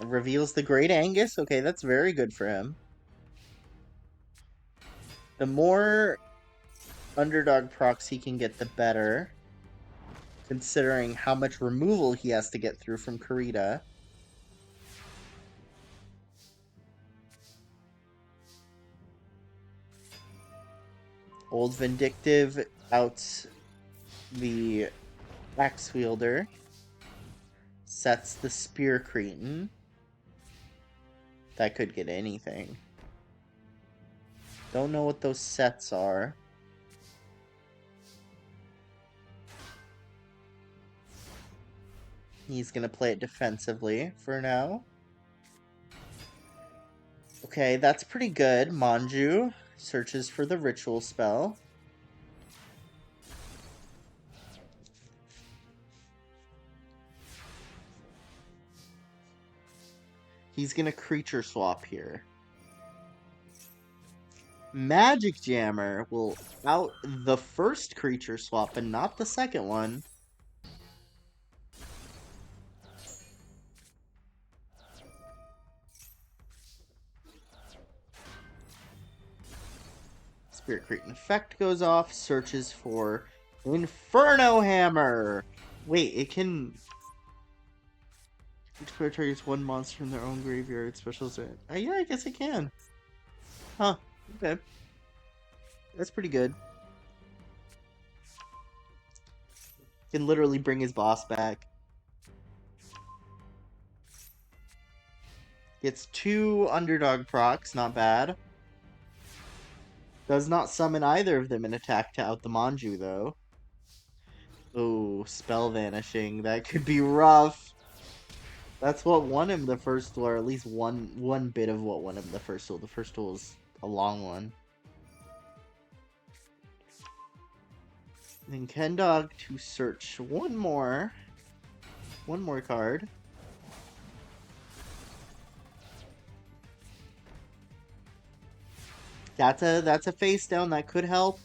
Reveals the Great Angus. Okay, that's very good for him. The more Underdog procs he can get, the better. Considering how much removal he has to get through from Kurita. Old Vindictive outs the Axe Wielder. Sets the Spear Cretin. That could get anything. Don't know what those sets are. He's gonna play it defensively for now. Okay, that's pretty good. Manju searches for the ritual spell. He's gonna creature swap here. Magic Jammer will out the first creature swap and not the second one. Spirit Cretin effect goes off, searches for Inferno Hammer! Wait, it can... Each player targets one monster from their own graveyard. Special set. Yeah, I guess it can. Huh. Okay. That's pretty good. Can literally bring his boss back. Gets 2 Underdog procs, not bad. Does not summon either of them and attack to out the Manju, though. Oh, Spell Vanishing. That could be rough. That's what won him the first duel, or at least one bit of what won him the first duel. The first duel was a long one. Then Kendog to search one more card. That's a face down that could help.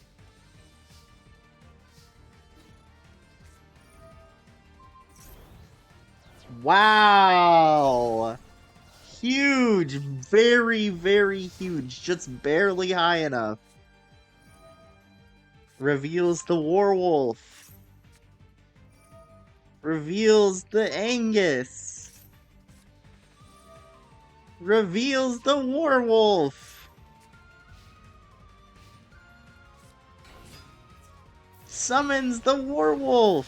Wow! Huge! Very, very huge. Just barely high enough. Reveals the Warwolf. Reveals the Angus. Reveals the Warwolf. Summons the Warwolf.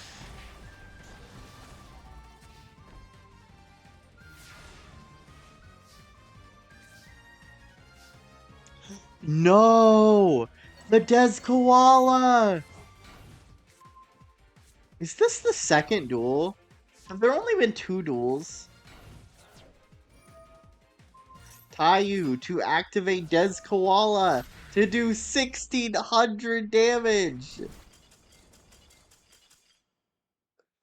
No! The Des Koala! Is this the second duel? Have there only been 2 duels? Taiyu to activate Des Koala to do 1600 damage!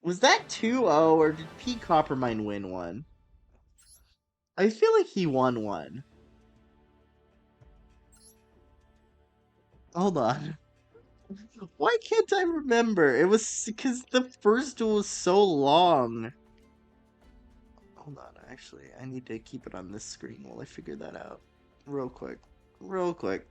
Was that 2-0 or did Pete Coppermine win one? I feel like he won one. Hold on. Why can't I remember? It was because the first duel was so long. Hold on, actually, I need to keep it on this screen while I figure that out. Real quick. Real quick.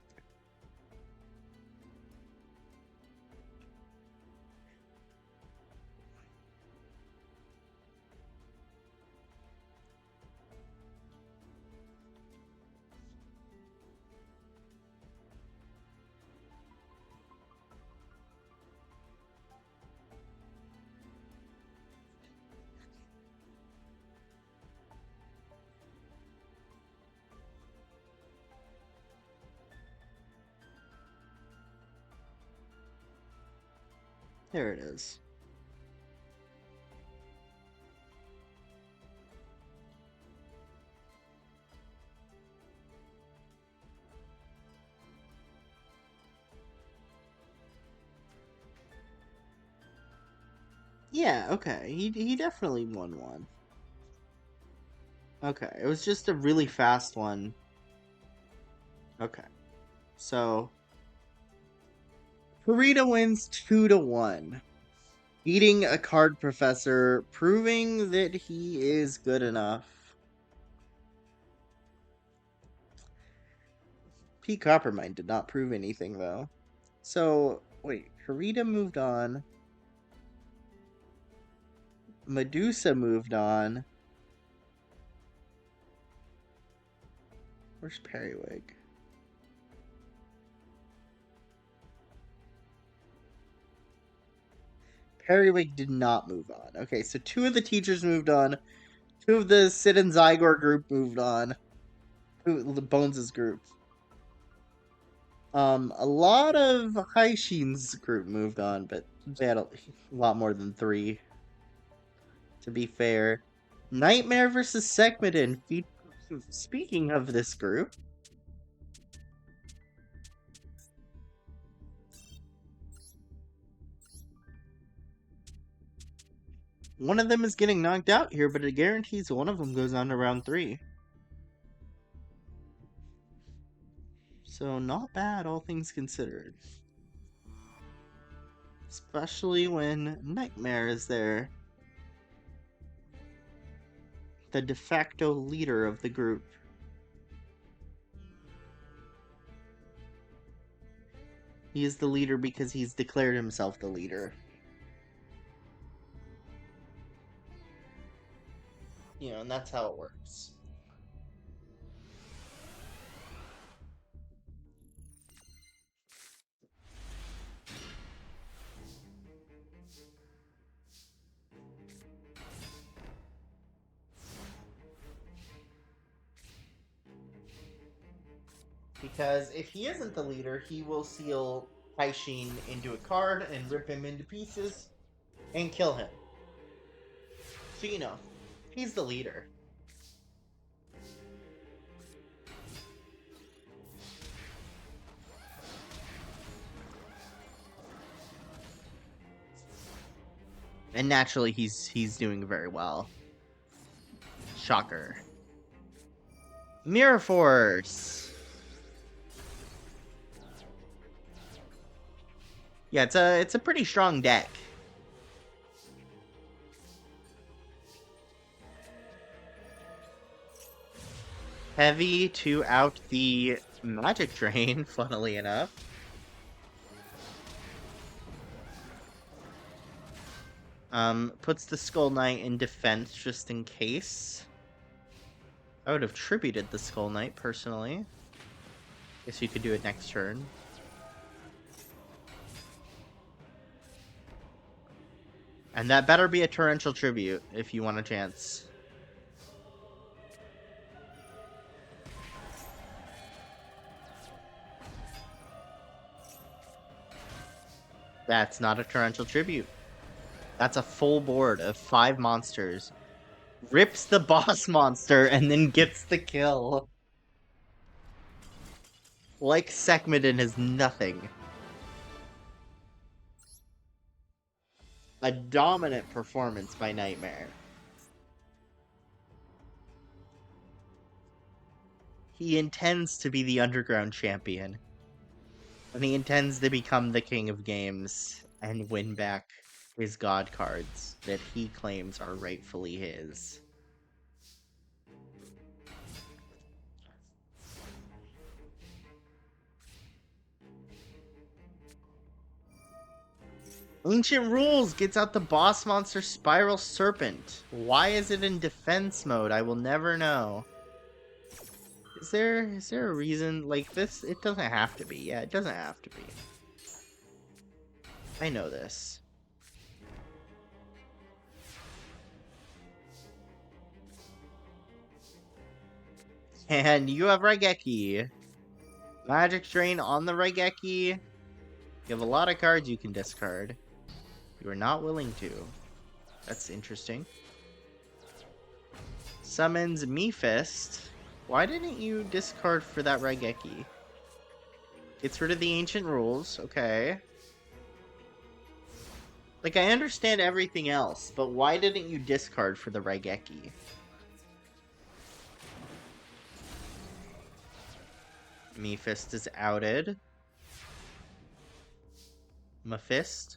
There it is. Yeah, okay. He definitely won one. Okay, it was just a really fast one. Okay. So Kurita wins 2-1. Beating a card professor, proving that he is good enough. P. Coppermine did not prove anything, though. So, wait, Kurita moved on. Medusa moved on. Where's Periwig? Periwig did not move on. Okay, so 2 of the teachers moved on. 2 of the Sid and Zygor group moved on. The Bones' group. A lot of Haishin's group moved on, but they had a lot more than 3. To be fair, Nightmare versus Sekmidin. Speaking of this group, one of them is getting knocked out here, but it guarantees one of them goes on to round 3. So not bad, all things considered. Especially when Nightmare is there. The de facto leader of the group. He is the leader because he's declared himself the leader. You know, and that's how it works. Because if he isn't the leader, he will seal Taishin into a card and rip him into pieces and kill him. So, you know, he's the leader. And naturally, he's doing very well. Shocker. Mirror Force. Yeah, it's a pretty strong deck. Heavy to out the Magic Drain, funnily enough. Puts the Skull Knight in defense just in case. I would have tributed the Skull Knight, personally. Guess you could do it next turn. And that better be a Torrential Tribute, if you want a chance. That's not a Torrential Tribute. That's a full board of 5 monsters. Rips the boss monster and then gets the kill. Like Sekmidin is nothing. A dominant performance by Nightmare. He intends to be the Underground Champion. And he intends to become the King of Games and win back his god cards that he claims are rightfully his. Ancient Rules gets out the boss monster Spiral Serpent. Why is it in defense mode? I will never know. Is there a reason like this? It doesn't have to be. Yeah, it doesn't have to be. I know this. And you have Raigeki. Magic Drain on the Raigeki. You have a lot of cards you can discard. You are not willing to. That's interesting. Summons Mephist. Why didn't you discard for that Raigeki? Gets rid of the Ancient Rules. Okay. Like, I understand everything else, but why didn't you discard for the Raigeki? Mephist is outed. Mephist.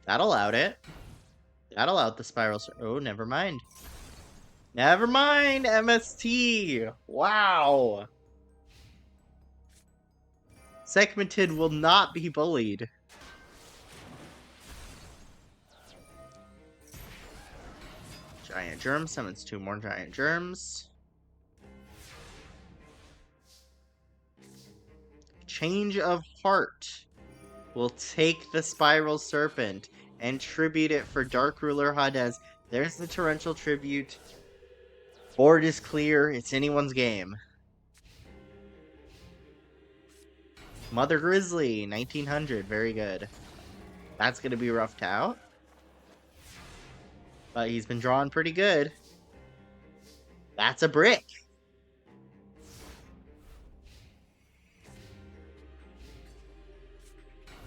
That'll out it. That'll out the Spiral. Oh, never mind. Never mind, MST! Wow! Sekhmetid will not be bullied. Giant Germ summons 2 more Giant Germs. Change of Heart will take the Spiral Serpent and tribute it for Dark Ruler Hades. There's the Torrential Tribute. Board is clear. It's anyone's game. Mother Grizzly, 1900. Very good. That's going to be roughed out. But he's been drawing pretty good. That's a brick.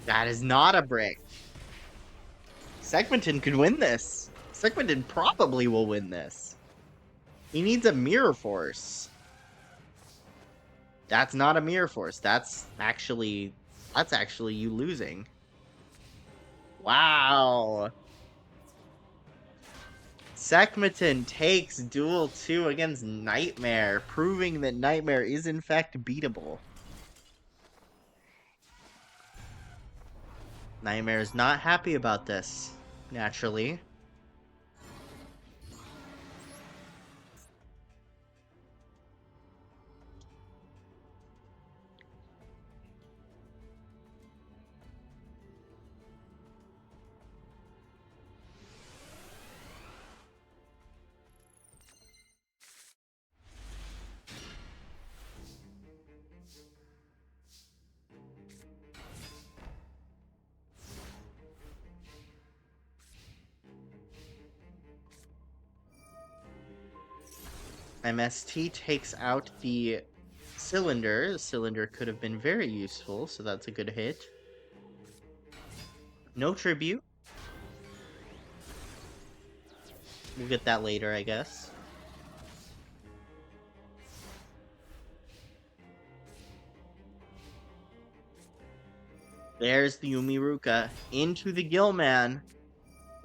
That is not a brick. Segmenton could win this. Segmenton probably will win this. He needs a Mirror Force. That's not a Mirror Force. That's actually you losing. Wow. Sekhmetid takes Duel 2 against Nightmare, proving that Nightmare is in fact beatable. Nightmare is not happy about this, naturally. MST takes out the Cylinder. The Cylinder could have been very useful, so that's a good hit. No tribute. We'll get that later, I guess. There's the Umiruka into the Gillman.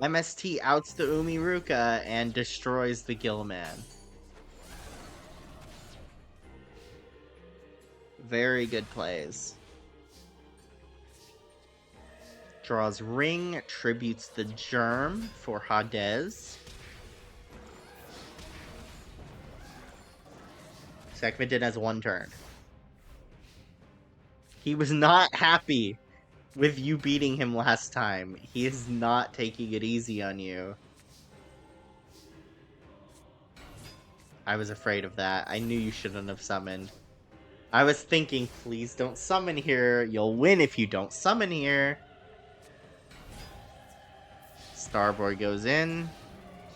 MST outs the Umiruka and destroys the Gillman. Very good plays. Draws Ring, tributes the Germ for Hades. Sekhmetid has 1 turn. He was not happy with you beating him last time. He is not taking it easy on you. I was afraid of that. I knew you shouldn't have summoned. I was thinking, please don't summon here. You'll win if you don't summon here. Starboard goes in.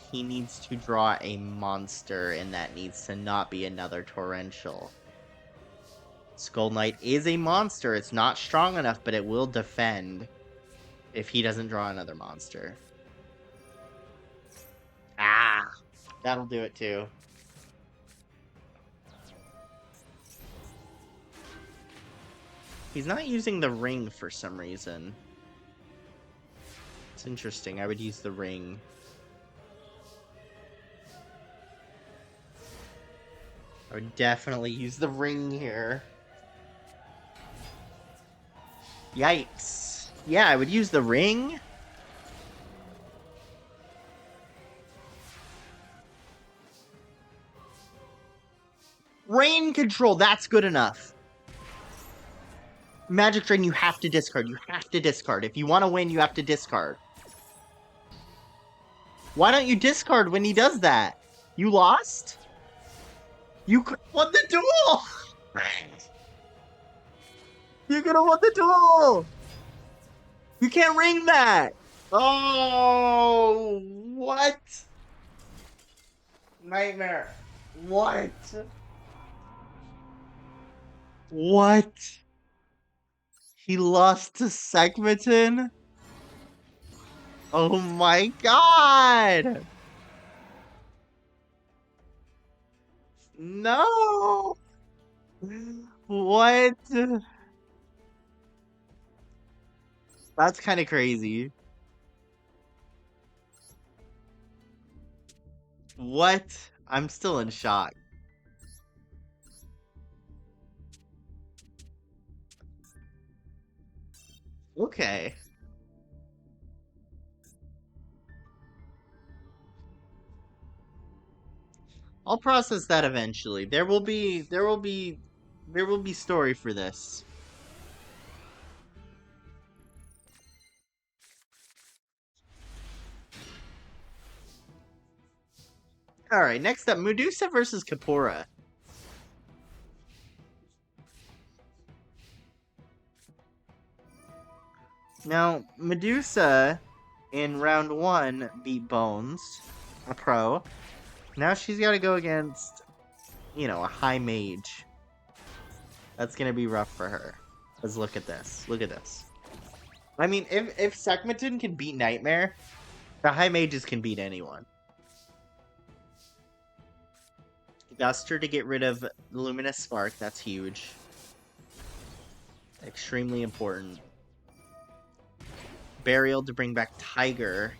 He needs to draw a monster, and that needs to not be another Torrential. Skull Knight is a monster. It's not strong enough, but it will defend if he doesn't draw another monster. Ah! That'll do it too. He's not using the ring for some reason. It's interesting. I would use the ring. I would definitely use the ring here. Yikes. Yeah, I would use the ring. Rain control, that's good enough. Magic Drain, you have to discard. You have to discard. If you want to win, you have to discard. Why don't you discard when he does that? You lost? You could have won the duel! You could have won the duel! You can't ring that! Oh, what? Nightmare. What? What? He lost to Sekhmetid? Oh my god! No! What? That's kind of crazy. What? I'm still in shock. Okay. I'll process that eventually. There will be story for this. All right, next up, Medusa versus Kapora. Now, Medusa in round 1 beat Bones, a pro. Now she's got to go against, a high mage. That's going to be rough for her. Let's look at this. Look at this. I mean, if Sekhmetun can beat Nightmare, the high mages can beat anyone. Duster to get rid of Luminous Spark, that's huge. Extremely important. Burial to bring back Tiger.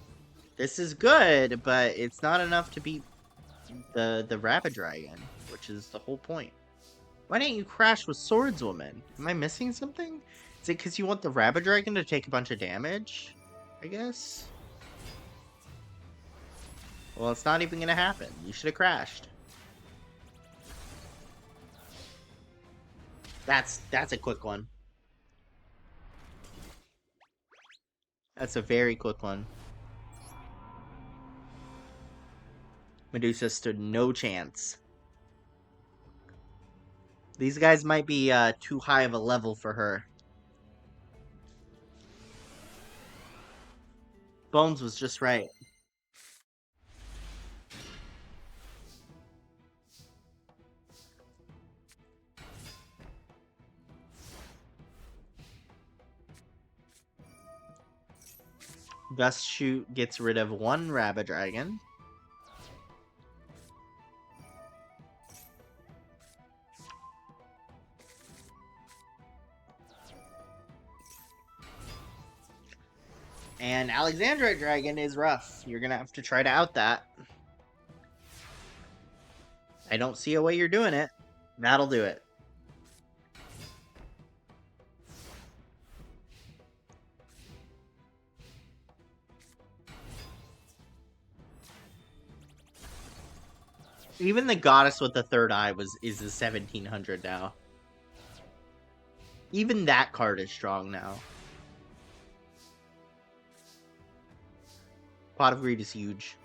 This is good, but it's not enough to beat the Rabbit Dragon, which is the whole point. Why didn't you crash with Swordswoman? Am I missing something? Is it because you want the Rabbit Dragon to take a bunch of damage? I guess? Well, it's not even going to happen. You should have crashed. That's a quick one. That's a very quick one. Medusa stood no chance. These guys might be too high of a level for her. Bones was just right. Gust Shoot gets rid of one Rabbit Dragon. And Alexandrite Dragon is rough. You're gonna have to try to out that. I don't see a way you're doing it. That'll do it. Even the Goddess with the third eye is a 1700 now. Even that card is strong now. Pot of Greed is huge.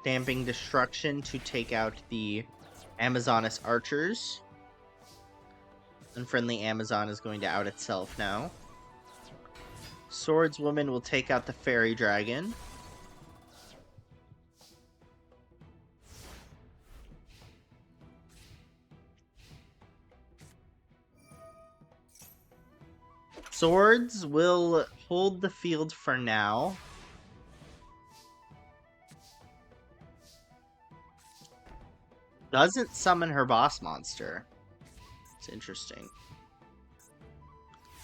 Stamping Destruction to take out the Amazoness archers. Unfriendly Amazon is going to out itself now. Swordswoman will take out the Fairy Dragon. Swords will hold the field for now. Doesn't summon her boss monster. It's interesting.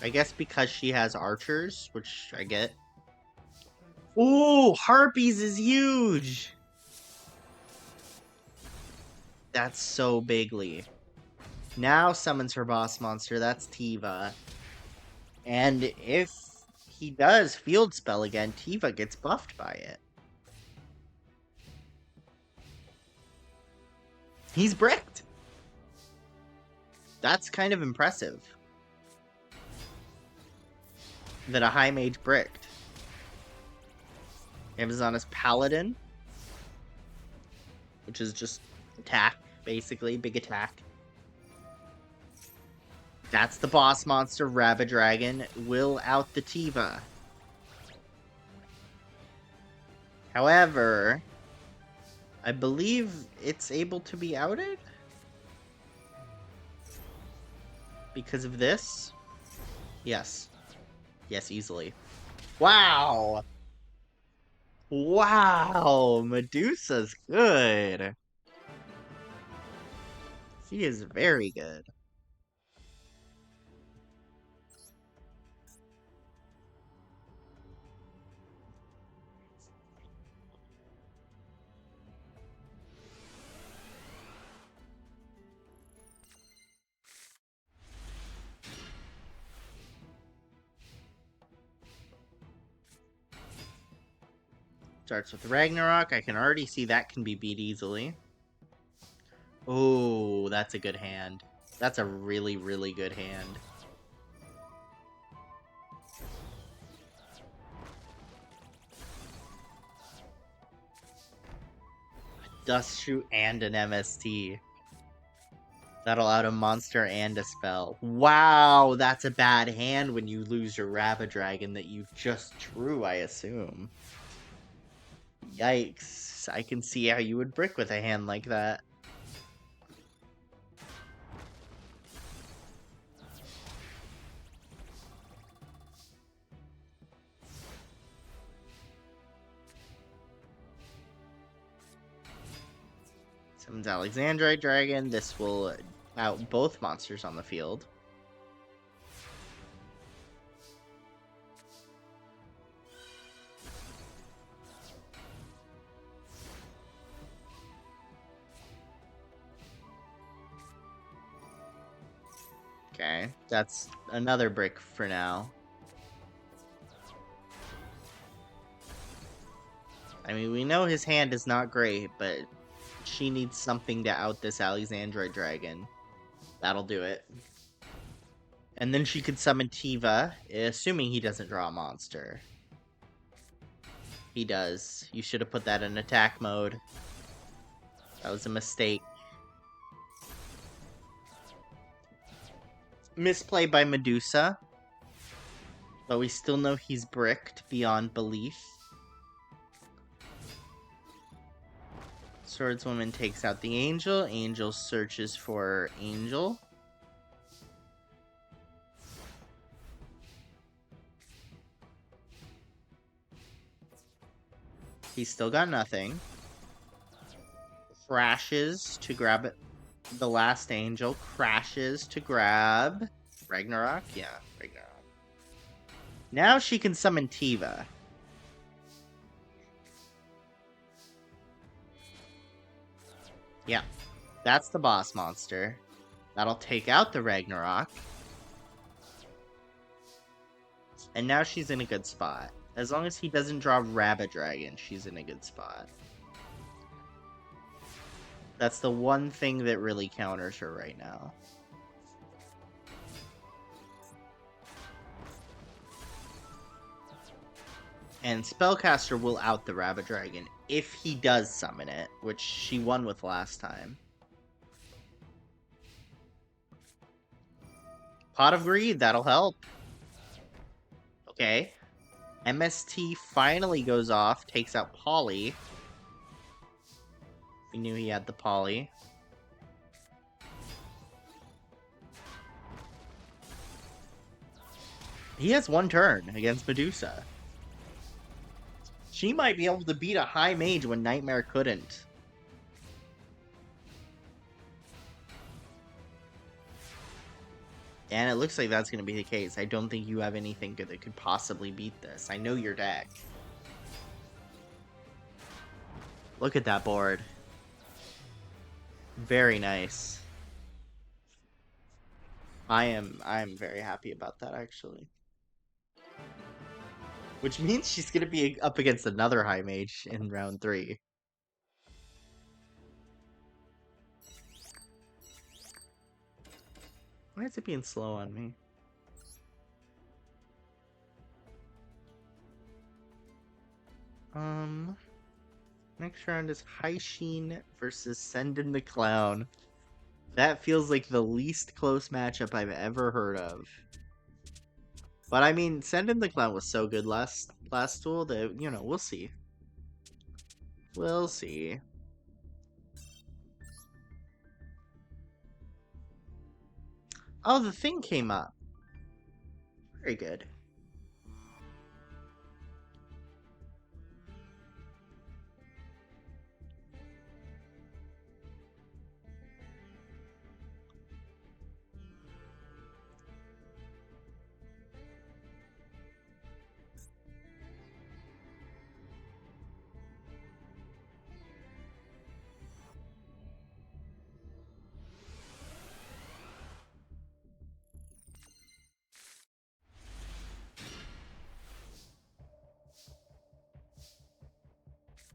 I guess because she has archers, which I get. Ooh, Harpies is huge! That's so bigly. Now summons her boss monster, that's Tiva. And if he does field spell again, Tiva gets buffed by it. He's bricked! That's kind of impressive. That a high mage bricked. Amazoness Paladin. Which is just attack, basically. Big attack. That's the boss monster, Rabbit Dragon. Will out the Tiva. However, I believe it's able to be outed because of this. Yes. Yes, easily. Wow! Wow! Medusa's good. She is very good. Starts with Ragnarok. I can already see that can be beat easily. Oh, that's a good hand. That's a really, really good hand. Dust Shoot and an MST. That'll out a monster and a spell. Wow, that's a bad hand when you lose your Rabbit-Dragon that you just drew, I assume. Yikes. I can see how you would brick with a hand like that. Summons Alexandrite Dragon. This will out both monsters on the field. Okay, that's another brick for now. I mean, we know his hand is not great, but she needs something to out this Alexandrite Dragon. That'll do it. And then she could summon Tiva, assuming he doesn't draw a monster. He does. You should have put that in attack mode. That was a mistake. Misplay by Medusa. But we still know he's bricked beyond belief. Swordswoman takes out the Angel. Angel searches for Angel. He's still got nothing. Crashes to grab it. The last Angel crashes to grab Ragnarok. Yeah, Ragnarok. Now she can summon Tiva. Yeah, that's the boss monster. That'll take out the Ragnarok. And now she's in a good spot. As long as he doesn't draw Rabbit-Dragon, she's in a good spot. That's the one thing that really counters her right now. And Spellcaster will out the Rabbit-Dragon if he does summon it, which she won with last time. Pot of Greed, that'll help. Okay. MST finally goes off, takes out Polly. We knew he had the Polly. He has one turn against Medusa. She might be able to beat a high mage when Nightmare couldn't. And it looks like that's going to be the case. I don't think you have anything good that could possibly beat this. I know your deck. Look at that board. Very nice. I am very happy about that, actually. Which means she's going to be up against another high mage in round 3. Why is it being slow on me? Next round is Haishin versus Sendin the Clown. That feels like the least close matchup I've ever heard of. But I mean, Sendin the Clown was so good last duel that, you know, we'll see. We'll see. Oh, the thing came up. Very good.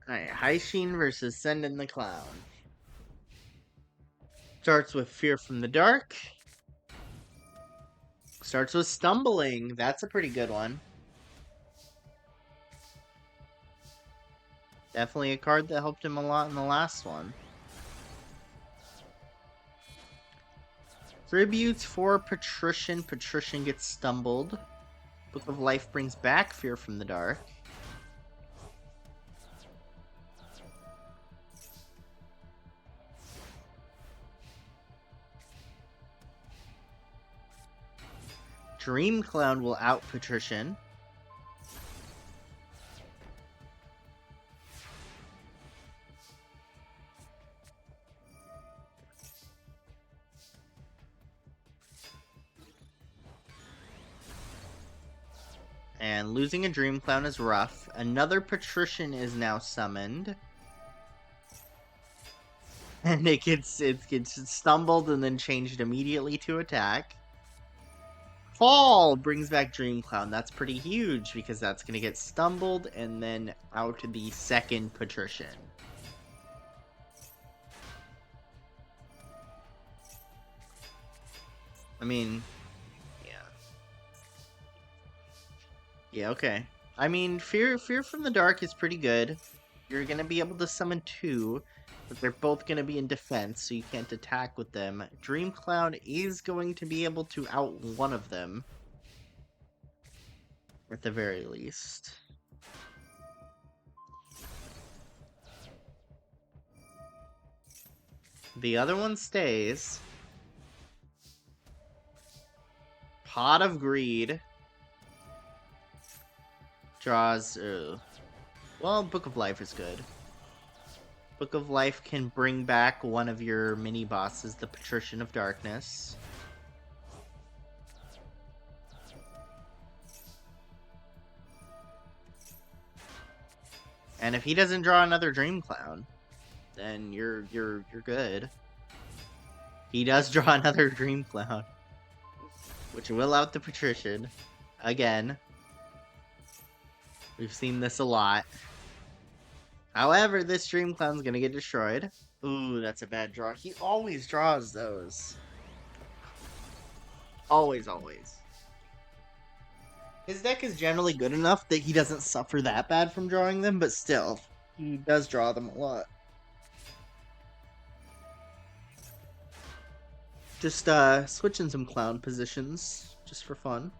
Alright, Haishin versus Senden the Clown. Starts with Fear from the Dark. Starts with Stumbling. That's a pretty good one. Definitely a card that helped him a lot in the last one. Tributes for Patrician. Patrician gets stumbled. Book of Life brings back Fear from the Dark. Dream Clown will out Patrician. And losing a Dream Clown is rough. Another Patrician is now summoned. And it gets stumbled and then changed immediately to attack. Fall brings back Dream Clown. That's pretty huge because that's going to get stumbled and then out the second Patrician. I mean, yeah. Yeah, okay. I mean, Fear from the Dark is pretty good. You're going to be able to summon two, but they're both going to be in defense, so you can't attack with them. Dream Clown is going to be able to out one of them. At the very least. The other one stays. Pot of Greed. Draws... well, Book of Life is good. Book of Life can bring back one of your mini-bosses, the Patrician of Darkness. And if he doesn't draw another Dream Clown, then you're good. He does draw another Dream Clown, which will out the Patrician. Again. We've seen this a lot. However, this Dream Clown's gonna get destroyed. Ooh, that's a bad draw. He always draws those. Always. His deck is generally good enough that he doesn't suffer that bad from drawing them, but still, he does draw them a lot. Just switching some clown positions, just for fun.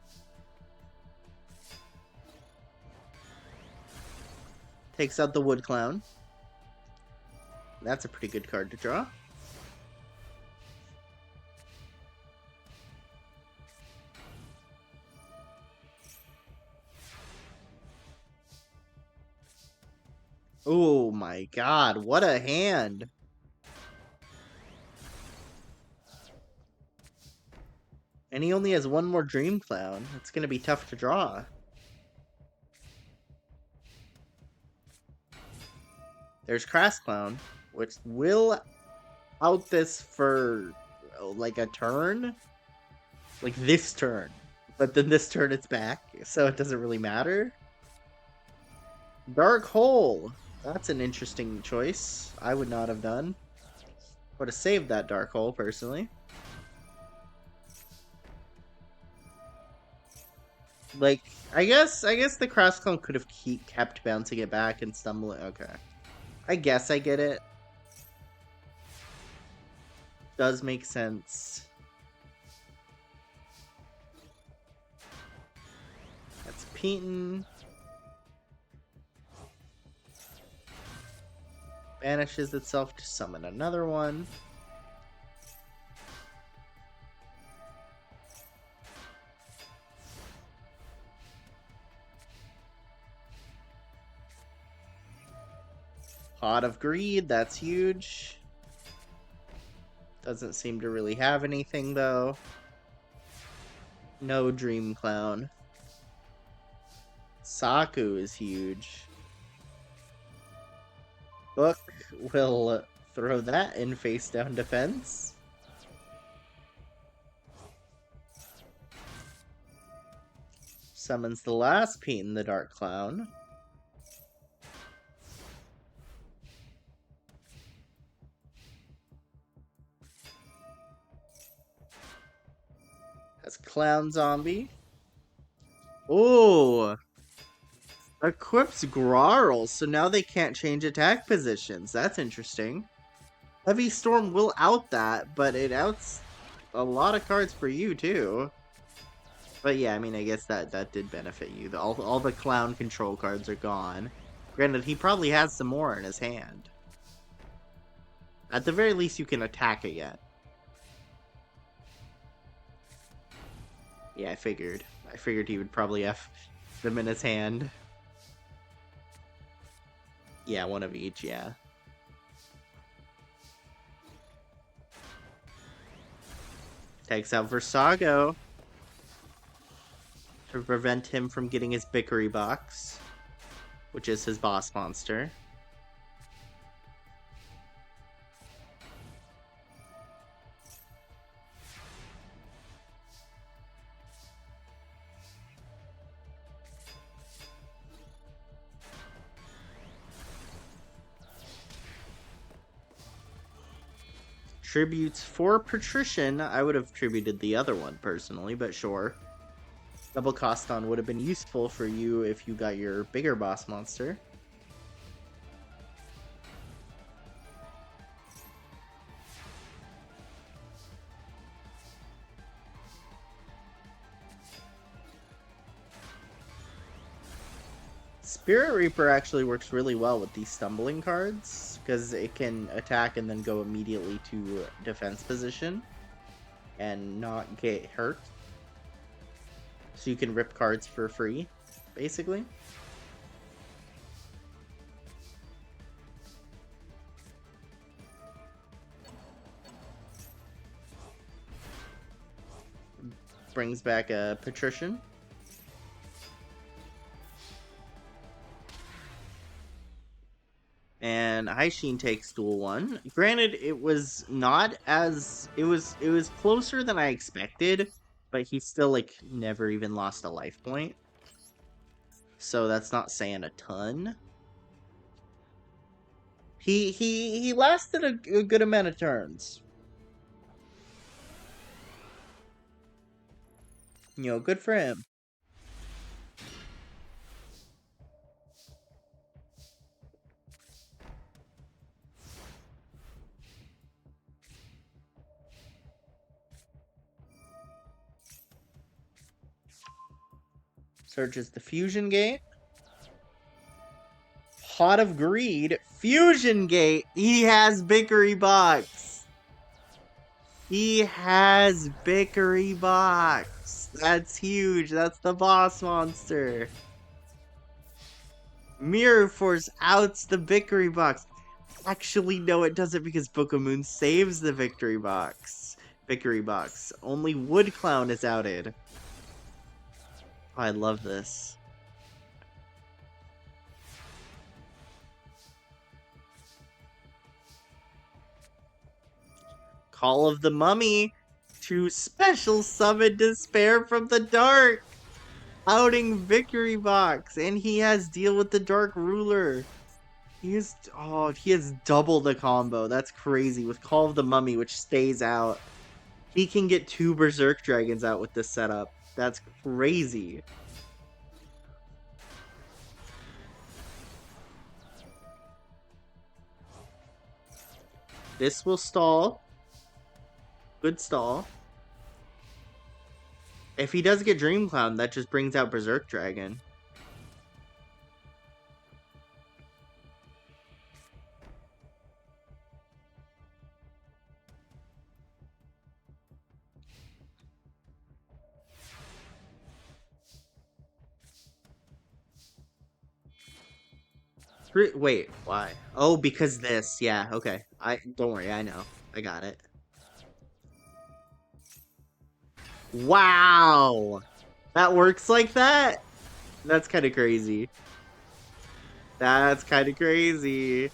Takes out the Wood Clown. That's a pretty good card to draw. Oh my god, what a hand! And he only has one more Dream Clown. It's gonna be tough to draw. There's Crass Clown, which will out this for like a turn. Like this turn. But then this turn it's back, so it doesn't really matter. Dark Hole. That's an interesting choice. I would not have done. Would have saved that Dark Hole, personally. Like, I guess the Cross Clone could have kept bouncing it back and stumbling. Okay. I guess I get it. Does make sense. That's Peyton. banishes itself to summon another one. Pot of Greed, that's huge. Doesn't seem to really have anything, though. No Dream Clown. Saku is huge. Book will throw that in face down defense. Summons the last Pete the Dark Clown. Has Clown Zombie. Ooh! Equips Grarl, so now they can't change attack positions. That's interesting. Heavy Storm will out that, but it outs a lot of cards for you, too. But yeah, I mean, I guess that did benefit you. All the Clown control cards are gone. Granted, he probably has some more in his hand. At the very least, you can attack again. Yeah, I figured. I figured he would probably have them in his hand. Yeah, one of each, yeah. Takes out Versago to prevent him from getting his Bickery Box, which is his boss monster. Tributes for Patrician. I would have tributed the other one personally, but sure. Double cost on would have been useful for you if you got your bigger boss monster. Spirit Reaper actually works really well with these stumbling cards, because it can attack and then go immediately to defense position and not get hurt. So you can rip cards for free, basically. Brings back a Patrician. And Aishin takes duel 1. Granted, it was not as... It was closer than I expected, but he still, like, never even lost a life point. So that's not saying a ton. He lasted a good amount of turns. You know, good for him. Searches the Fusion Gate. Pot of Greed. Fusion Gate. He has Bickery Box. He has Bickery Box. That's huge. That's the boss monster. Mirror Force outs the Victory Box. Actually, no, it doesn't, because Book of Moon saves the Victory Box. Victory Box. Only Wood Clown is outed. Oh, I love this. Call of the Mummy to special summon Despair from the Dark. Outing Victory Box, and he has Deal with the Dark Ruler. He has double the combo. That's crazy. With Call of the Mummy, which stays out, he can get 2 Berserk Dragons out with this setup. That's crazy. This will stall. Good stall. If he does get Dream Clown, that just brings out Berserk Dragon. Wait, why? Oh, because this. Yeah, okay. Don't worry, I know. I got it. Wow! That works like that? That's kind of crazy. That's kind of crazy.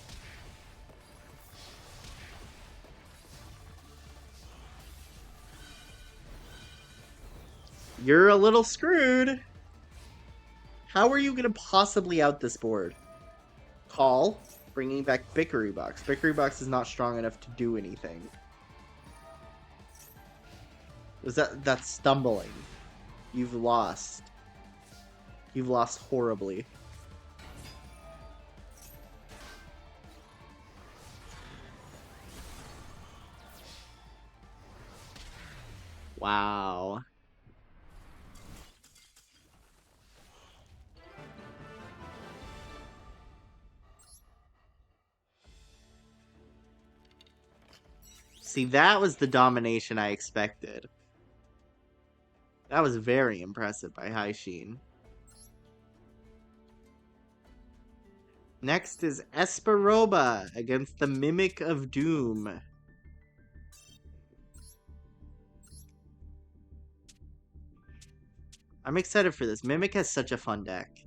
You're a little screwed. How are you gonna possibly out this board? Call, bringing back Bickery Box. Bickery Box is not strong enough to do anything. That's stumbling. You've lost. You've lost horribly. Wow. See, that was the domination I expected. That was very impressive by Haishin. Next is Esperoba against the Mimic of Doom. I'm excited for this. Mimic has such a fun deck.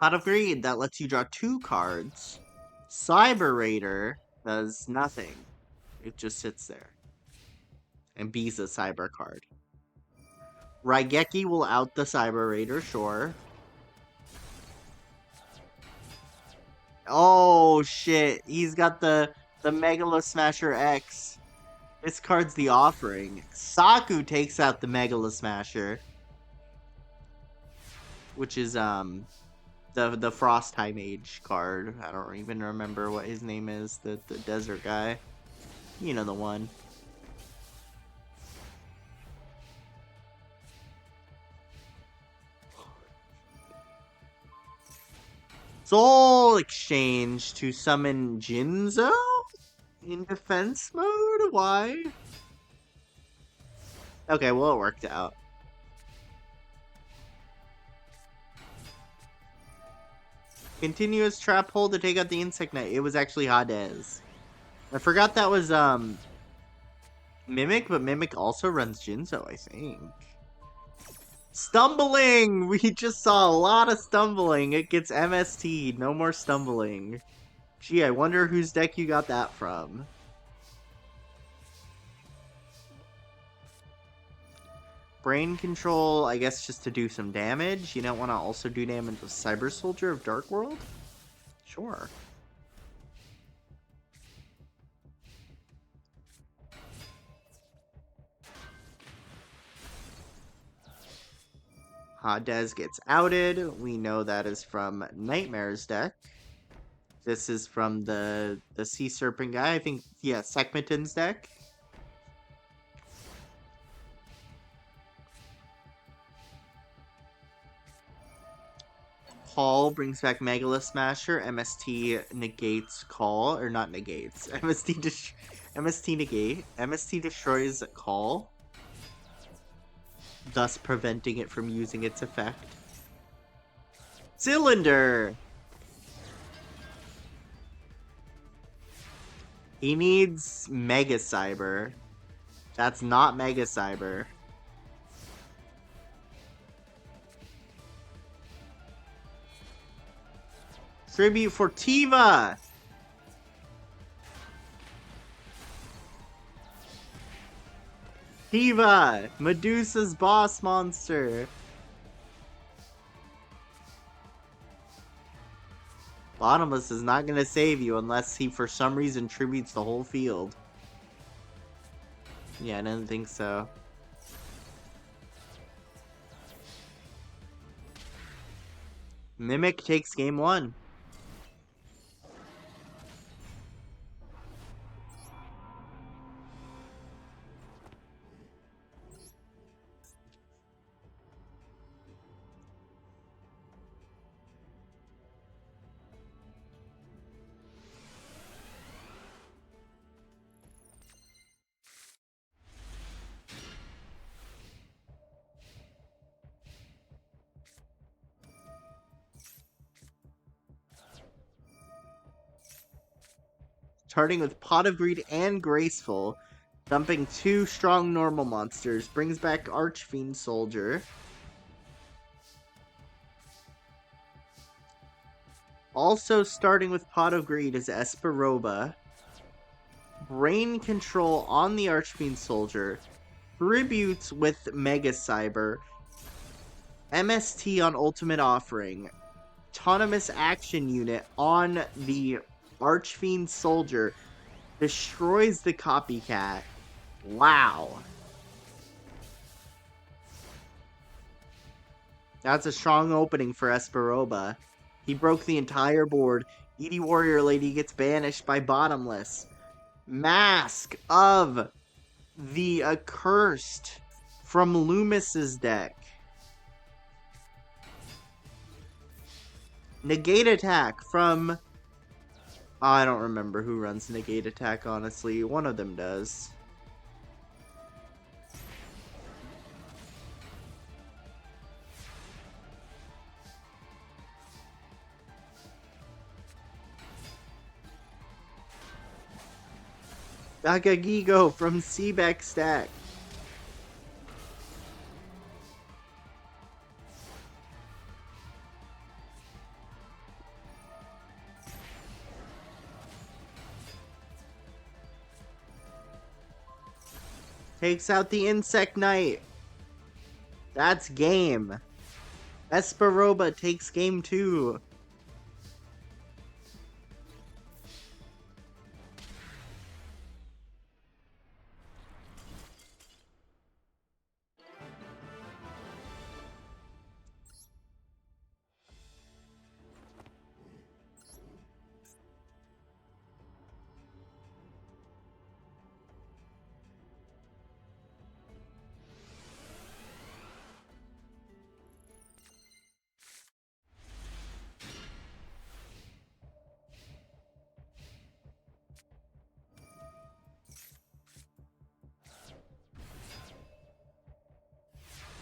Pot of Greed, that lets you draw 2 cards. Cyber Raider does nothing. It just sits there. And B's a Cyber card. Raigeki will out the Cyber Raider, sure. Oh shit, he's got the Megalo Smasher X. This card's the offering. Saku takes out the Megalo Smasher. Which is the Frost High Mage card. I don't even remember what his name is. The desert guy. You know the one. Soul Exchange to summon Jinzo? In defense mode? Why? Okay, well, it worked out. Continuous trap hole to take out the Insect Knight. It was actually Hades. I forgot that was, Mimic, but Mimic also runs Jinzo, I think. Stumbling! We just saw a lot of stumbling. It gets MST. No more stumbling. Gee, I wonder whose deck you got that from. Brain control, I guess just to do some damage. You don't want to also do damage with Cyber Soldier of Dark World? Sure. Hades gets outed. We know that is from Nightmare's deck. This is from the Sea Serpent guy. I think, yeah, Sekmeton's deck. Call brings back Megalo Smasher. MST negates Call, or not negates. MST negate. MST destroys Call, thus preventing it from using its effect. Cylinder! He needs Mega Cyber. That's not Mega Cyber. Tribute for Tiva! Tiva! Medusa's boss monster! Bottomless is not gonna save you unless he for some reason tributes the whole field. Yeah, I didn't think so. Mimic takes game 1. Starting with Pot of Greed and Graceful, dumping 2 strong normal monsters, brings back Archfiend Soldier. Also starting with Pot of Greed is Esperoba. Brain Control on the Archfiend Soldier. Tributes with Mega Cyber. MST on Ultimate Offering. Autonomous Action Unit on the Archfiend Soldier. Destroys the Copycat. Wow. That's a strong opening for Esperoba. He broke the entire board. Edie Warrior Lady gets banished by Bottomless. Mask of the Accursed from Loomis's deck. Negate Attack from... I don't remember who runs Negate Attack, honestly. One of them does. Dagagigo from Seebeck Stack. Takes out the Insect Knight. That's game. Esperoba takes game 2.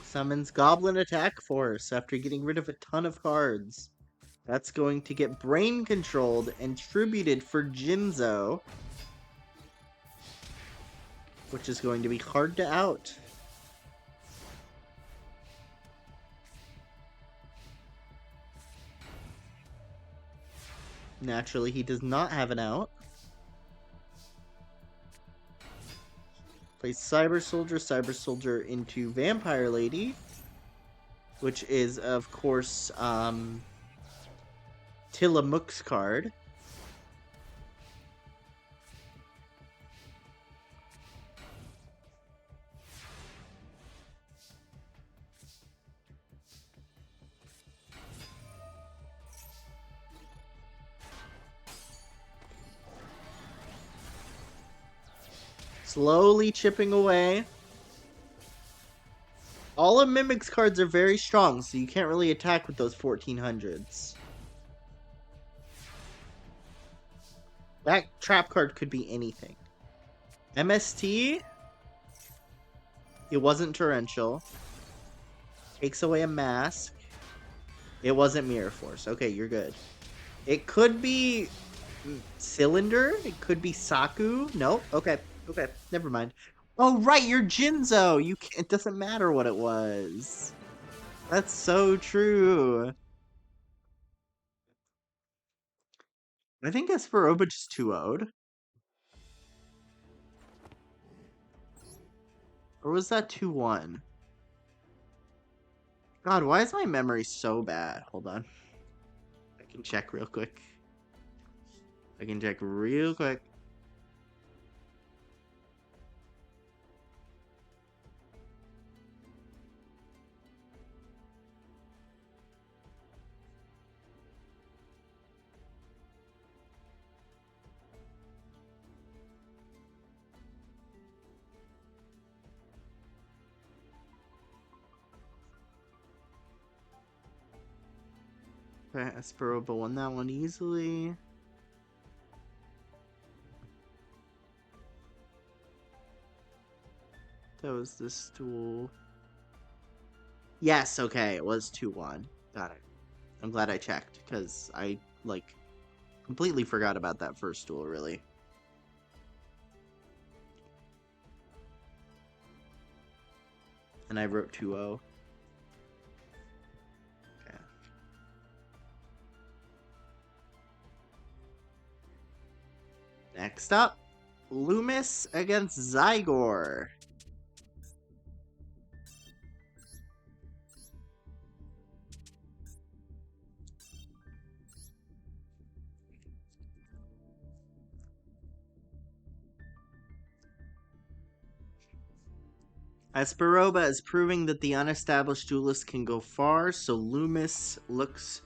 Summons Goblin Attack Force after getting rid of a ton of cards. That's going to get Brain Controlled and tributed for Jinzo, which is going to be hard to out. Naturally, he does not have an out. Plays Cyber Soldier into Vampire Lady, which is, of course, Tillamook's card. Slowly chipping away. All of Mimic's cards are very strong, so you can't really attack with those 1400s. That trap card could be anything. MST? It wasn't Torrential. Takes away a mask. It wasn't Mirror Force. Okay, you're good. It could be Cylinder. It could be Saku. Nope. Okay. Okay. Never mind. Oh, right. You're Jinzo. It doesn't matter what it was. That's so true. I think Esperoba just 2-0'd. Or was that 2-1? God, why is my memory so bad? Hold on. I can check real quick. Okay, Esperoba won that one easily. That was this duel. Yes, okay, it was 2-1. Got it. I'm glad I checked, because I, like, completely forgot about that first duel, really. And I wrote 2-0. Okay. Next up, Loomis against Zygor. Esperoba is proving that the unestablished duelist can go far, so Loomis looks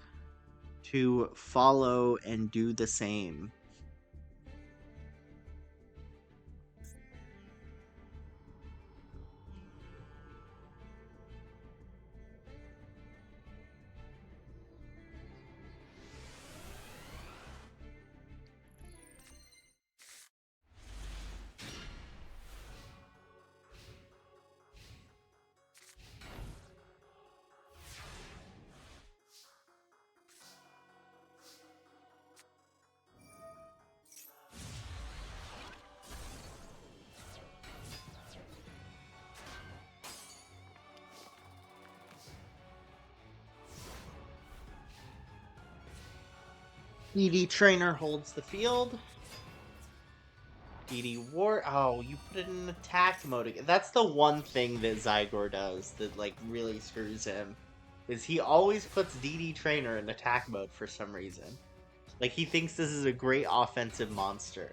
to follow and do the same. DD Trainer holds the field. DD War. Oh, you put it in attack mode again. That's the one thing that Zygor does that, like, really screws him. Is he always puts DD Trainer in attack mode for some reason. Like, he thinks this is a great offensive monster.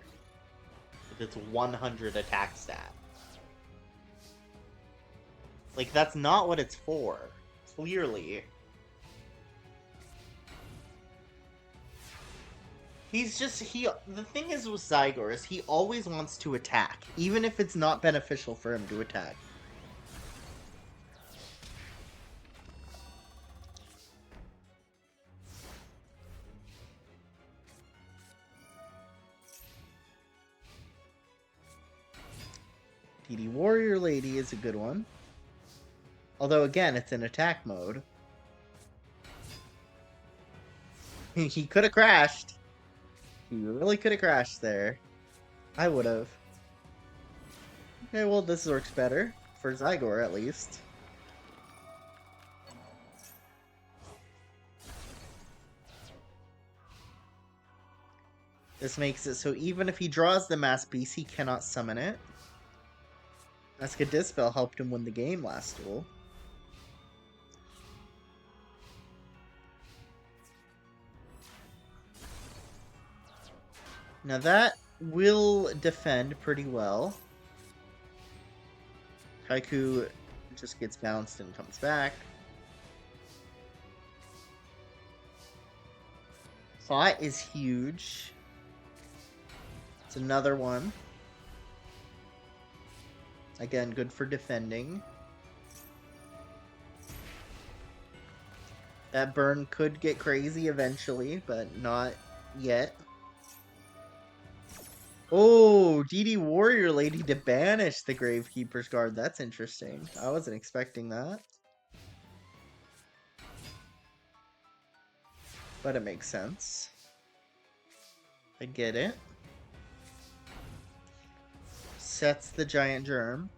With its 100 attack stat. Like, that's not what it's for. Clearly. The thing is with Zygor is he always wants to attack, even if it's not beneficial for him to attack. DD Warrior Lady is a good one. Although, again, it's in attack mode. He could have crashed. He really could have crashed there. I would have. Okay, well, this works better. For Zygor, at least. This makes it so even if he draws the Mass Beast, he cannot summon it. Mask of Dispel helped him win the game last duel. Now that will defend pretty well. Haiku just gets bounced and comes back. Thought is huge. It's another one. Again, good for defending. That burn could get crazy eventually, but not yet. Oh, DD Warrior Lady to banish the Gravekeeper's Guard. That's interesting. I wasn't expecting that. But it makes sense. I get it. Sets the Giant Germ.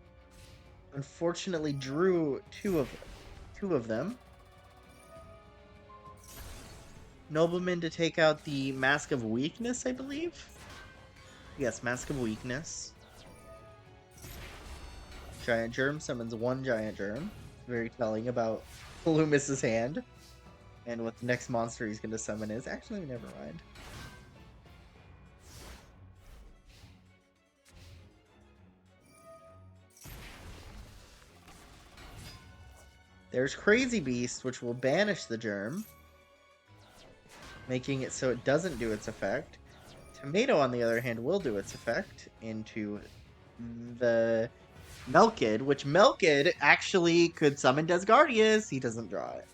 Unfortunately drew two of them. Nobleman to take out the Mask of Weakness, I believe? Yes, Mask of Weakness. Giant Germ summons one Giant Germ. Very telling about Loomis's hand. And what the next monster he's going to summon is. Actually, never mind. There's Crazy Beast, which will banish the Germ, making it so it doesn't do its effect. Tomato, on the other hand, will do its effect into the Melkid, which Melkid actually could summon Desgardius. He doesn't draw it.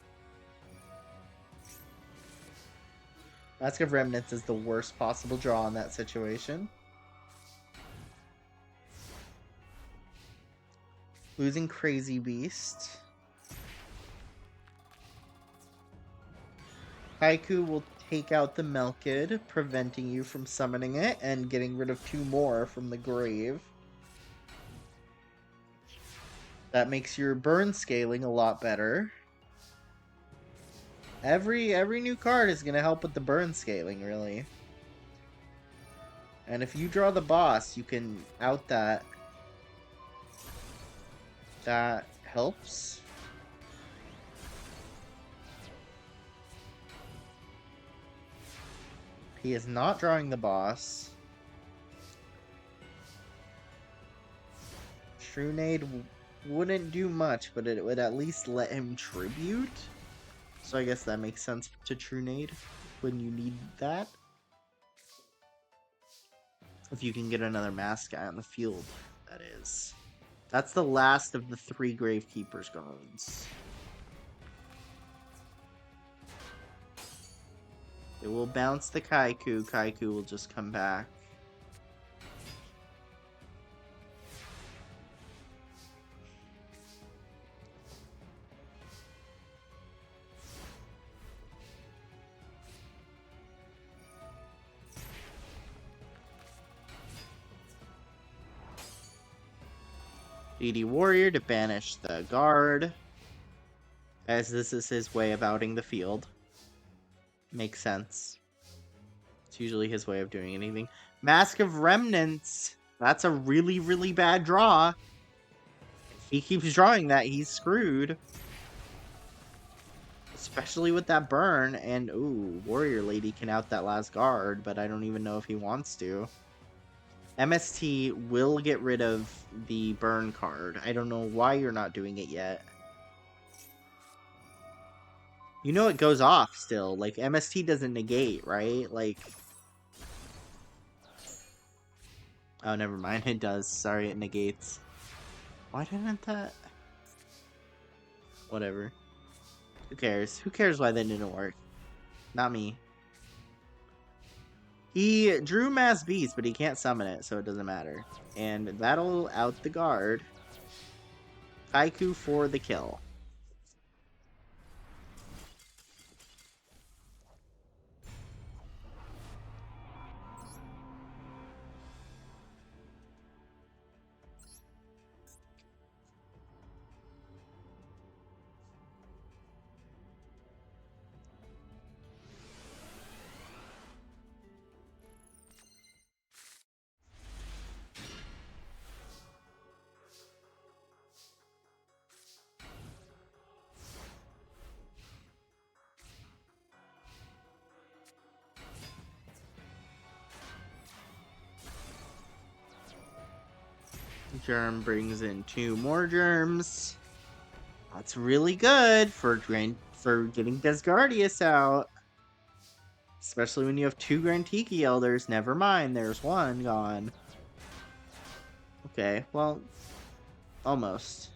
Mask of Remnants is the worst possible draw in that situation. Losing Crazy Beast. Haiku will take out the Melkid, preventing you from summoning it and getting rid of 2 more from the grave. That makes your burn scaling a lot better. Every new card is going to help with the burn scaling, really. And if you draw the boss, you can out that. That helps. He is not drawing the boss. Trunade wouldn't do much, but it would at least let him tribute. So I guess that makes sense to Trunade when you need that. If you can get another mask guy on the field, that is. That's the last of the 3 Gravekeeper's guards. It will bounce the Kaiku. Kaiku will just come back. DD Warrior to banish the guard, as this is his way of outing the field. Makes sense. It's usually his way of doing anything. Mask of Remnants. That's a really, really bad draw. If he keeps drawing that, he's screwed. Especially with that burn. And, ooh, Warrior Lady can out that last guard, but I don't even know if he wants to. MST will get rid of the burn card. I don't know why you're not doing it yet. You know it goes off still. Like, MST doesn't negate, right? Like... Oh, never mind. It does. Sorry, it negates. Why didn't that... Whatever. Who cares? Who cares why that didn't work? Not me. He drew Mass Beast, but he can't summon it, so it doesn't matter. And that'll out the guard. Kaiku for the kill. Germ brings in 2 more germs. That's really good for getting Desgardius out. Especially when you have 2 Grand Tiki Elders. Never mind, there's 1 gone. Okay, well, almost.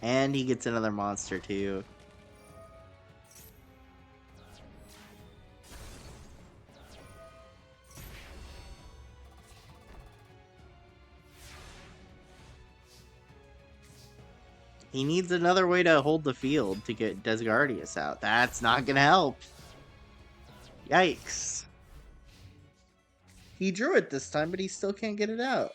And he gets another monster too. He needs another way to hold the field to get Desgardius out. That's not gonna help. Yikes. He drew it this time, but he still can't get it out.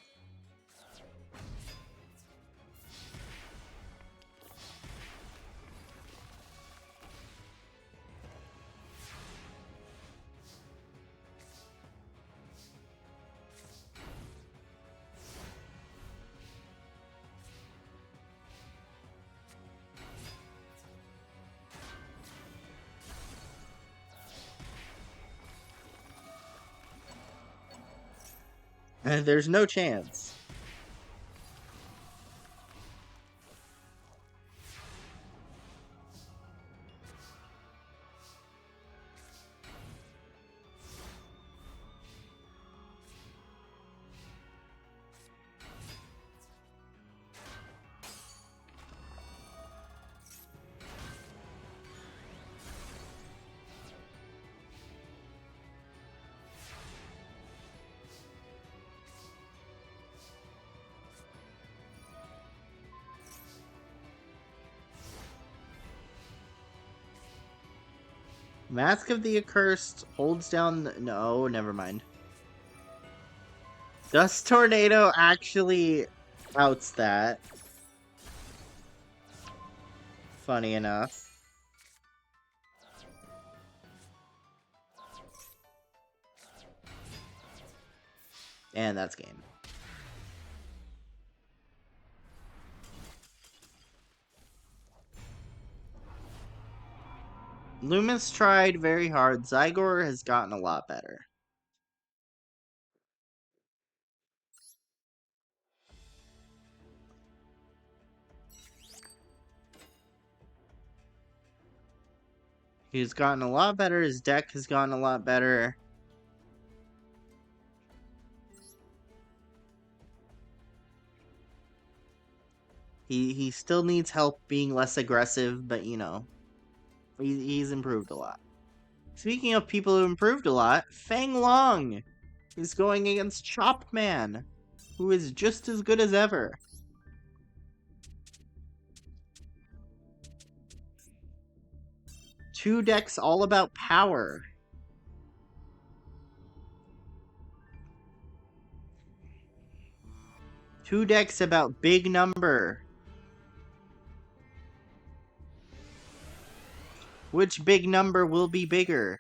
There's no chance. Mask of the Accursed holds down the... No, never mind. Dust Tornado actually outs that. Funny enough. And that's game. Loomis tried very hard. Zygor has gotten a lot better. He's gotten a lot better. His deck has gotten a lot better. He still needs help being less aggressive, but you know, he's improved a lot. Speaking of people who improved a lot, Feng Long is going against Chopman, who is just as good as ever. Two decks all about power. Two decks about big number. Which big number will be bigger?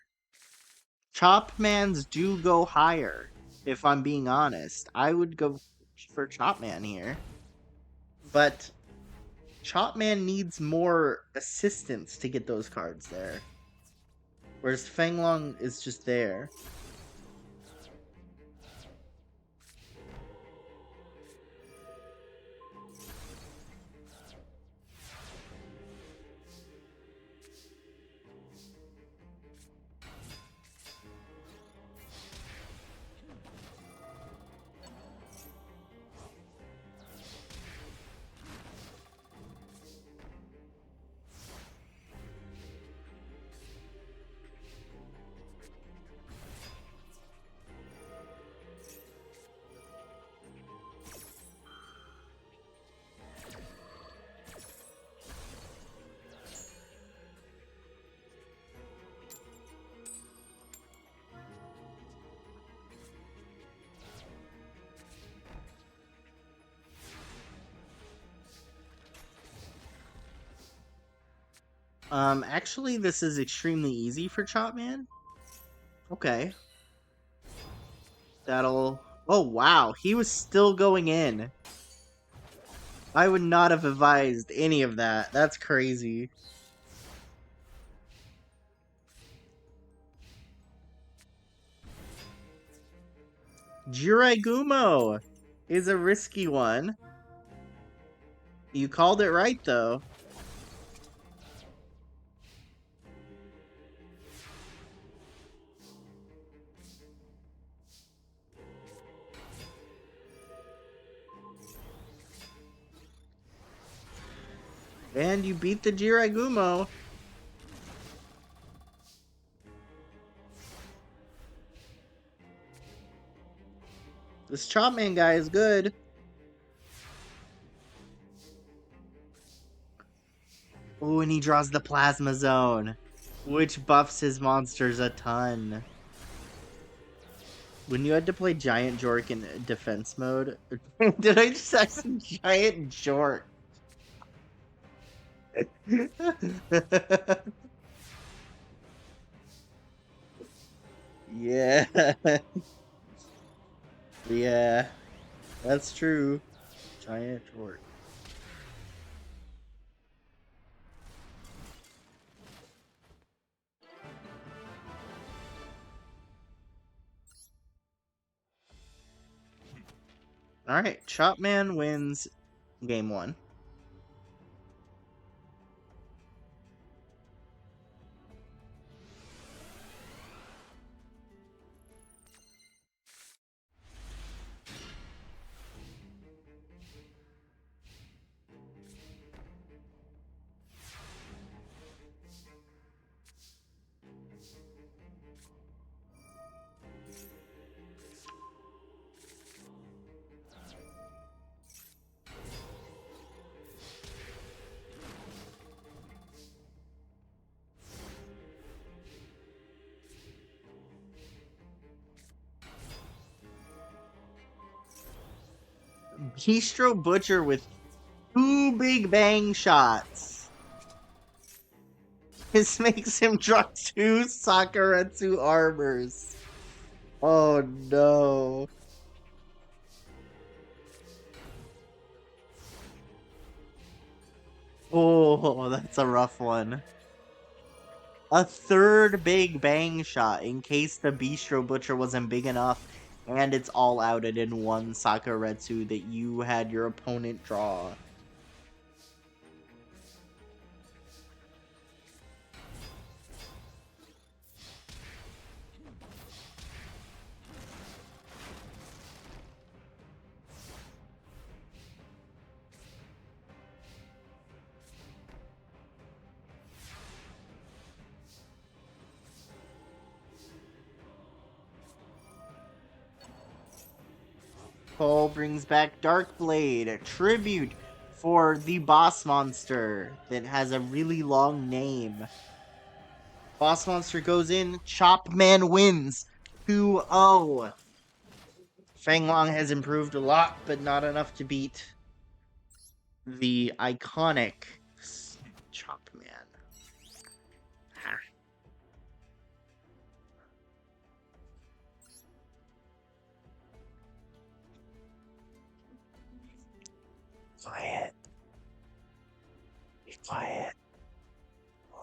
Chopman's do go higher, if I'm being honest. I would go for Chopman here. But Chopman needs more assistance to get those cards there. Whereas Feng Long is just there. Actually, this is extremely easy for Chopman. Okay. That'll... Oh, wow. He was still going in. I would not have advised any of that. That's crazy. Jiraigumo is a risky one. You called it right, though. And you beat the Jiraigumo. This Chopman guy is good. Oh, and he draws the Plasma Zone, which buffs his monsters a ton. When you had to play Giant Jork in defense mode... Did I just accent Giant Jork? Yeah. Yeah. That's true. Giant Jork. Alright, Chopman wins game 1. Bistro Butcher with 2 big bang shots. This makes him draw 2 Sakuretsu armors. Oh no. Oh, that's a rough one. A third big bang shot in case the Bistro Butcher wasn't big enough and it's all outed in one Sakuretsu that you had your opponent draw. Cole brings back Darkblade, a tribute for the boss monster that has a really long name. Boss monster goes in, Chopman wins 2-0. Feng Long has improved a lot, but not enough to beat the iconic Chopman. Quiet. Be quiet.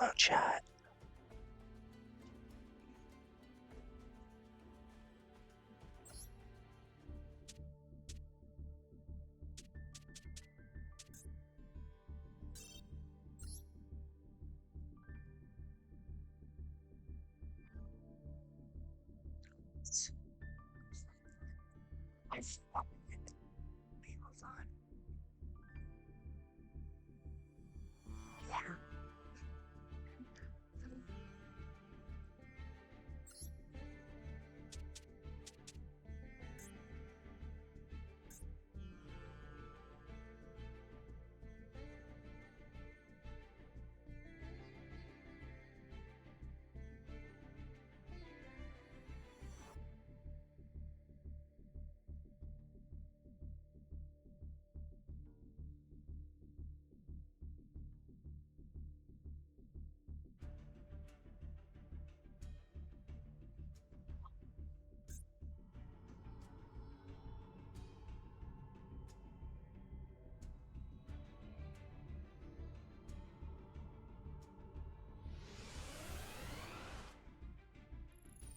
Low chat.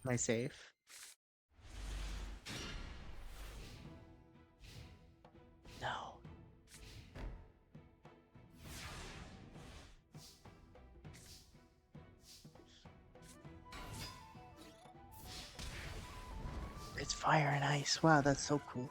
Am I safe? No. It's fire and ice. Wow, that's so cool.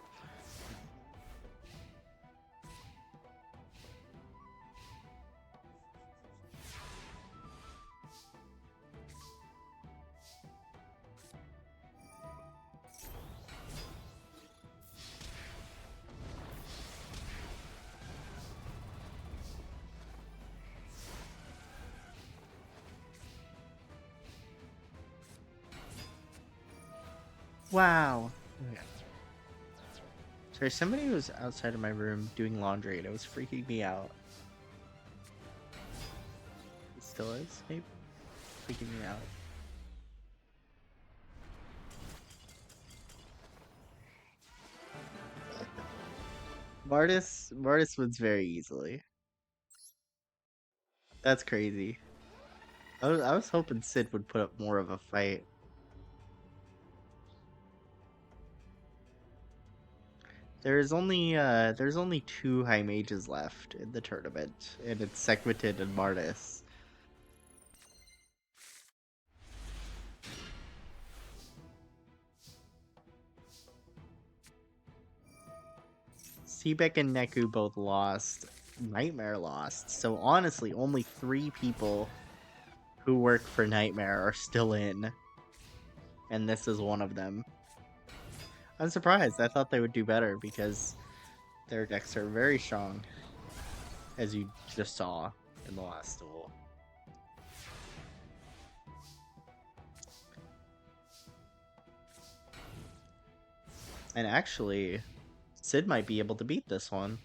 Wow. Okay. Sorry, somebody was outside of my room doing laundry and it was freaking me out. It still is, maybe? Freaking me out. Martis wins very easily. That's crazy. I was hoping Sid would put up more of a fight. There's only 2 high mages left in the tournament, and it's Sequitin and Martis. Sebek and Neku both lost. Nightmare lost. So honestly, only 3 people who work for Nightmare are still in. And this is one of them. I'm surprised. I thought they would do better because their decks are very strong. As you just saw in the last duel. And actually, Sid might be able to beat this one.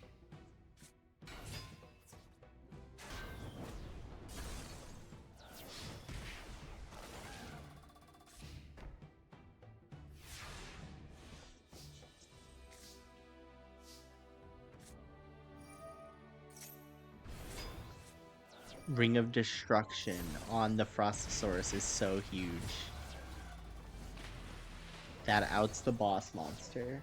Ring of Destruction on the Frostosaurus is so huge. That outs the boss monster.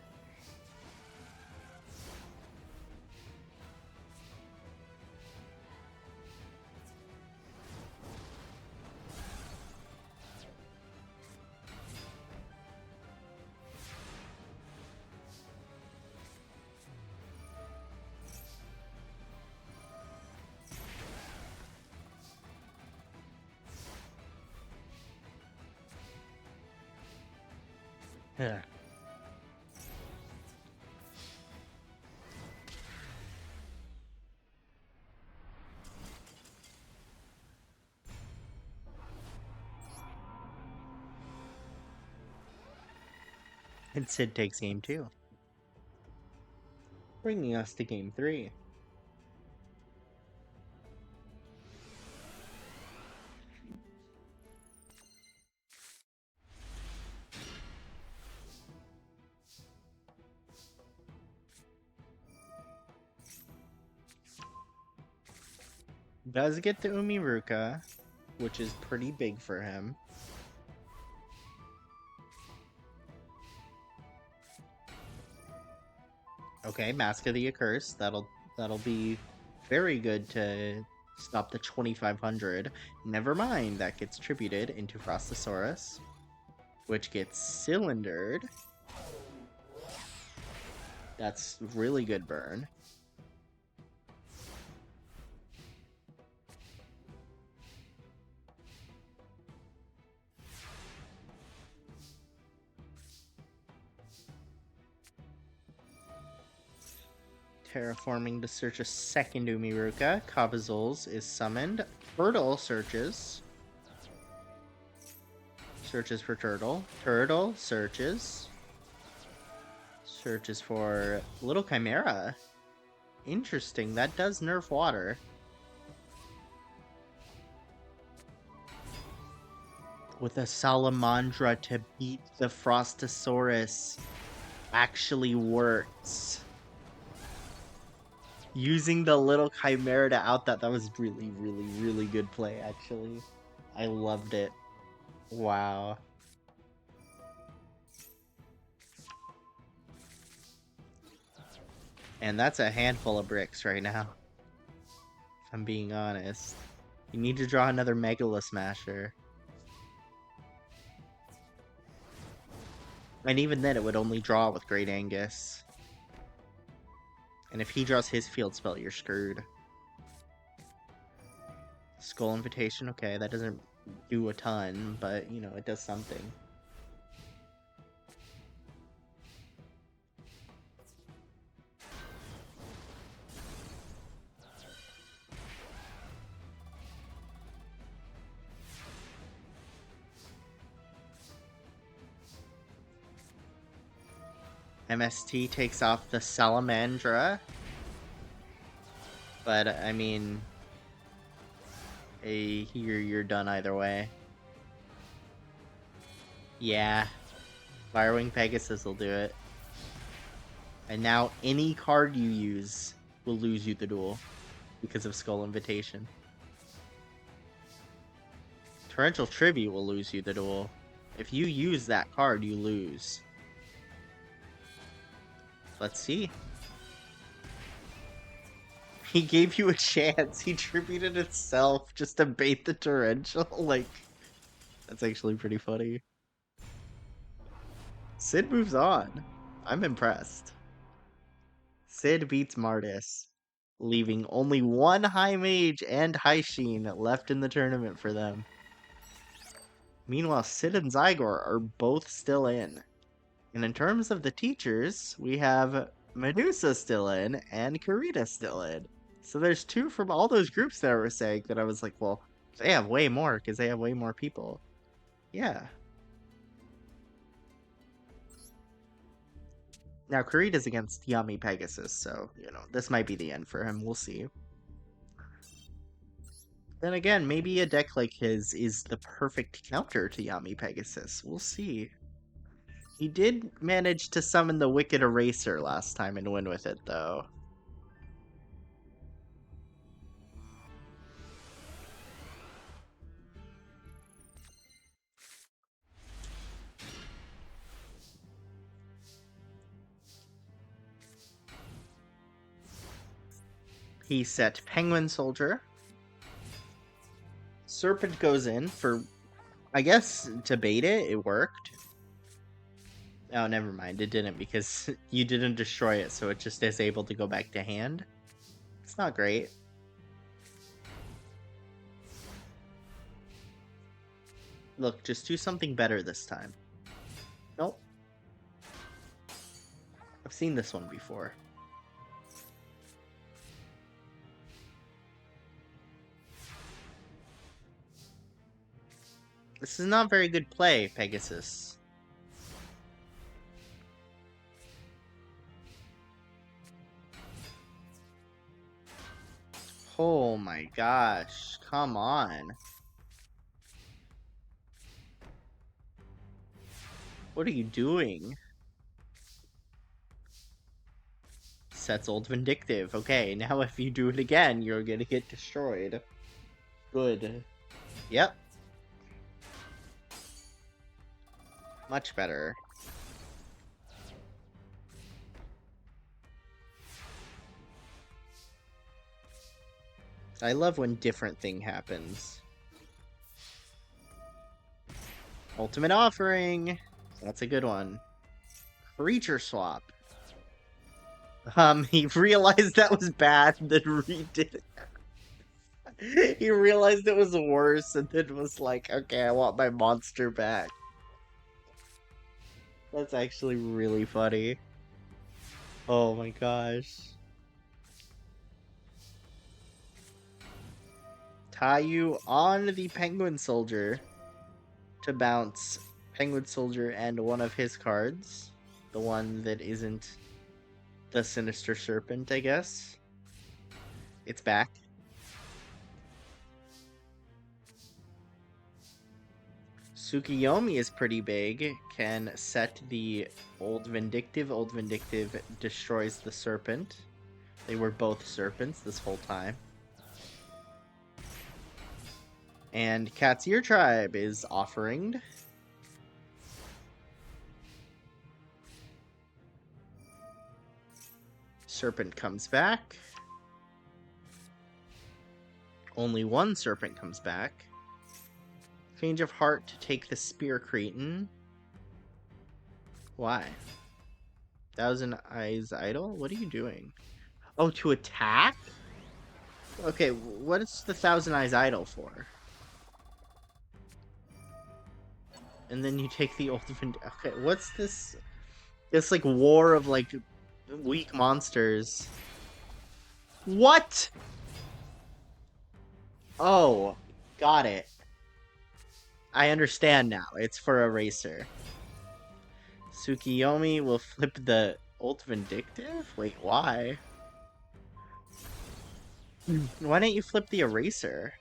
Yeah. And Sid takes game 2. Bringing us to game 3. Does get the Umiruka, which is pretty big for him. Okay, Mask of the Accursed. That'll be very good to stop the 2500. Never mind, that gets tributed into Frostosaurus, which gets cylindered. That's really good burn. Terraforming to search a second Umiruka. Kabazul's is summoned. Turtle searches. Searches for Turtle. Turtle searches. Searches for Little Chimera. Interesting, that does nerf water. With a Salamandra to beat the Frostosaurus actually works. Using the Little Chimera to out that was really, really, really good play, actually. I loved it. Wow. And that's a handful of bricks right now. If I'm being honest. You need to draw another Megala Smasher. And even then, it would only draw with Great Angus. And if he draws his field spell, you're screwed. Skull Invitation, okay, that doesn't do a ton, but, you know, it does something. MST takes off the Salamandra. But, I mean... you're done either way. Yeah. Firewing Pegasus will do it. And now any card you use will lose you the duel. Because of Skull Invitation. Torrential Tribute will lose you the duel. If you use that card, you lose. Let's see. He gave you a chance. He tributed itself just to bait the torrential. Like, that's actually pretty funny. Sid moves on. I'm impressed. Sid beats Martis, leaving only one High Mage and High Sheen left in the tournament for them. Meanwhile, Sid and Zygor are both still in. And in terms of the teachers, we have Medusa still in and Karita still in. So there's two from all those groups that I was saying that I was like, well, they have way more because they have way more people. Yeah. Now, Kurita's against Yami Pegasus, so, this might be the end for him. We'll see. Then again, maybe a deck like his is the perfect counter to Yami Pegasus. We'll see. He did manage to summon the Wicked Eraser last time and win with it, though. He set Penguin Soldier. Serpent goes in for, I guess, to bait it. It worked. Oh, never mind. It didn't because you didn't destroy it, so it just is able to go back to hand. It's not great. Look, just do something better this time. Nope. I've seen this one before. This is not very good play, Pegasus. Oh my gosh, come on. What are you doing? Sets Old Vindictive. Okay, now if you do it again, you're gonna get destroyed. Good. Yep. Much better. I love when different thing happens. Ultimate Offering. That's a good one. Creature Swap. He realized that was bad, then redid it. He realized it was worse, and then was like, okay, I want my monster back. That's actually really funny. Oh my gosh. Tayu on the Penguin Soldier to bounce Penguin Soldier and one of his cards. The one that isn't the Sinister Serpent, I guess. It's back. Tsukiyomi is pretty big. Can set the Old Vindictive. Old Vindictive destroys the Serpent. They were both serpents this whole time. And Cat's Ear Tribe is offering. Serpent comes back. Only one serpent comes back. Change of Heart to take the Spear Cretin. Why? Thousand Eyes Idol? What are you doing? Oh, to attack? Okay, what is the Thousand Eyes Idol for? And then you take the ultimate. Okay, what's this? This like war of like weak monsters. What? Oh, got it. I understand now. It's for Eraser. Tsukiyomi will flip the Ult Vindictive? Wait, why? Why didn't you flip the Eraser?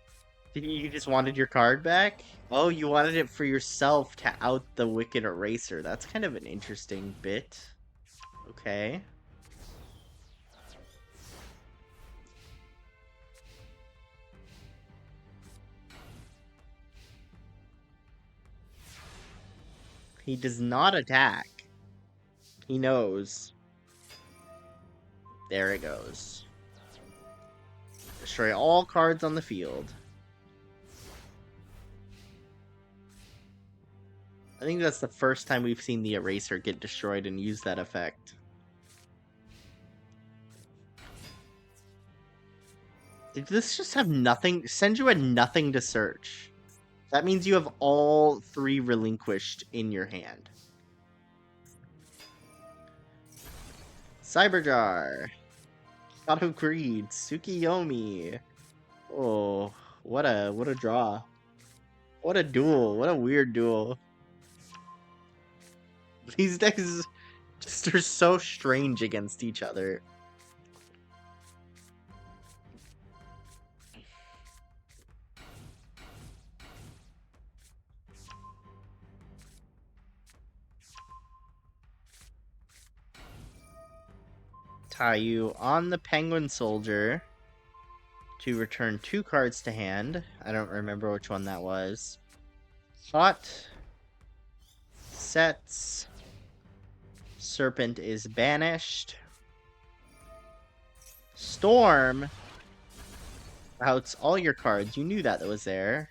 Did you just wanted your card back? Oh, you wanted it for yourself to out the Wicked Eraser. That's kind of an interesting bit. Okay. He does not attack. He knows. There it goes. Destroy all cards on the field. I think that's the first time we've seen the Eraser get destroyed and use that effect. Did this just have nothing? Senju had nothing to search. That means you have all three relinquished in your hand. Cyberjar. God of Greed. Tsukiyomi. Oh, what a draw. What a duel. What a weird duel. These decks Just they're so strange against each other. Tayu on the Penguin Soldier to return 2 cards to hand. I don't remember which one that was. Hot. Sets. Serpent is banished. Storm. Outs all your cards. You knew that was there.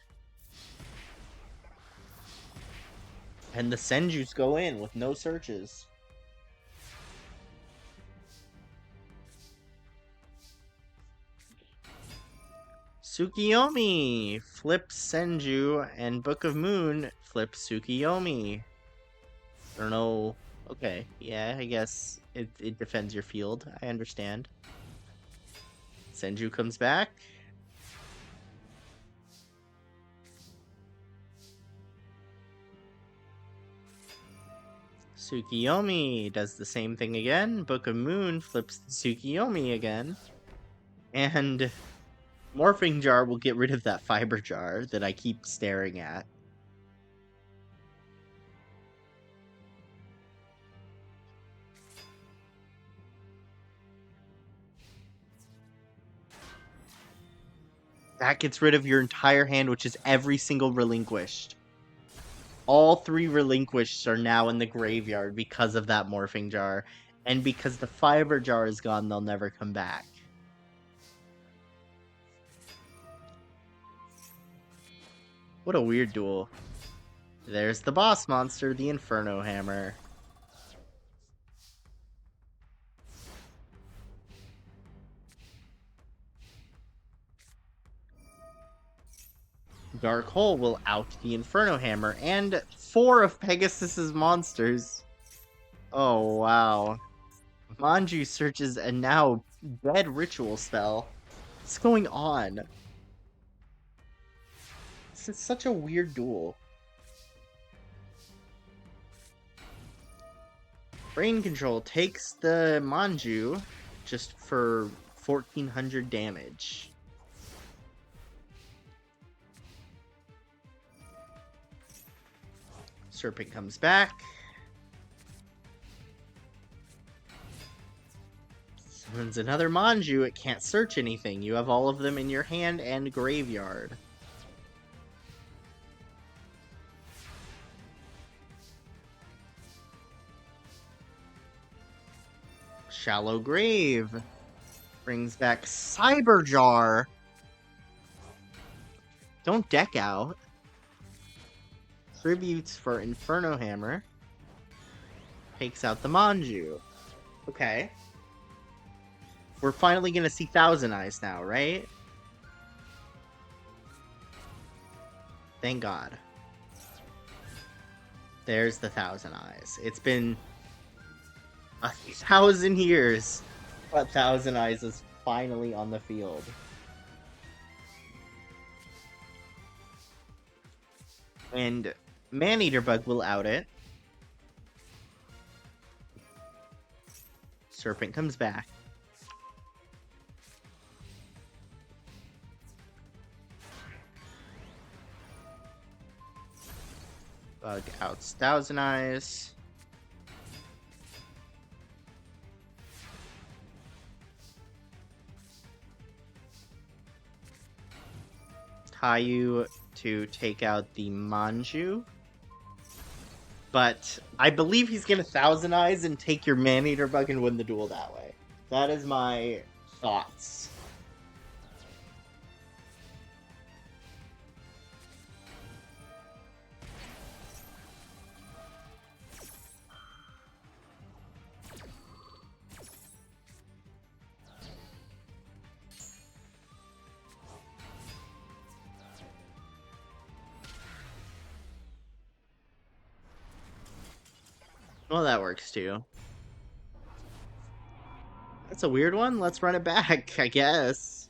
And the Senjus go in with no searches. Tsukiyomi flips Senju, and Book of Moon flips Tsukiyomi. I don't know. Okay, yeah, I guess it defends your field. I understand. Senju comes back. Tsukiyomi does the same thing again. Book of Moon flips Tsukiyomi again. And Morphing Jar will get rid of that Fiber Jar that I keep staring at. That gets rid of your entire hand, which is every single relinquished. All 3 relinquished are now in the graveyard because of that Morphing Jar. And because the Fiber Jar is gone, they'll never come back. What a weird duel. There's the boss monster, the Inferno Hammer. Dark Hole will out the Inferno Hammer and 4 of Pegasus's monsters. Oh, wow. Manju searches a now dead ritual spell. What's going on? This is such a weird duel. Brain Control takes the Manju just for 1400 damage. Serpent comes back. Summons another Manju. It can't search anything. You have all of them in your hand and graveyard. Shallow Grave brings back Cyber Jar. Don't deck out. Tributes for Inferno Hammer. Takes out the Manju. Okay. We're finally gonna see Thousand Eyes now, right? Thank God. There's the Thousand Eyes. It's been 1,000 years, but Thousand Eyes is finally on the field. And Maneater Bug will out it. Serpent comes back. Bug outs Thousand Eyes. Tayu to take out the Manju. But I believe he's gonna Thousand Eyes and take your Maneater Bug and win the duel that way. That is my thoughts. Well, that works too. That's a weird one. Let's run it back, I guess.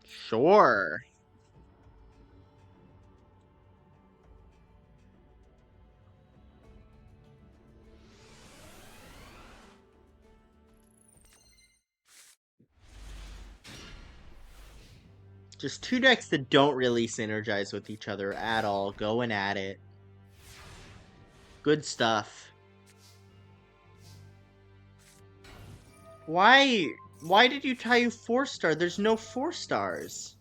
Sure. Just two decks that don't really synergize with each other at all, going at it. Good stuff. Why did you tie you 4-star? There's no 4 stars.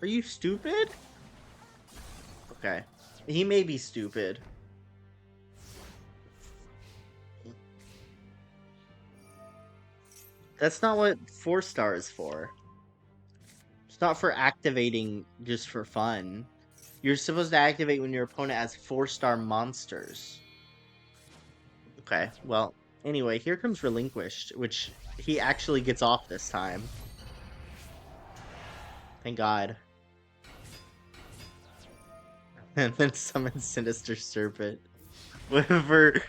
Are you stupid? Okay. He may be stupid. That's not what 4-star is for. It's not for activating just for fun. You're supposed to activate when your opponent has 4-star monsters. Okay, well, anyway, here comes Relinquished, which he actually gets off this time. Thank God. And then summons Sinister Serpent for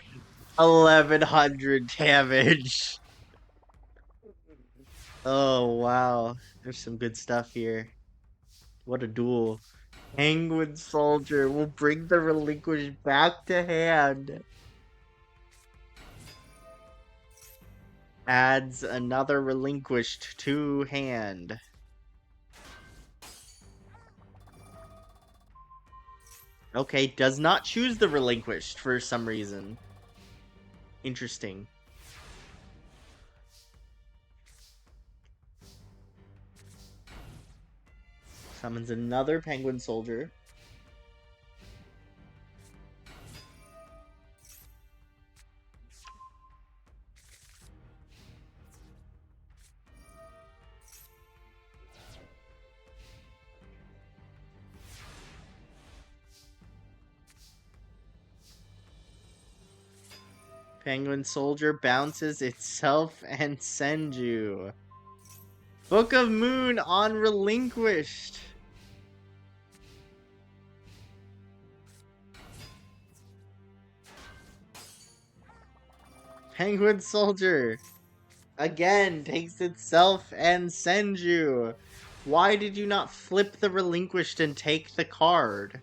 1100 damage. Oh, wow. There's some good stuff here. What a duel. Penguin Soldier will bring the Relinquished back to hand. Adds another Relinquished to hand. Okay, does not choose the Relinquished for some reason. Interesting. Summons another Penguin Soldier. Penguin Soldier bounces itself and Senju. Book of Moon on Relinquished. Penguin Soldier again takes itself and Senju. Why did you not flip the Relinquished and take the card?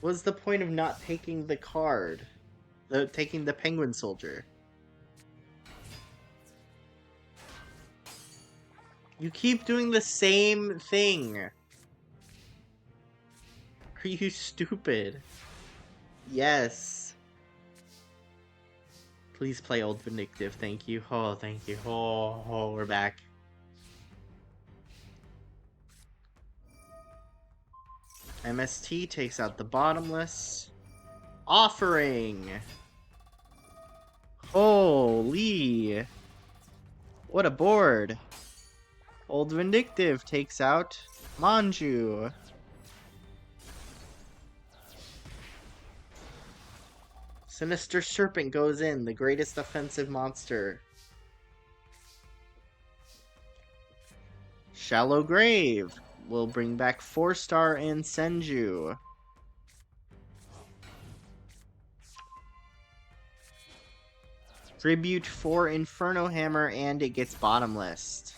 What's the point of not taking the card? Taking the Penguin Soldier. You keep doing the same thing. Are you stupid? Yes. Please play Old Vindictive, thank you. Oh, thank you. Oh, we're back. MST takes out the Bottomless. Offering! Holy! What a board! Old Vindictive takes out Manju. Sinister Serpent goes in, the greatest offensive monster. Shallow Grave will bring back 4-star and Senju. Tribute for Inferno Hammer, and it gets Bottomless.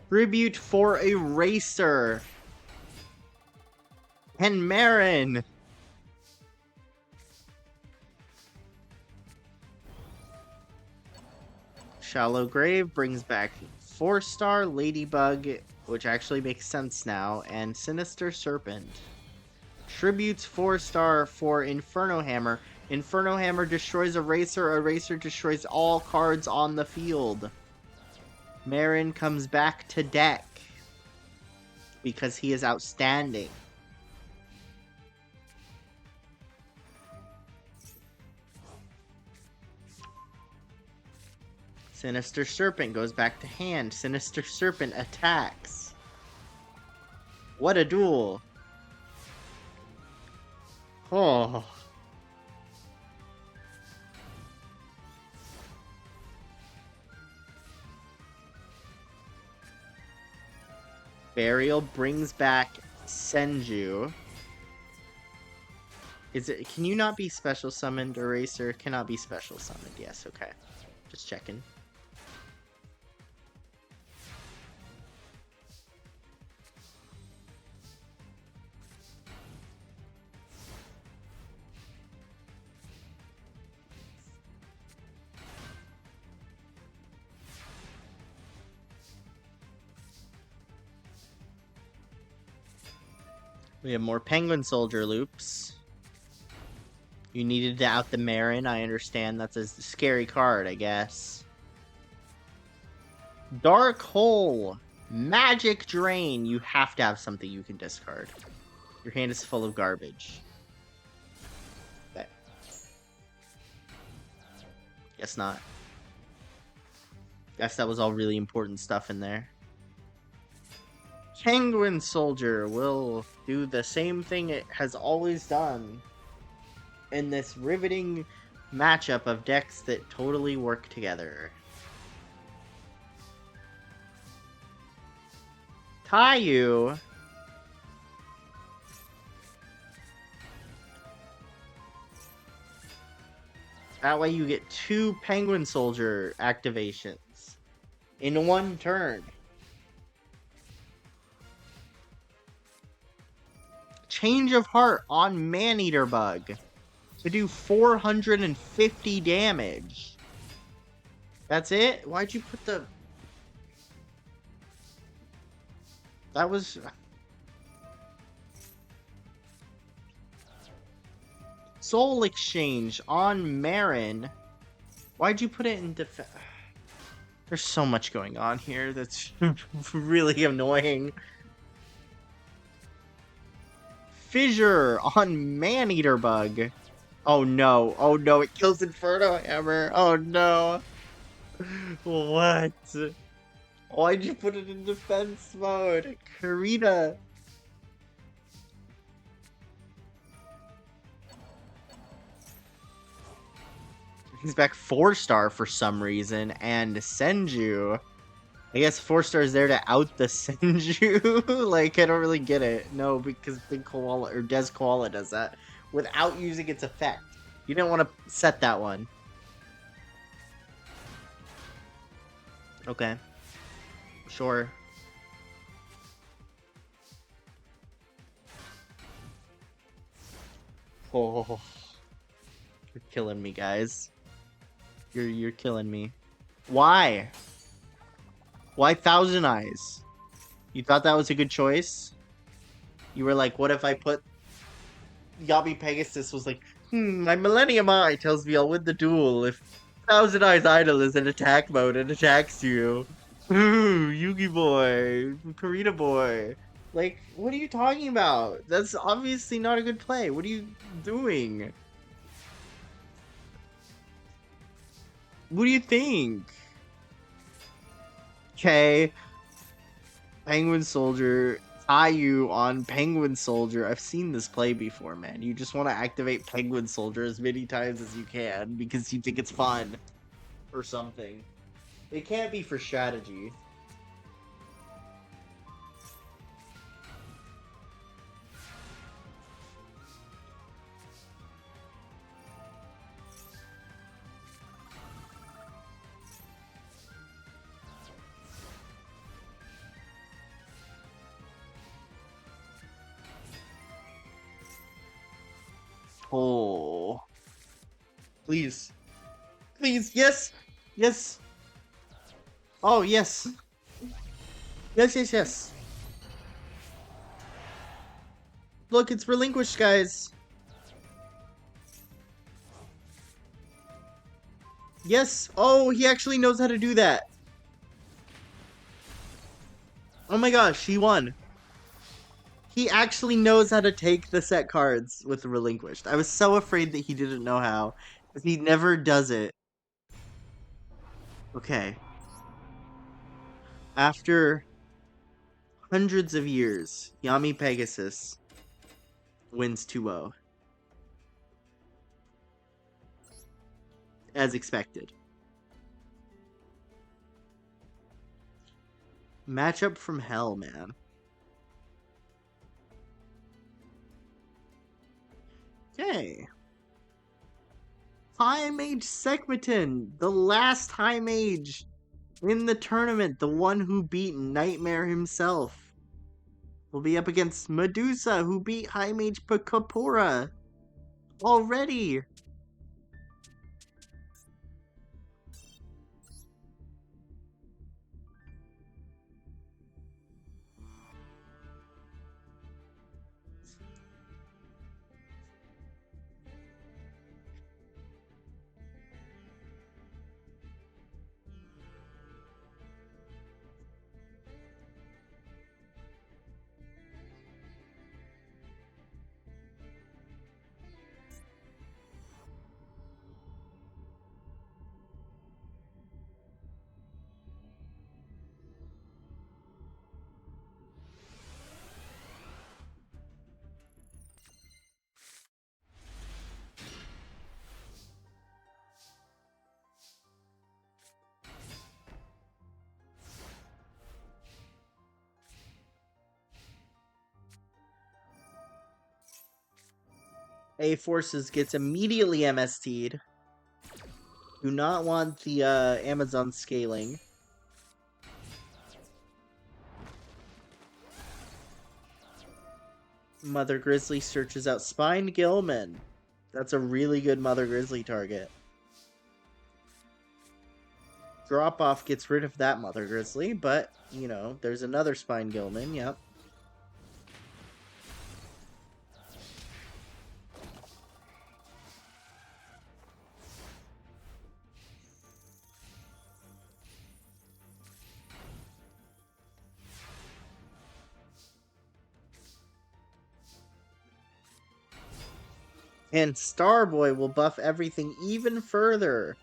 Tribute for Eraser. And Marin. Shallow Grave brings back 4-star Ladybug, which actually makes sense now, and Sinister Serpent. Tributes 4-star for Inferno Hammer. Inferno Hammer destroys Eraser. Eraser destroys all cards on the field. Marin comes back to deck because he is outstanding. Sinister Serpent goes back to hand. Sinister Serpent attacks. What a duel. Oh. Burial brings back Senju. Is it? Can you not be special summoned? Eraser cannot be special summoned. Yes, okay. Just checking. We have more Penguin Soldier loops. You needed to out the Marin. I understand that's a scary card, I guess. Dark Hole. Magic Drain. You have to have something you can discard. Your hand is full of garbage. Okay. Guess not. Guess that was all really important stuff in there. Penguin Soldier will do the same thing it has always done in this riveting matchup of decks that totally work together. Taiyu. That way you get 2 Penguin Soldier activations in one turn. Change of Heart on Maneater Bug to do 450 damage. That's it? Why'd you put the... That was... Soul Exchange on Marin. Why'd you put it in defense? There's so much going on here that's really annoying. Fissure on Maneater Bug. Oh no, oh no, it kills Inferno Hammer. Oh no. What? Why'd you put it in defense mode? Karina. He's back 4-star for some reason, and Senju. I guess 4-star is there to out the Senju. Like, I don't really get it. No, because Big Koala or Des Koala does that without using its effect. You didn't want to set that one. Okay. Sure. Oh, you're killing me, guys. You're killing me. Why? Why Thousand Eyes? You thought that was a good choice? You were like, what if I put... Yami Pegasus was like, my Millennium Eye tells me I'll win the duel if Thousand Eyes Idol is in attack mode and attacks you. Ooh, Yugi boy, Karina boy. Like, what are you talking about? That's obviously not a good play. What are you doing? What do you think? Okay. Penguin Soldier. Taiyu on Penguin Soldier. I've seen this play before, man. You just want to activate Penguin Soldier as many times as you can because you think it's fun. Or something. It can't be for strategy. Oh. Please. Please, yes! Yes! Oh, yes! Yes, yes, yes. Look, it's relinquished, guys. Yes! Oh, he actually knows how to do that. Oh my gosh, he won. He actually knows how to take the set cards with the relinquished. I was so afraid that he didn't know how, because he never does it. Okay. After hundreds of years, Yami Pegasus wins 2-0. As expected. Matchup from hell, man. Okay. High Mage Sekhmetin, the last High Mage in the tournament, the one who beat Nightmare himself, will be up against Medusa, who beat High Mage Kapura already. A Forces gets immediately MST'd. Do not want the Amazon scaling. Mother Grizzly searches out Spined Gilman. That's a really good Mother Grizzly target. Drop Off gets rid of that Mother Grizzly, but, you know, there's another Spine Gilman, yep. And Starboy will buff everything even further.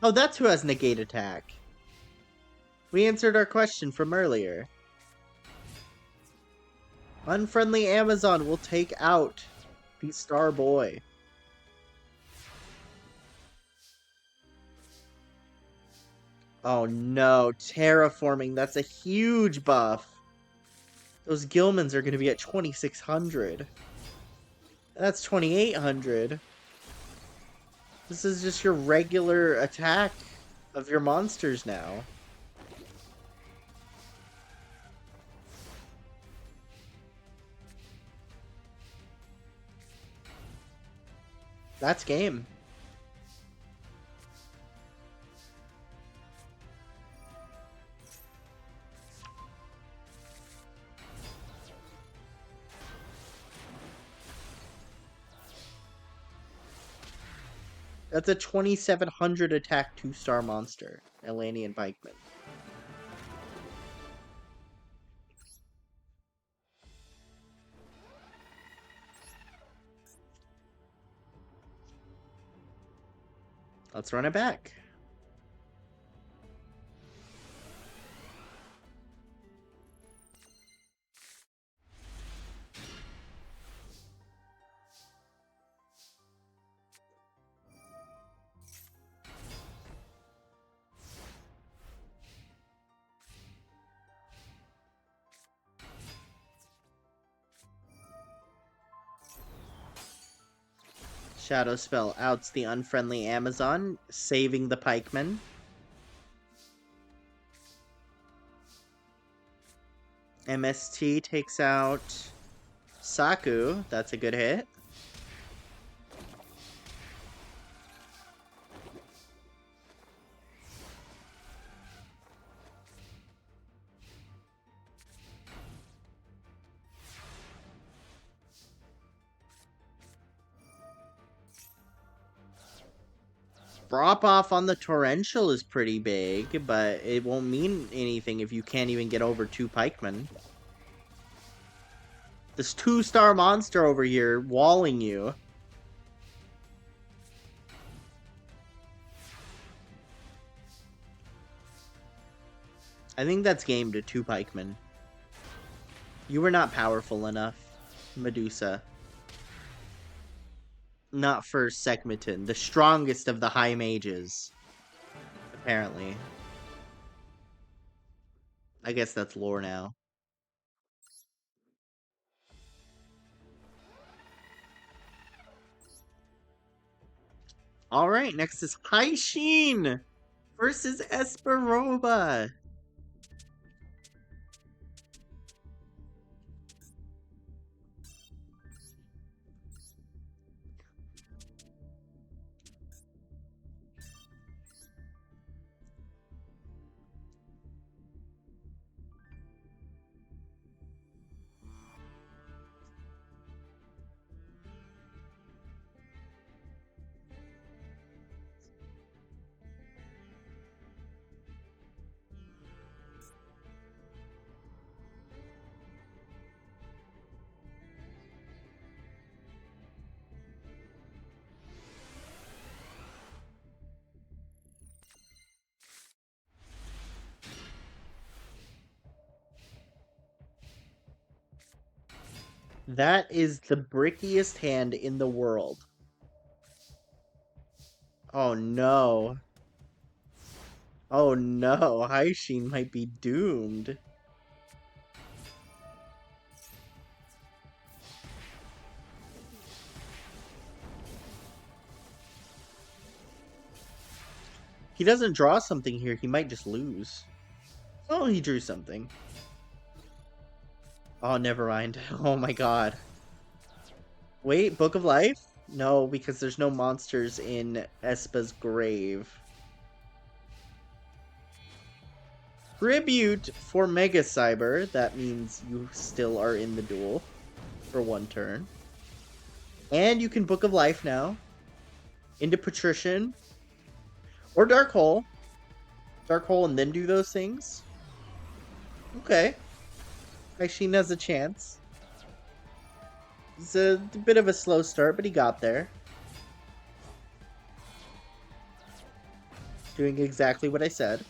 Oh, that's who has Negate Attack. We answered our question from earlier. Unfriendly Amazon will take out the Starboy. Oh no, Terraforming, that's a huge buff. Those Gilmans are going to be at 2600. That's 2800. This is just your regular attack of your monsters now. That's game. That's a 2700 attack 2-star monster, Elanian Pikeman. Let's run it back. Shadow Spell outs the unfriendly Amazon, saving the Pikeman. MST takes out Saku. That's a good hit. Drop off on the Torrential is pretty big, but it won't mean anything if you can't even get over 2 pikemen. This 2-star monster over here walling you. I think that's game to 2 pikemen. You were not powerful enough, Medusa. Not for Sekhmetin, the strongest of the high mages. Apparently. I guess that's lore now. Alright, next is Haishin versus Esperoba. That is the brickiest hand in the world. Oh no. Oh no, Haishin might be doomed. He doesn't draw something here, he might just lose. Oh, he drew something. Oh, never mind. Oh my god. Wait, Book of Life? No, because there's no monsters in Espa's grave. Tribute for Mega Cyber. That means you still are in the duel for one turn. And you can Book of Life now. Into Patrician. Or Dark Hole. Dark Hole and then do those things. Okay. Haishin has a chance. It's a bit of a slow start, but he got there. Doing exactly what I said.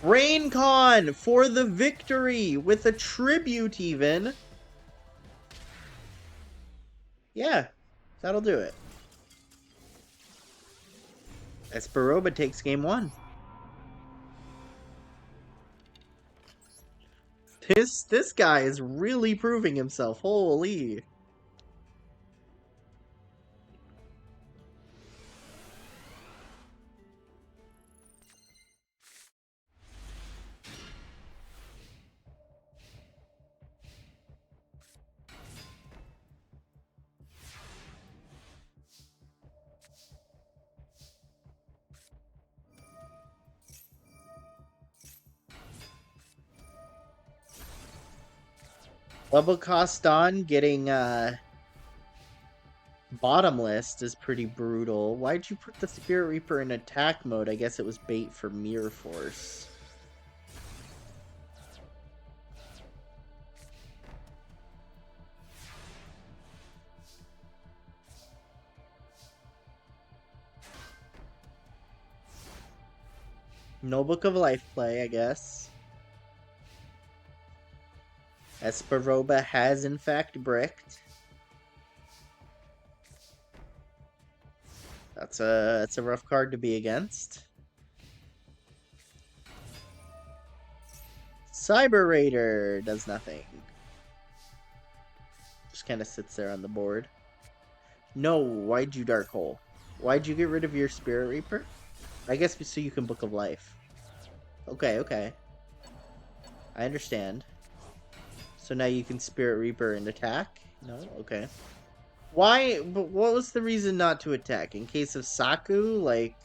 RainCon for the victory with a tribute even. Yeah, that'll do it. Esperoba takes game 1. This guy is really proving himself. Holy. Level cost on getting bottomless is pretty brutal. Why'd you put the Spirit Reaper in attack mode? I guess it was bait for Mirror Force. No Book of Life play, I guess. Esperoba has in fact bricked. That's a rough card to be against. Cyber Raider does nothing. Just kind of sits there on the board. No, why'd you Dark Hole? Why'd you get rid of your Spirit Reaper? I guess so you can Book of Life. Okay, okay. I understand. So now you can Spirit Reaper and attack? No? Okay. Why? But what was the reason not to attack? In case of Saku? Like,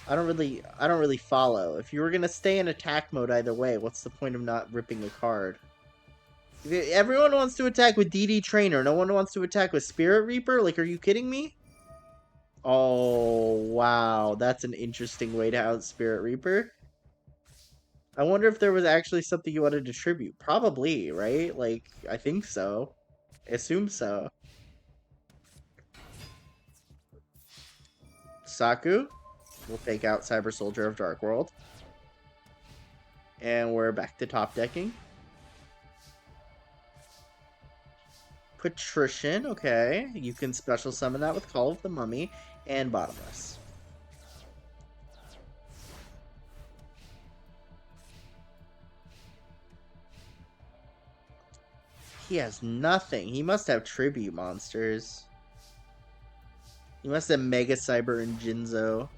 I don't really follow. If you were gonna stay in attack mode either way, what's the point of not ripping a card? Everyone wants to attack with DD Trainer. No one wants to attack with Spirit Reaper? Like, are you kidding me? Oh, wow. That's an interesting way to out Spirit Reaper. I wonder if there was actually something you wanted to tribute. Probably, right? Like, I think so. I assume so. Saku will take out Cyber Soldier of Dark World. And we're back to top decking. Patrician, okay. You can special summon that with Call of the Mummy and Bottomless. He has nothing. He must have tribute monsters. He must have Mega Cyber and Jinzo.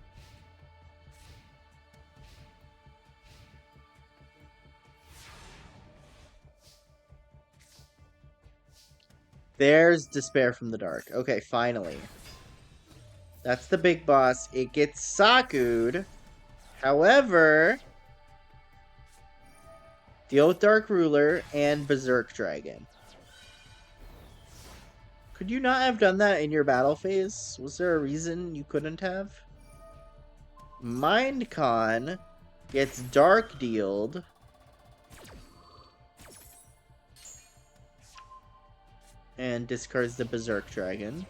There's Despair from the Dark. Okay, finally. That's the big boss. It gets Saku'd. However, deal with Dark Ruler and Berserk Dragon. Could you not have done that in your battle phase? Was there a reason you couldn't have? Mindcon gets Dark Dealed. And discards the Berserk Dragon.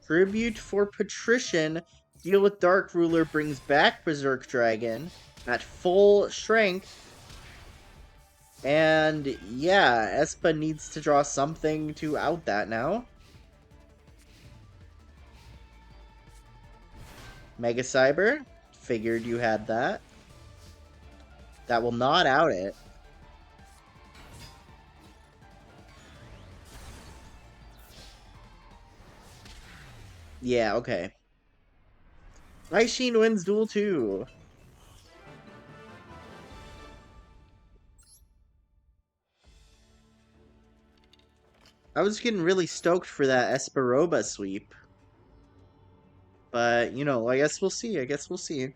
Tribute for Patrician. Deal with Dark Ruler brings back Berserk Dragon at full strength. And yeah, Espa needs to draw something to out that now. Mega Cyber. Figured you had that. That will not out it. Yeah, okay. Aishin wins Duel 2. I was getting really stoked for that Esperoba sweep. But, you know, I guess we'll see. I guess we'll see.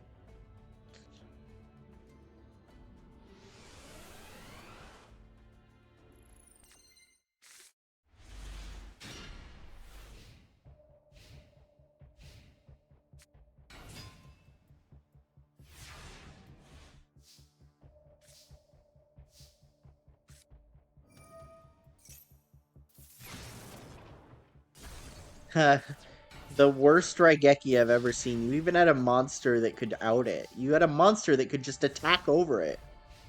The worst Raigeki I've ever seen. You even had a monster that could out it. You had a monster that could just attack over it.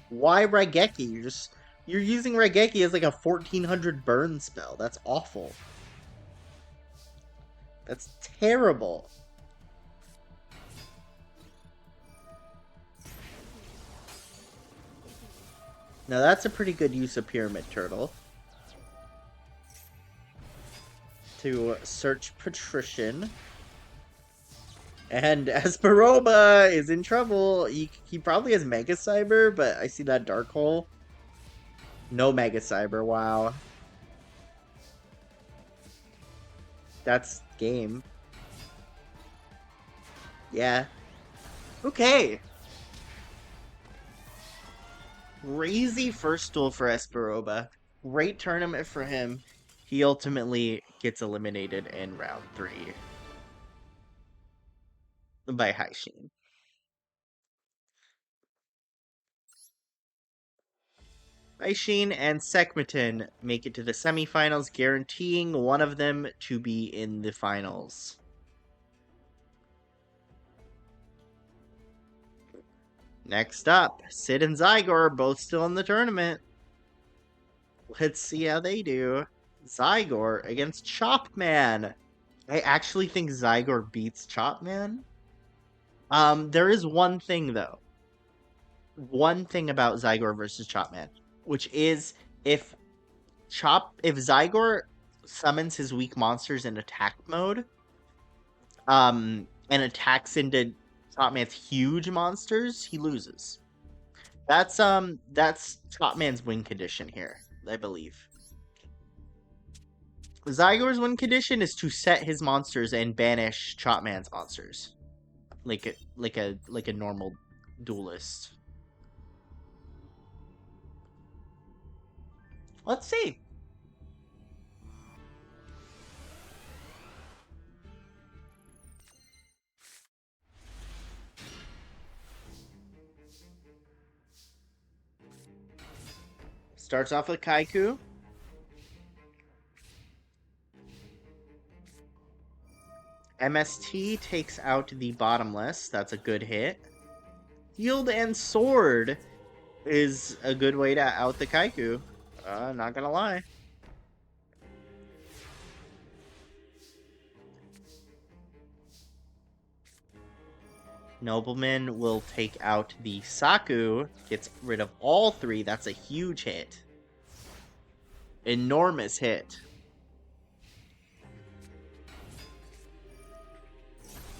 Why Raigeki? You're using Raigeki as like a 1400 burn spell. That's awful. That's terrible. Now that's a pretty good use of Pyramid Turtle. To search Patrician. And Esperoba is in trouble. He probably has Mega Cyber, but I see that Dark Hole. No Mega Cyber, wow. That's game. Yeah. Okay. Crazy first duel for Esperoba. Great tournament for him. He ultimately gets eliminated in round 3 by Haishin. Aishin and Sekhmetin make it to the semifinals, guaranteeing one of them to be in the finals. Next up, Sid and Zygor are both still in the tournament. Let's see how they do. Zygor against Chopman. I actually think Zygor beats Chopman. There is one thing though. One thing about Zygor versus Chopman, which is if Zygor summons his weak monsters in attack mode, and attacks into Chopman's huge monsters, he loses. That's Chopman's win condition here, I believe. Zygor's win condition is to set his monsters and banish Chopman's monsters, like a normal duelist. Let's see. Starts off with Kaiku. MST takes out the Bottomless. That's a good hit. Shield and Sword is a good way to out the Kaiku. Not gonna lie. Nobleman will take out the Saku. Gets rid of all three. That's a huge hit. Enormous hit.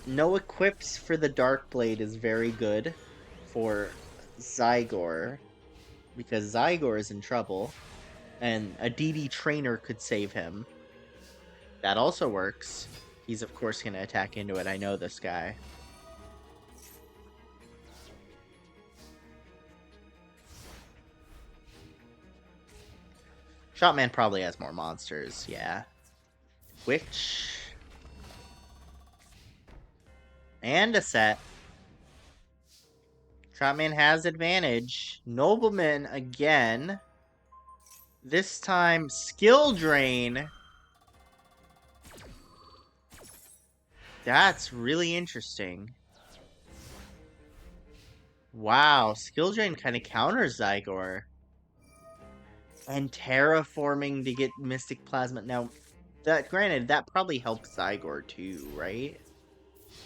No equips for the Dark Blade is very good for Zygor, because Zygor is in trouble, and a DD trainer could save him. That also works. He's of course going to attack into it. I know this guy. Shotman probably has more monsters, yeah. Witch. And a set. Shotman has advantage. Nobleman again. This time, skill drain. That's really interesting. Wow, skill drain kind of counters Zygor. And terraforming to get Mystic Plasma. Now, granted, that probably helps Zygor too, right?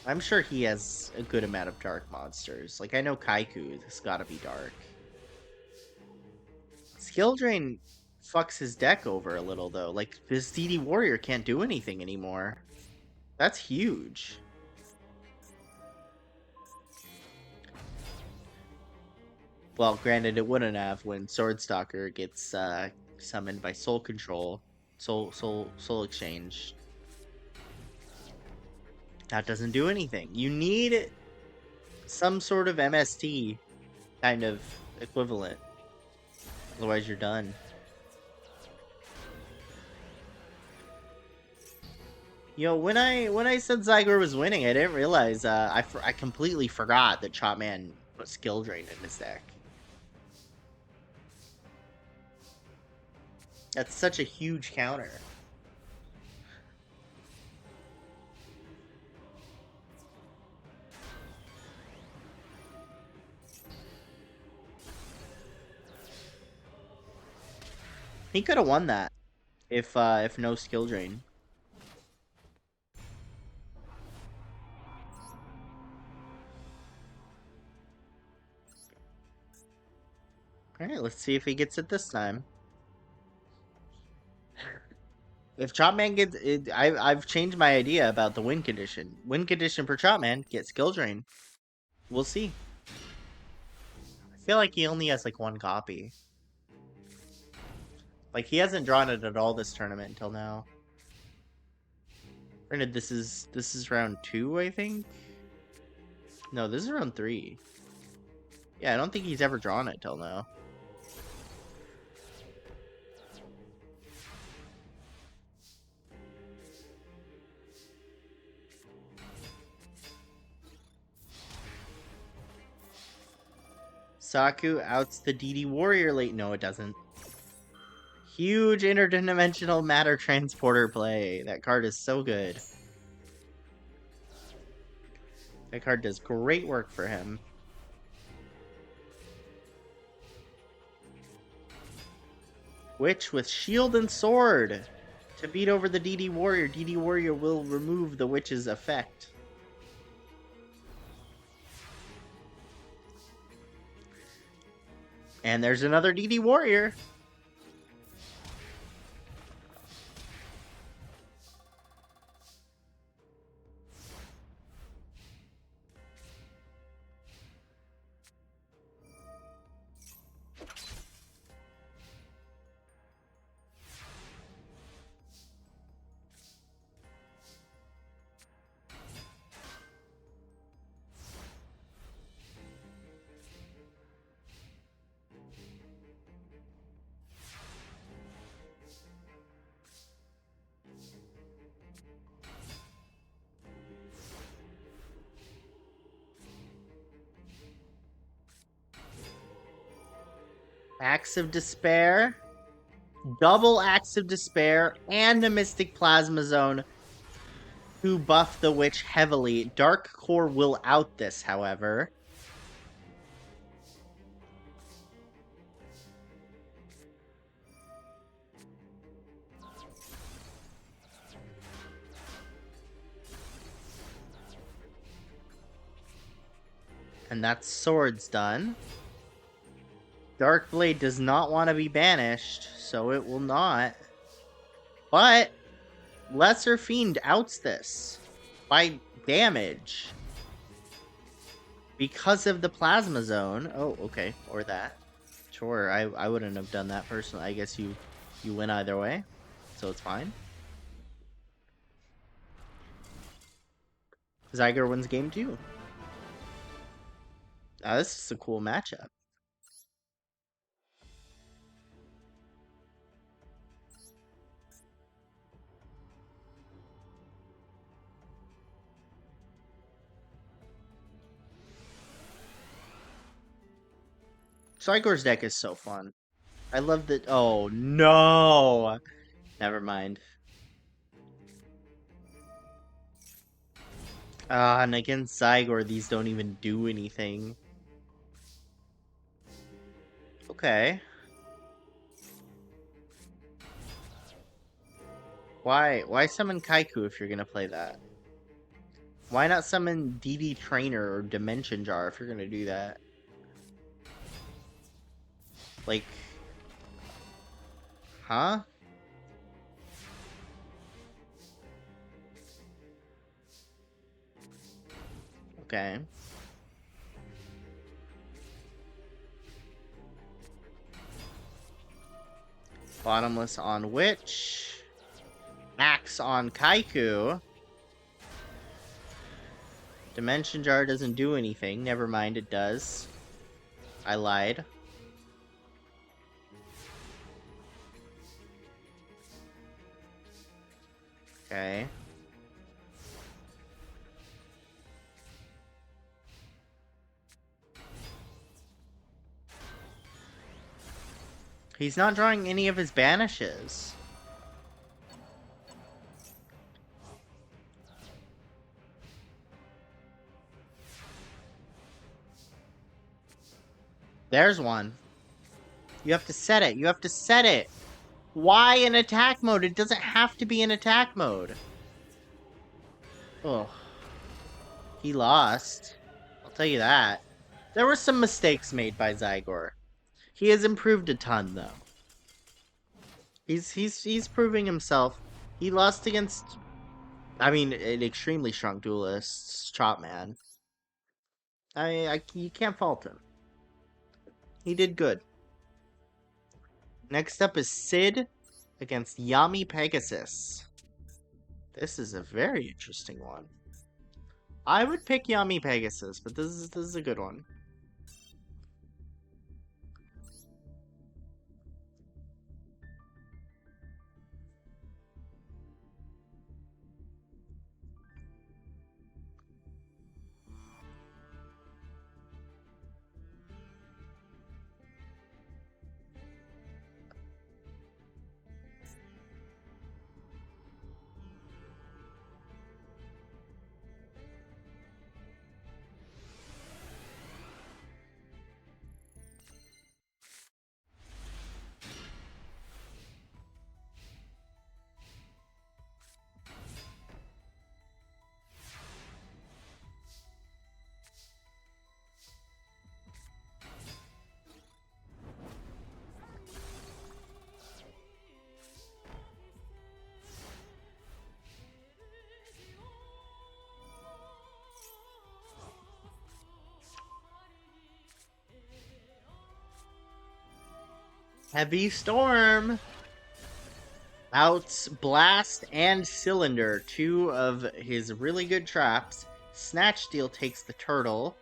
I'm sure he has a good amount of dark monsters. Like, I know Kaiku has gotta be dark. Skill Drain fucks his deck over a little, though. Like, his DD Warrior can't do anything anymore. That's huge. Well, granted, it wouldn't have when Swordstalker gets summoned by Soul Control, Soul Exchange. That doesn't do anything. You need some sort of MST kind of equivalent. Otherwise, you're done. You know, when I said Zygor was winning, I didn't realize I completely forgot that Chopman put Skill Drain in his deck. That's such a huge counter. He could have won that if no skill drain. All right, let's see if he gets it this time. If Chopman gets it, I've changed my idea about the win condition. Win condition for Chopman, get skill drain. We'll see. I feel like he only has like one copy. Like, he hasn't drawn it at all this tournament until now. Granted, this is round 2, I think. No, this is round 3. Yeah, I don't think he's ever drawn it till now. Saku outs the DD Warrior late. No, it doesn't. Huge interdimensional matter transporter play. That card is so good. That card does great work for him. Witch with shield and sword to beat over the DD Warrior. DD Warrior will remove the Witch's effect. And there's another DD Warrior. Axe of Despair, double Axe of Despair, and a Mystic Plasma Zone. to buff the witch heavily. Dark Core will out this, however. And that sword's done. Darkblade does not want to be banished, so it will not. But Lesser Fiend outs this by damage. Because of the Plasma Zone. Oh, okay. Or that. Sure, I wouldn't have done that personally. I guess you win either way. So it's fine. Zyger wins game 2. This is a cool matchup. Zyger's deck is so fun. I love that. Oh, no! Never mind. And against Zygor, these don't even do anything. Okay. Why summon Kaiku if you're gonna play that? Why not summon DD Trainer or Dimension Jar if you're gonna do that? Like... Huh? Okay. Bottomless on Witch. Axe on Kaiku. Dimension Jar doesn't do anything. Never mind, it does. I lied. Okay. He's not drawing any of his banishes. There's one. You have to set it. You have to set it. Why in attack mode? It doesn't have to be in attack mode. Oh. He lost. I'll tell you that. There were some mistakes made by Zygor. He has improved a ton, though. He's proving himself. He lost against, I mean, an extremely strong duelist, Chopman. You can't fault him. He did good. Next up is Sid against Yami Pegasus. This is a very interesting one. I would pick Yami Pegasus, but this is a good one. Heavy Storm! Outs Blast and Cylinder, two of his really good traps. Snatch Steal takes the turtle.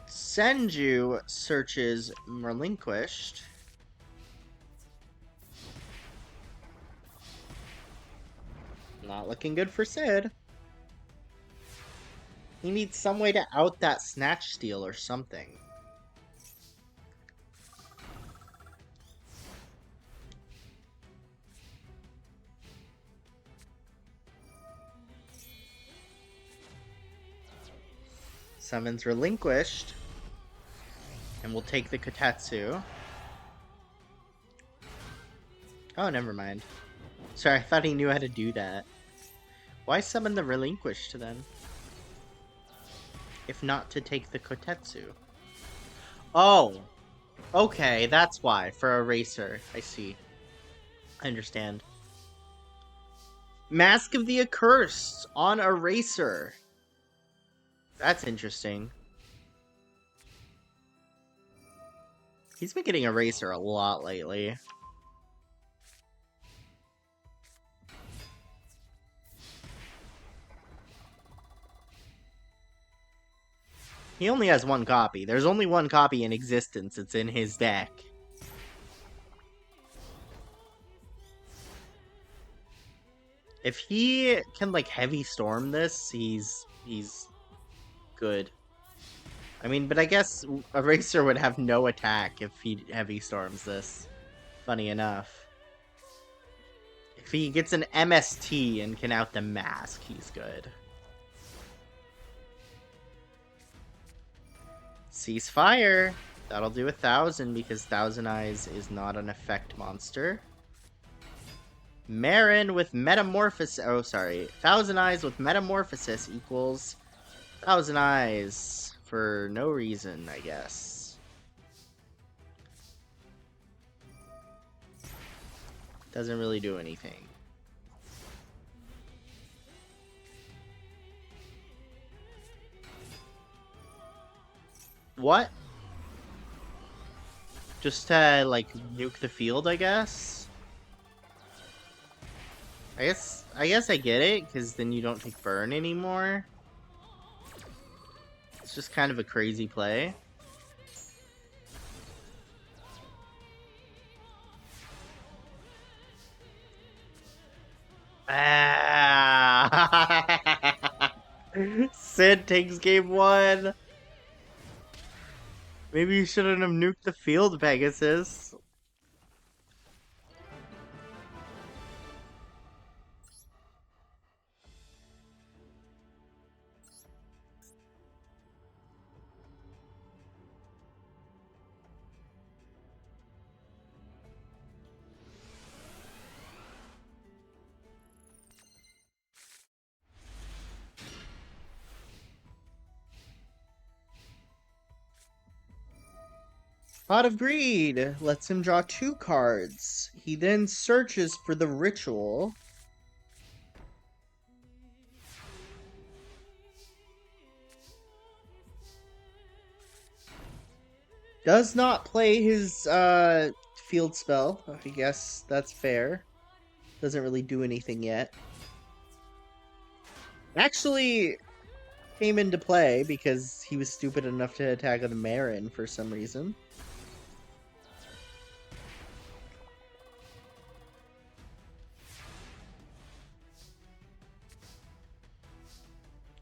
Senju searches Relinquished. Not looking good for Sid. He needs some way to out that Snatch Steal or something. Summons relinquished. And we'll take the Kotetsu. Oh, never mind. Sorry, I thought he knew how to do that. Why summon the relinquished then? If not to take the Kotetsu. Oh! Okay, that's why. For Eraser. I see. I understand. Mask of the Accursed on Eraser. That's interesting. He's been getting Eraser a lot lately. He only has one copy. There's only one copy in existence. It's in his deck. If he can, like, Heavy Storm this, he's good. I mean, but I guess Eraser would have no attack if he Heavy Storms this. Funny enough. If he gets an MST and can out the mask, he's good. Ceasefire! That'll do 1,000 because Thousand Eyes is not an effect monster. Marin with Metamorphosis. Oh, sorry. Thousand Eyes with Metamorphosis equals Thousand Eyes for no reason, I guess. Doesn't really do anything. What? Just to, like, nuke the field, I guess? I guess I get it, because then you don't take burn anymore. It's just kind of a crazy play. Ah! Sid takes game 1. Maybe you shouldn't have nuked the field, Pegasus. Pot of Greed lets him draw 2 cards. He then searches for the ritual. Does not play his field spell. I guess that's fair. Doesn't really do anything yet. Actually came into play because he was stupid enough to attack with Marin for some reason.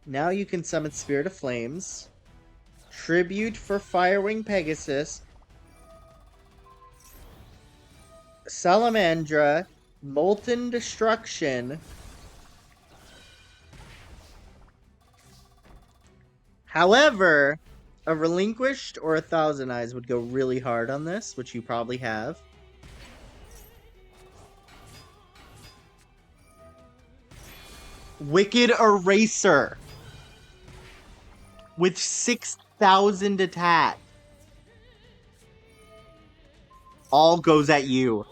Now you can summon Spirit of Flames. Tribute for Firewing Pegasus. Salamandra. Molten Destruction. However, a Relinquished or a Thousand Eyes would go really hard on this, which you probably have. Wicked Eraser. With 6,000 attack. All goes at you.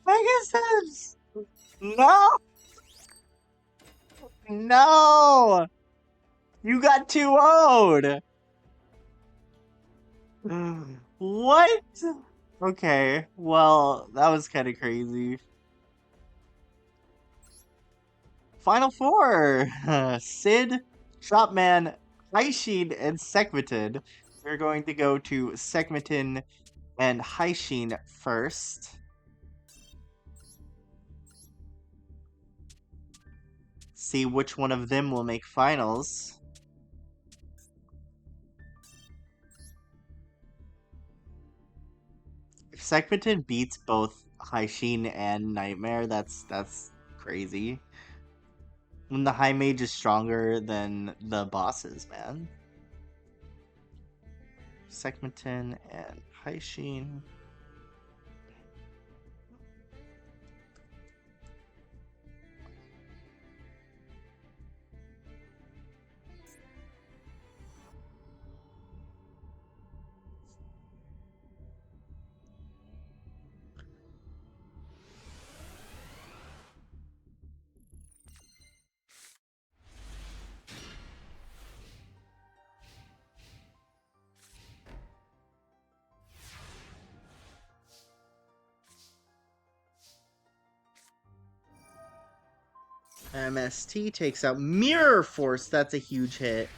Pegasus! No! No! You got 2-0'd! What? Okay, well, that was kind of crazy. Final 4! Sid, Shopman, Haishin, and Sekhmetin. We're going to go to Sekhmetin and Haishin first. See which one of them will make finals. Sekmeton beats both Haishin and Nightmare. That's crazy. When the High Mage is stronger than the bosses, man. Sekmeton and Haishin. MST takes out Mirror Force. That's a huge hit.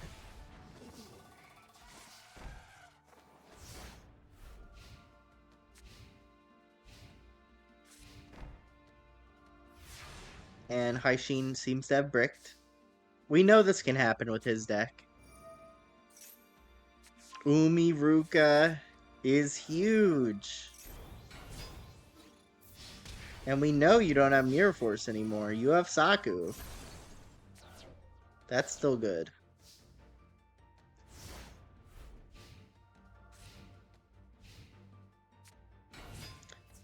And Haishin seems to have bricked. We know this can happen with his deck. Umiruka is huge. And we know you don't have Mirror Force anymore. You have Saku. That's still good.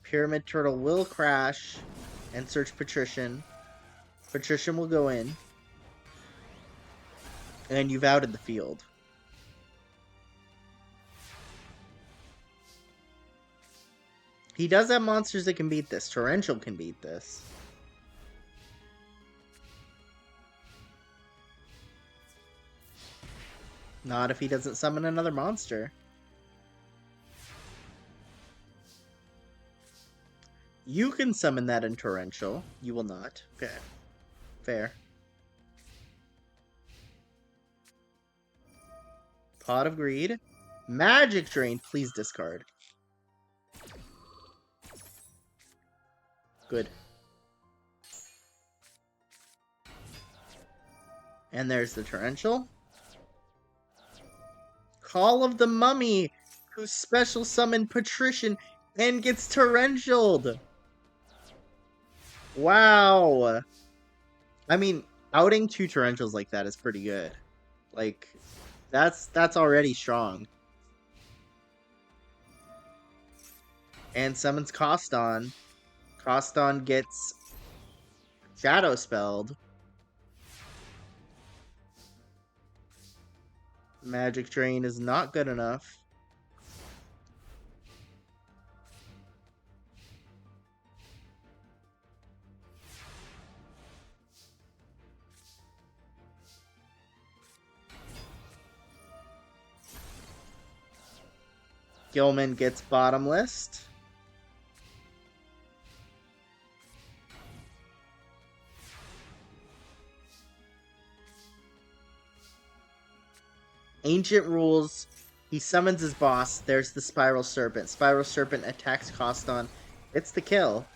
Pyramid Turtle will crash and search Patrician. Patrician will go in. And you've outed the field. He does have monsters that can beat this. Torrential can beat this. Not if he doesn't summon another monster. You can summon that in Torrential. You will not. Okay. Fair. Pot of Greed. Magic Drain. Please discard. Good. And there's the Torrential. Call of the Mummy, who special summoned Patrician and gets Torrentialed. Wow. I mean, outing 2 Torrentials like that is pretty good. Like, that's already strong. And summons Koston. Koston gets Shadow Spelled. Magic Drain is not good enough. Gilman gets Bottomless. Ancient Rules. He summons his boss. There's the Spiral Serpent. Spiral Serpent attacks Koston. It's the kill.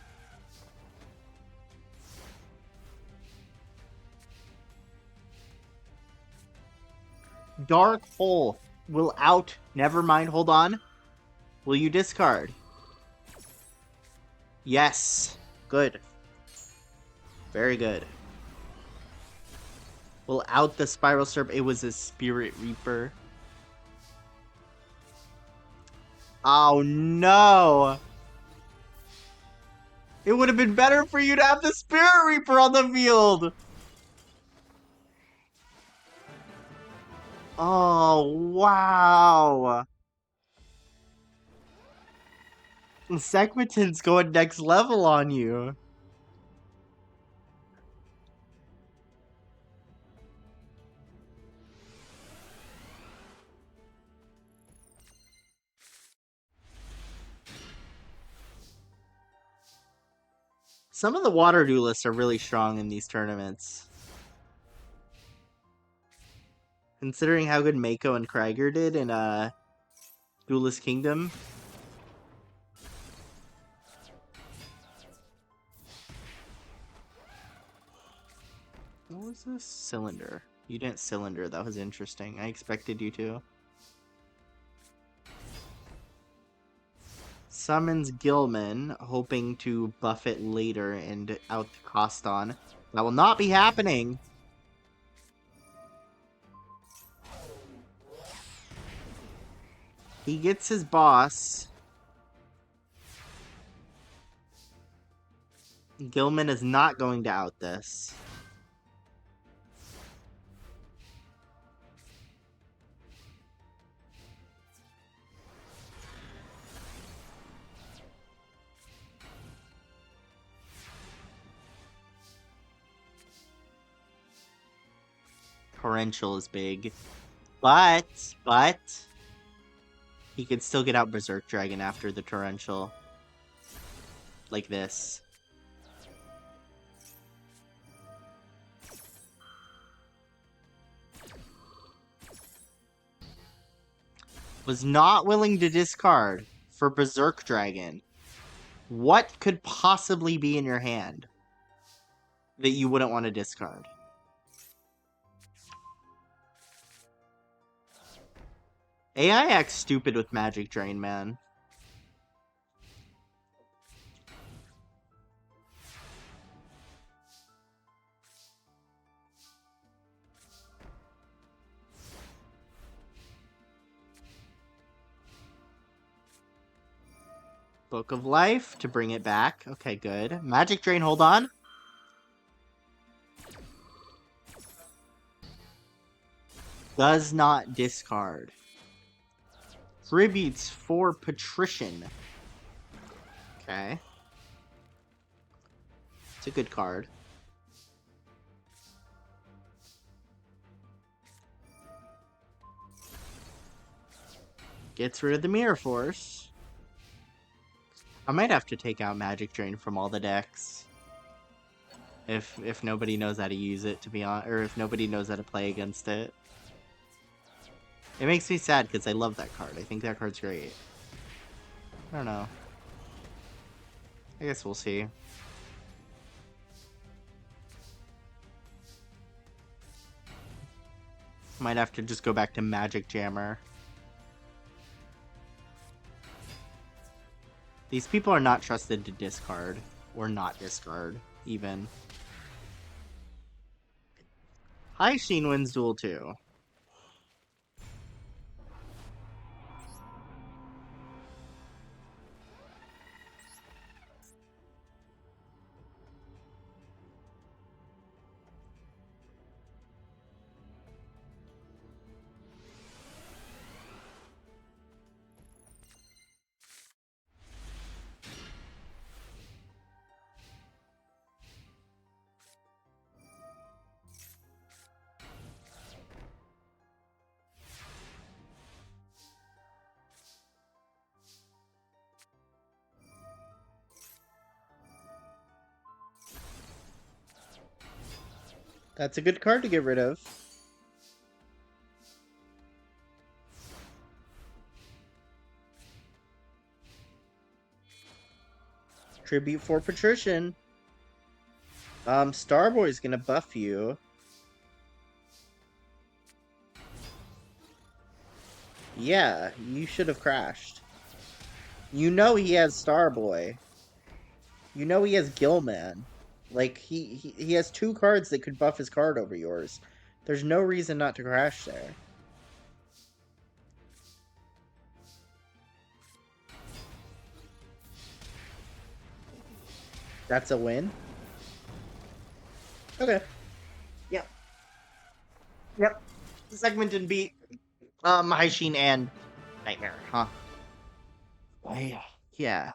Dark Hole will out. Never mind, hold on. Will you discard? Yes. Good. Very good. Will out the Spiral Serpent. It was a Spirit Reaper. Oh no! It would have been better for you to have the Spirit Reaper on the field! Oh, wow! Sekmeton's going next level on you. Some of the water duelists are really strong in these tournaments. Considering how good Mako and Krieger did in Duelist Kingdom. What was this? Cylinder. You didn't cylinder, that was interesting. I expected you to. summons Gilman, hoping to buff it later and out the Coston. That will not be happening. He gets his boss. Gilman is not going to out this. Torrential is big. But he could still get out Berserk Dragon after the Torrential. Like this. Was not willing to discard for Berserk Dragon. What could possibly be in your hand that you wouldn't want to discard? AI acts stupid with Magic Drain, man. Book of Life to bring it back. Okay, good. Magic Drain, hold on. Does not discard. Tributes for Patrician. Okay. It's a good card. Gets rid of the Mirror Force. I might have to take out Magic Drain from all the decks. If nobody knows how to use it, to be honest, or if nobody knows how to play against it. It makes me sad because I love that card. I think that card's great. I don't know. I guess we'll see. Might have to just go back to Magic Jammer. These people are not trusted to discard. Or not discard, even. High Sheen wins Duel 2. That's a good card to get rid of. Tribute for Patrician. Starboy's gonna buff you. Yeah, you should have crashed. You know he has Starboy. You know he has Gilman. Like, he has 2 cards that could buff his card over yours. There's no reason not to crash there. That's a win? Okay. Yep. Yep. The segment didn't beat High Sheen and Nightmare, huh? Yeah.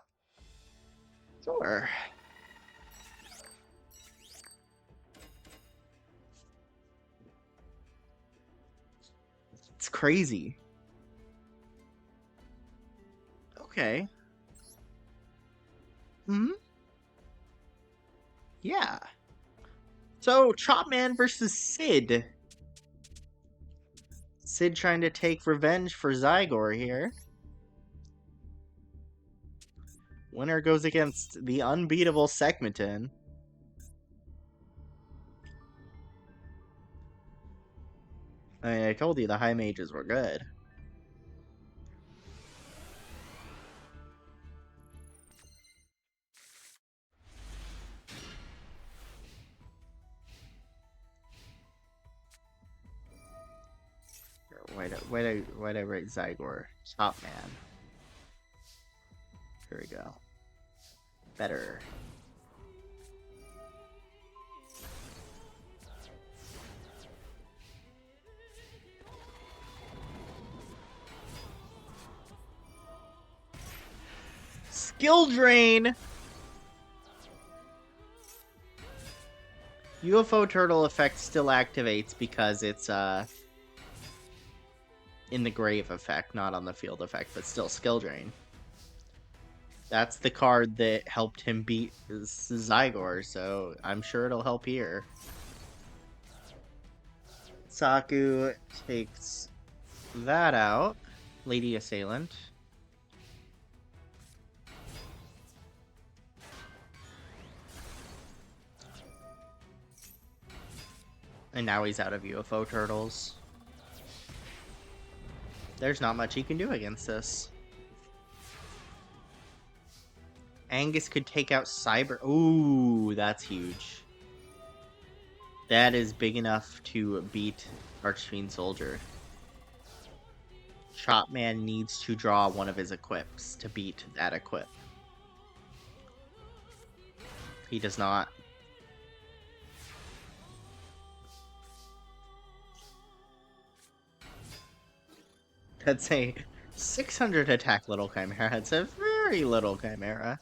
Sure. It's crazy. Okay. Hmm? Yeah. So, Chopman versus Sid. Sid trying to take revenge for Zygor here. Winner goes against the unbeatable Segmenton. I told you the high mages were good. Why'd I write Zygor? Top man. Here we go. Better. Skill drain! UFO turtle effect still activates because it's in the grave effect, not on the field effect, but still skill drain. That's the card that helped him beat Zygor, so I'm sure it'll help here. Saku takes that out. Lady Assailant. And now he's out of UFO turtles. There's not much he can do against this. Angus could take out Cyber. Ooh, that's huge. That is big enough to beat Archfiend Soldier. Chopman needs to draw one of his equips to beat that equip. He does not. That's a 600 attack Little Chimera. It's a very little Chimera.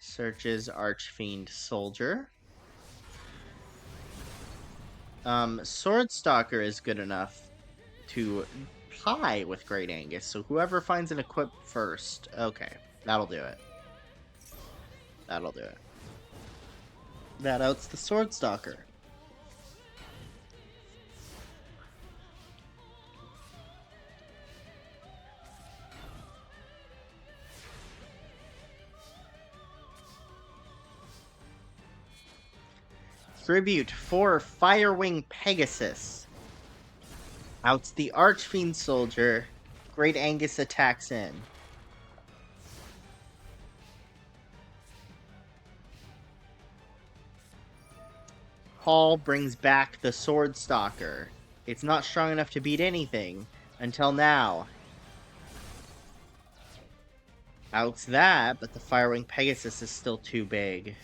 Searches Archfiend Soldier. Sword Stalker is good enough to tie with Great Angus, so whoever finds an equip first. Okay, that'll do it. That'll do it. That outs the Sword Stalker. Tribute for Firewing Pegasus. Outs the Archfiend Soldier. Great Angus attacks in. Paul brings back the Sword Stalker. It's not strong enough to beat anything until now. Outs that, but the Firewing Pegasus is still too big.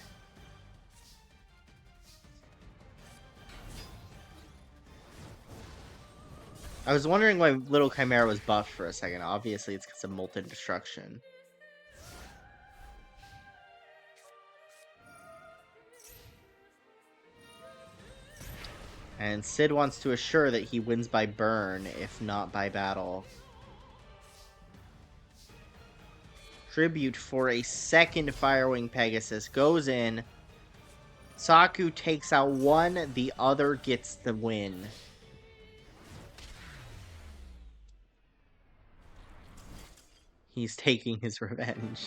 I was wondering why Little Chimera was buffed for a second. Obviously, it's because of Molten Destruction. And Sid wants to assure that he wins by burn, if not by battle. Tribute for a second Firewing Pegasus goes in. Saku takes out one, the other gets the win. He's taking his revenge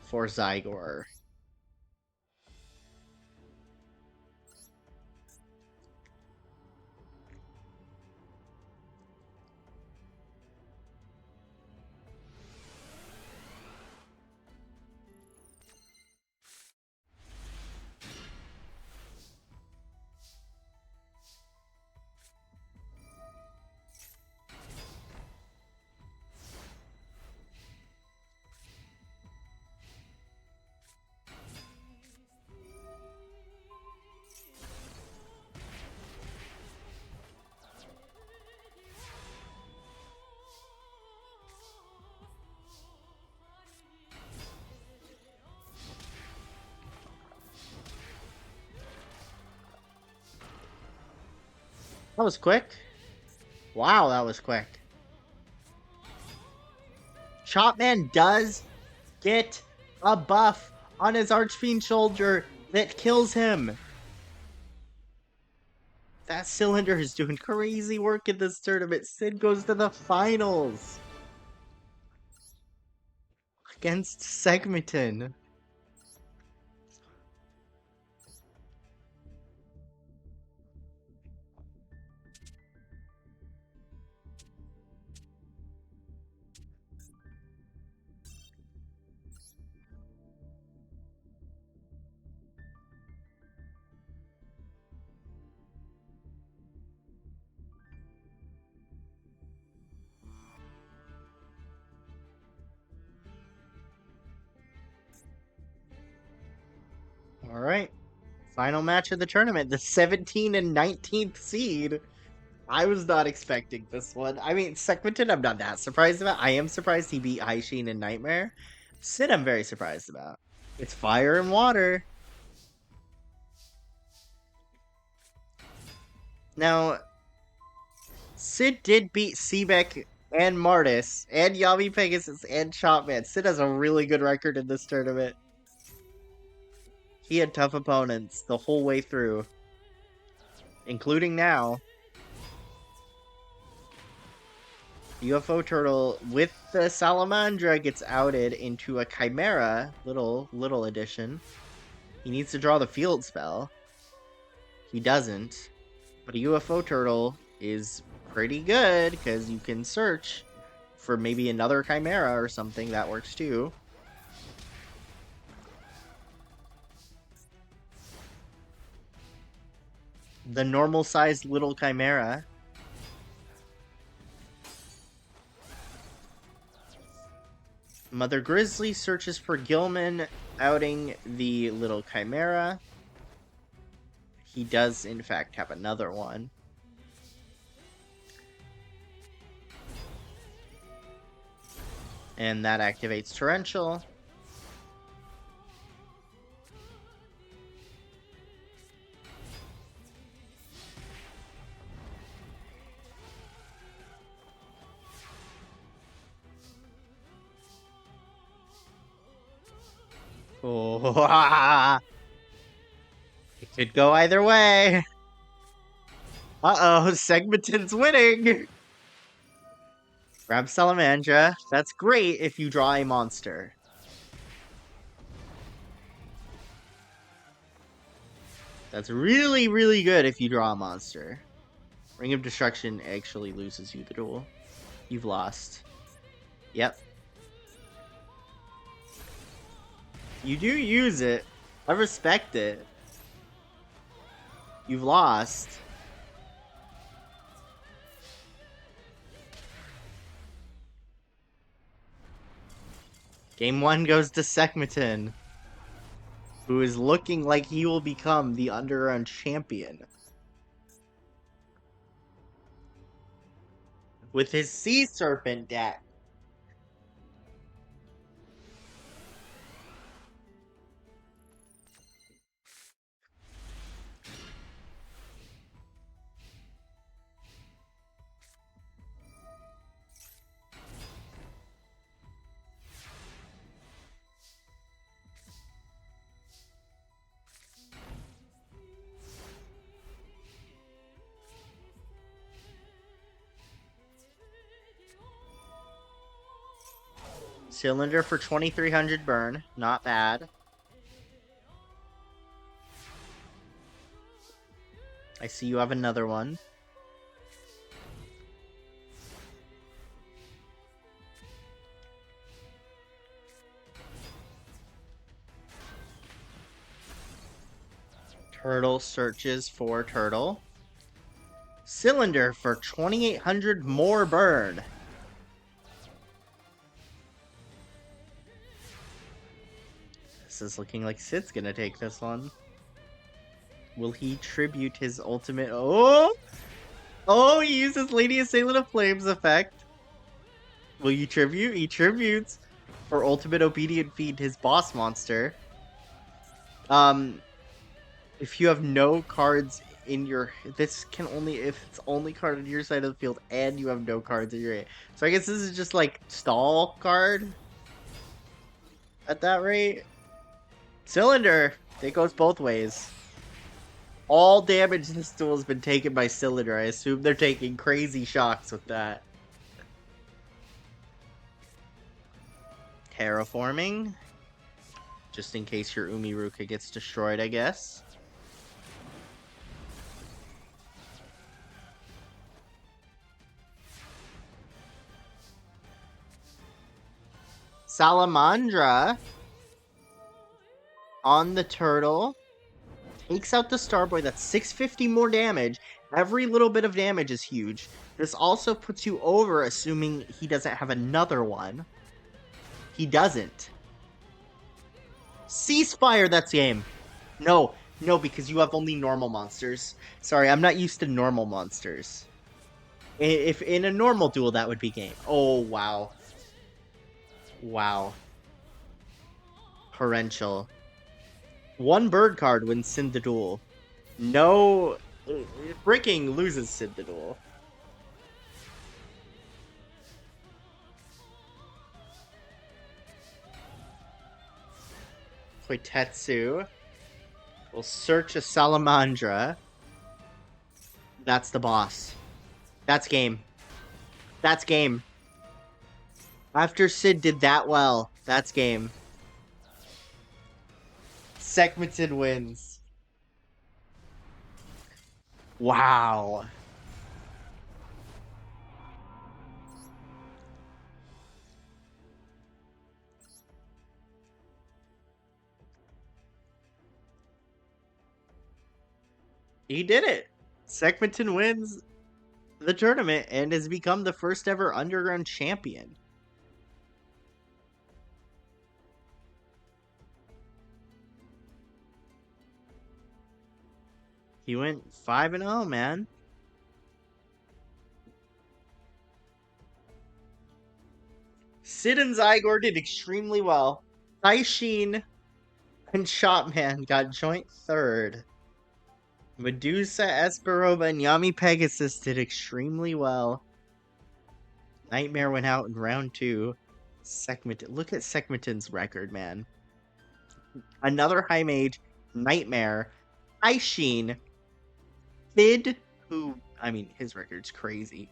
for Zygor. That was quick. Wow, that was quick. Chopman does get a buff on his Archfiend Soldier that kills him. That cylinder is doing crazy work in this tournament. Sid goes to the finals against Segmenton. Alright. Final match of the tournament. The 17 and 19th seed. I was not expecting this one. I mean, Sequinton, I'm not that surprised about. I am surprised he beat Haishin and Nightmare. Sid, I'm very surprised about. It's fire and water. Now, Sid did beat Seebeck and Martis and Yami Pegasus and Chopman. Sid has a really good record in this tournament. He had tough opponents the whole way through, including now. UFO Turtle with the Salamandra gets outed into a Chimera, little addition. He needs to draw the field spell. He doesn't. But a UFO Turtle is pretty good because you can search for maybe another Chimera or something. That works too. The normal sized little Chimera. Mother Grizzly searches for Gilman, outing the little Chimera. He does, in fact, have another one. And that activates Torrential. Oh, it could go either way. Uh-oh, Segmenton's winning! Grab Salamandra. That's great if you draw a monster. That's really, really good if you draw a monster. Ring of Destruction actually loses you the duel. You've lost. Yep. You do use it. I respect it. You've lost. Game 1 goes to Sekhmeton, who is looking like he will become the Underground champion. With his Sea Serpent deck. Cylinder for 2300 burn. Not bad. I see you have another one. Turtle searches for Turtle. Cylinder for 2800 more burn. This is looking like Sid's gonna take this one. Will he tribute his ultimate? Oh! Oh, he uses Lady Assailant of Flames effect. Will you tribute? He tributes for Ultimate Obedient Fiend, his boss monster. If you have no cards in your... This can only... If it's only card on your side of the field and you have no cards in your hand. So I guess this is just like stall card? At that rate? Cylinder! It goes both ways. All damage in this duel has been taken by Cylinder. I assume they're taking crazy shocks with that. Terraforming. Just in case your Umiruka gets destroyed, I guess. Salamandra on the turtle. Takes out the Starboy. That's 650 more damage. Every little bit of damage is huge. This also puts you over, assuming he doesn't have another one. He doesn't. Ceasefire, that's game. No, no, because you have only normal monsters. Sorry, I'm not used to normal monsters. If in a normal duel, that would be game. Oh, wow. Wow. Torrential. One bird card wins Sin the Duel. No. Breaking loses Sin the Duel. Koitetsu will search a Salamandra. That's the boss. That's game. That's game. After Sid did that well, that's game. Sekhmetin wins. Wow. He did it. Sekhmetin wins the tournament and has become the first ever underground champion. He went 5-0, man. Sid and Zygor did extremely well. Taishin and Shopman got joint third. Medusa, Esperoba, and Yami Pegasus did extremely well. Nightmare went out in round 2. Look at Sekhmetin's record, man. Another high mage, Nightmare, Aishin, Fid, who, I mean, his record's crazy,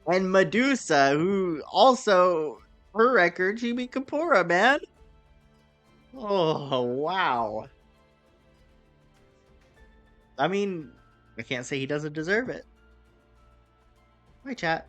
and Medusa, who also, her record, she beat Kapura, man. Oh, wow. I mean, I can't say he doesn't deserve it. Hi, chat.